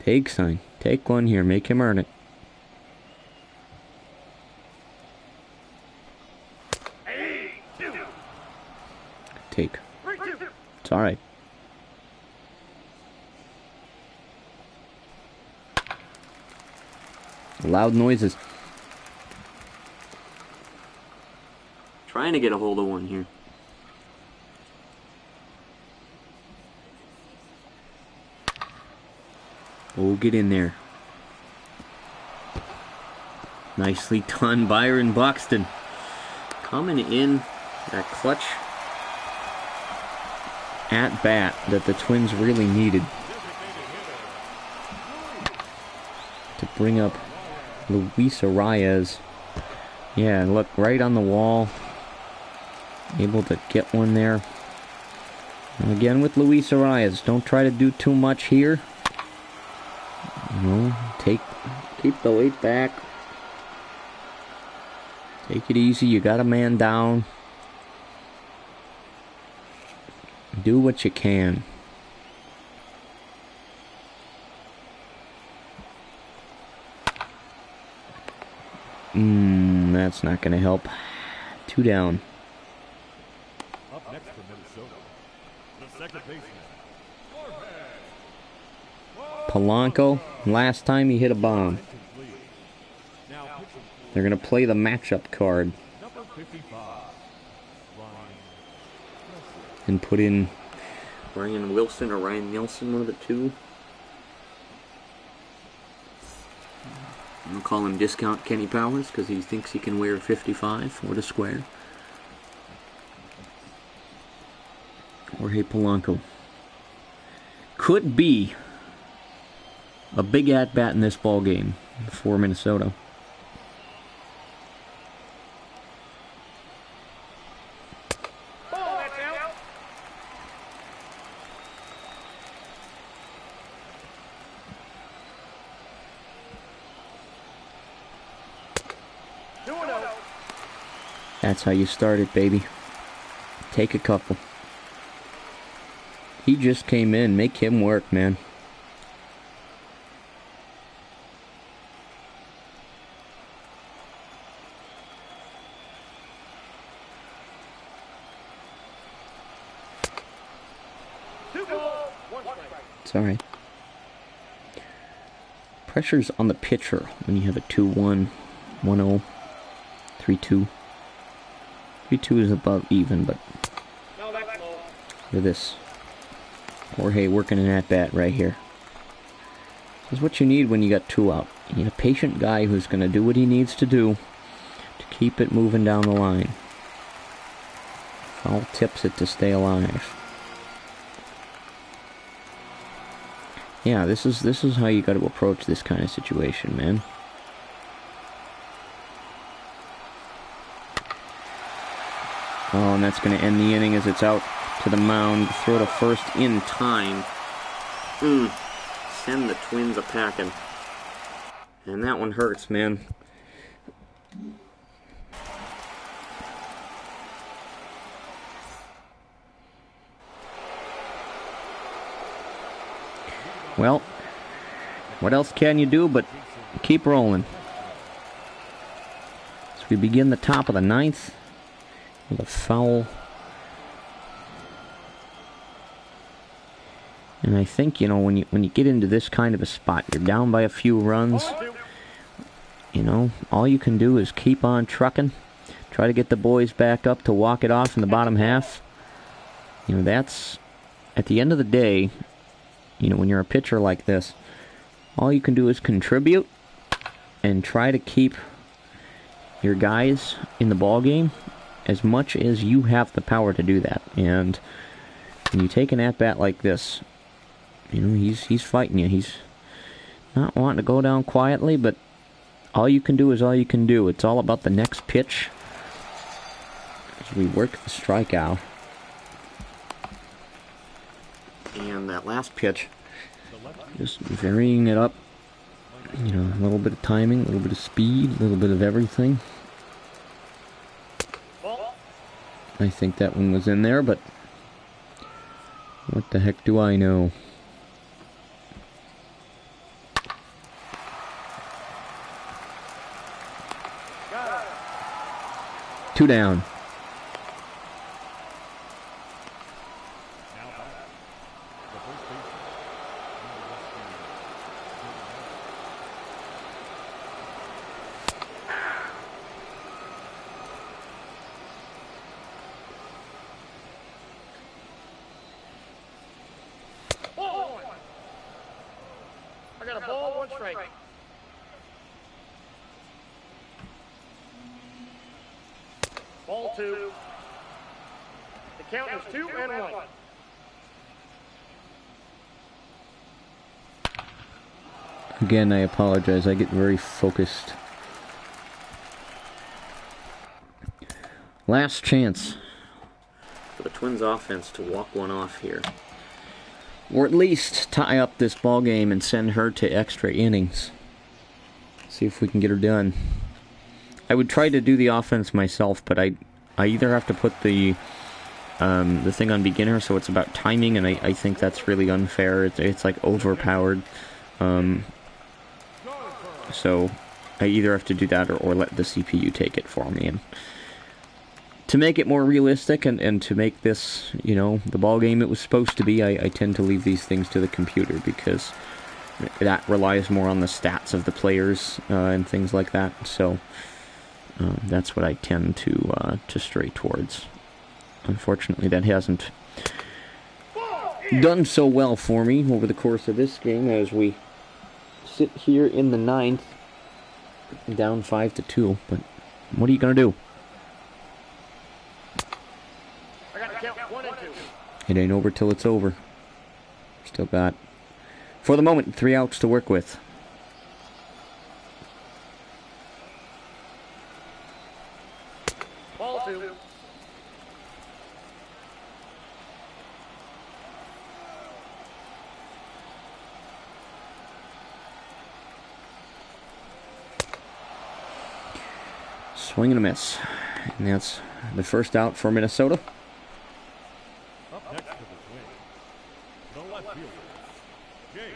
A: Take sign. Take one here. Make him earn it. Take. It's alright. Loud noises. Trying to get a hold of one here. Oh, get in there. Nicely done, Byron Buxton. Coming in that clutch at bat that the Twins really needed to bring up Luis Arias. Yeah, look, right on the wall. Able to get one there. And again with Luis Arias, don't try to do too much here. You know, keep the weight back. Take it easy, you got a man down. Do what you can. That's not going to help. 2 down.
C: Up next for Minnesota, the second baseman,
A: Polanco, last time he hit a bomb. They're going to play the matchup card.
C: number 55,
A: And put in Ryan Wilson or Ryan Nielsen, one of the two. I'll call him Discount Kenny Powers because he thinks he can wear 55. What a square. Jorge Polanco. Could be a big at-bat in this ball game for Minnesota. That's how you start it, baby. Take a couple. He just came in. Make him work, man. It's alright. Pressure's on the pitcher when you have a 2-1, 1-0, 3-2. 3-2 is above even, but
B: No, that's low.
A: look at this. Jorge working an at-bat right here. This is what you need when you got 2 out. You need a patient guy who's going to do what he needs to do to keep it moving down the line. Foul tips it to stay alive. Yeah, this is how you got to approach this kind of situation, man. Oh, and that's going to end the inning as it's out to the mound. Throw to first in time. Send the Twins a-packing. And that one hurts, man. Well, what else can you do but keep rolling? So we begin the top of the 9th with a foul. And I think, you know, when you get into this kind of a spot, you're down by a few runs. You know, all you can do is keep on trucking. Try to get the boys back up to walk it off in the bottom half. You know, that's, at the end of the day, you know, when you're a pitcher like this, all you can do is contribute and try to keep your guys in the ball game as much as you have the power to do that. And when you take an at-bat like this, you know, he's fighting you. He's not wanting to go down quietly, but all you can do is all you can do. It's all about the next pitch as we work the strikeout. And that last pitch, just varying it up. You know, a little bit of timing, a little bit of speed, a little bit of everything. I think that one was in there, but what the heck do I know? Two down.
B: I got a ball, 1 strike. Ball 2. The count is 2-1.
A: Again, I apologize. I get very focused. Last chance for the Twins offense to walk one off here. Or at least tie up this ball game and send her to extra innings. See if we can get her done. I would try to do the offense myself, but I either have to put the thing on beginner, so it's about timing, and I think that's really unfair. It's like overpowered. So I either have to do that or let the CPU take it for me. And to make it more realistic and to make this, you know, the ball game it was supposed to be, I tend to leave these things to the computer because that relies more on the stats of the players and things like that. So that's what I tend to stray towards. Unfortunately, that hasn't done so well for me over the course of this game as we sit here in the 9th, down 5-2. But what are you going to do?
B: I got to count 1 and 2.
A: It ain't over till it's over. Still got, for the moment, 3 outs to work with.
B: Ball 2.
A: Swing and a miss. And that's the first out for Minnesota.
C: Up next to the Twins, the left fielder,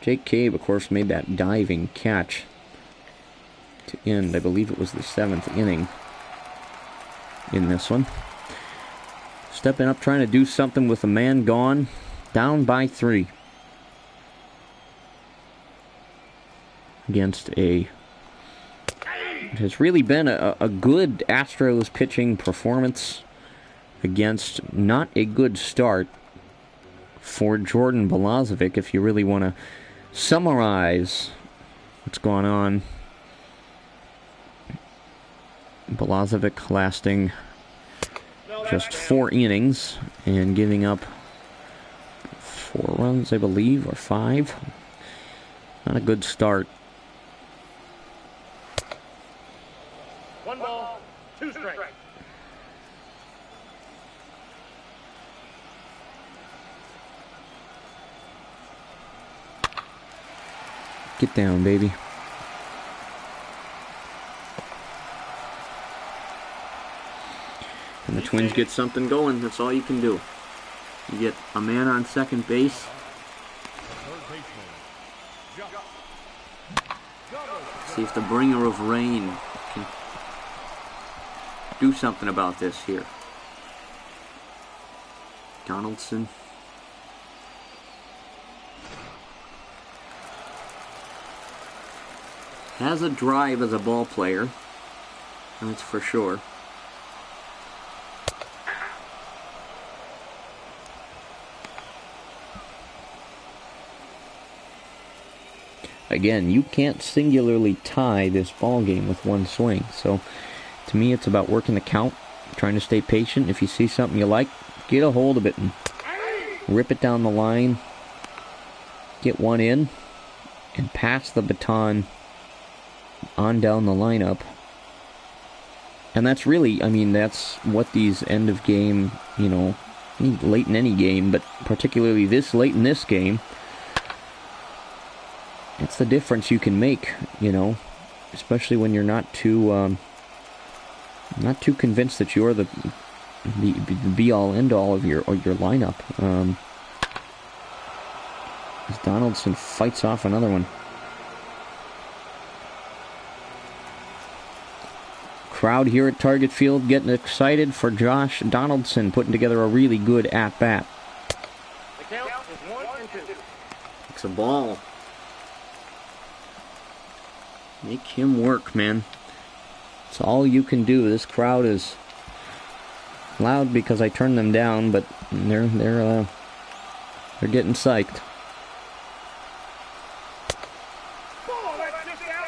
A: Jake Cave, of course, made that diving catch to end. I believe it was the 7th inning in this one. Stepping up, trying to do something with a man gone, down by 3. Against a It has really been a good Astros pitching performance against not a good start for Jordan Balazovic, if you really want to summarize what's going on. Balazovic lasting just 4 innings and giving up 4 runs, I believe, or 5. Not a good start.
B: 1 ball, 2 strikes.
A: Get down, baby. And the Twins get something going. That's all you can do. You get a man on second base. See if the bringer of rain can do something about this here. Donaldson. Has a drive as a ball player. That's for sure. Again, you can't singularly tie this ball game with one swing. So, to me, it's about working the count, trying to stay patient. If you see something you like, get a hold of it and rip it down the line. Get one in and pass the baton on down the lineup. And that's really, I mean, that's what these end of game, you know, late in any game, but particularly this late in this game, it's the difference you can make, you know, especially when you're not too convinced that you're the be-all, end-all of your lineup. As Donaldson fights off another one. Crowd here at Target Field getting excited for Josh Donaldson, putting together a really good at-bat.
B: The count is 1-2.
A: It's a ball. Make him work, man. It's all you can do. This crowd is loud because I turned them down, but they're getting psyched.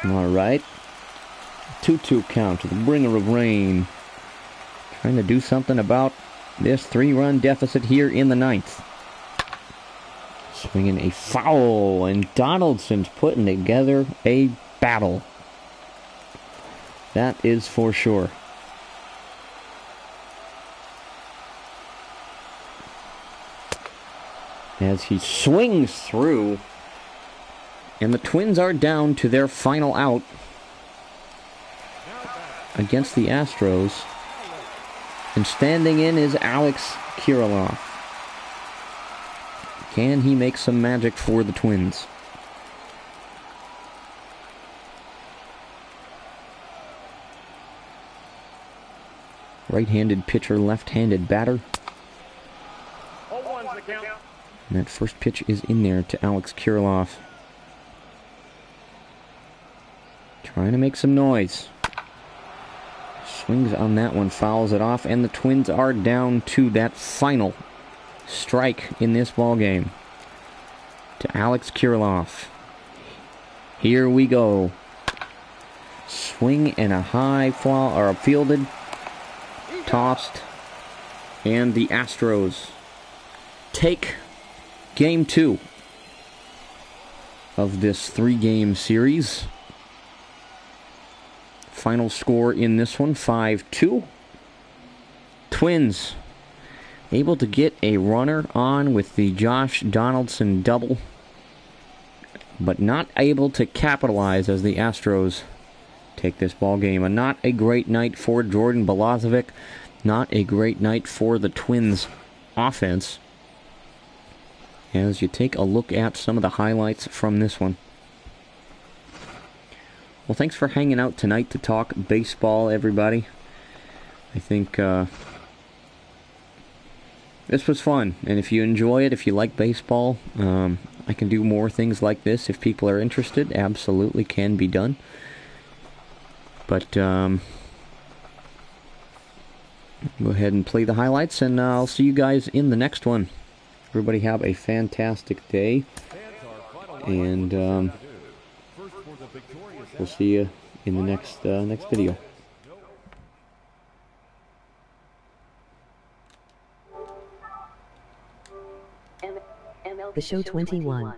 A: All right. 2-2 count to the bringer of rain. Trying to do something about this 3-run deficit here in the 9th. Swinging a foul, and Donaldson's putting together a battle. That is for sure. As he swings through, and the Twins are down to their final out against the Astros. And standing in is Alex Kirilloff. Can he make some magic for the Twins? Right-handed pitcher, left-handed batter. And that first pitch is in there to Alex Kirilloff. Trying to make some noise. Swings on that one, fouls it off, and the Twins are down to that final strike in this ballgame. To Alex Kirilloff. Here we go. Swing and a high fly, or a fielded, tossed, and the Astros take Game 2 of this 3-game series. Final score in this one, 5-2. Twins able to get a runner on with the Josh Donaldson double, but not able to capitalize as the Astros take this ball game. And not a great night for Jordan Balazovic. Not a great night for the Twins offense. As you take a look at some of the highlights from this one. Well, thanks for hanging out tonight to talk baseball, everybody. I think this was fun. And if you enjoy it, if you like baseball, I can do more things like this if people are interested. Absolutely can be done. But go ahead and play the highlights, and I'll see you guys in the next one. Everybody have a fantastic day, and we'll see you in the next video.
D: The show 21.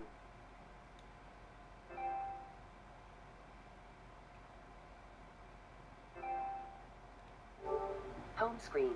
D: Home screen.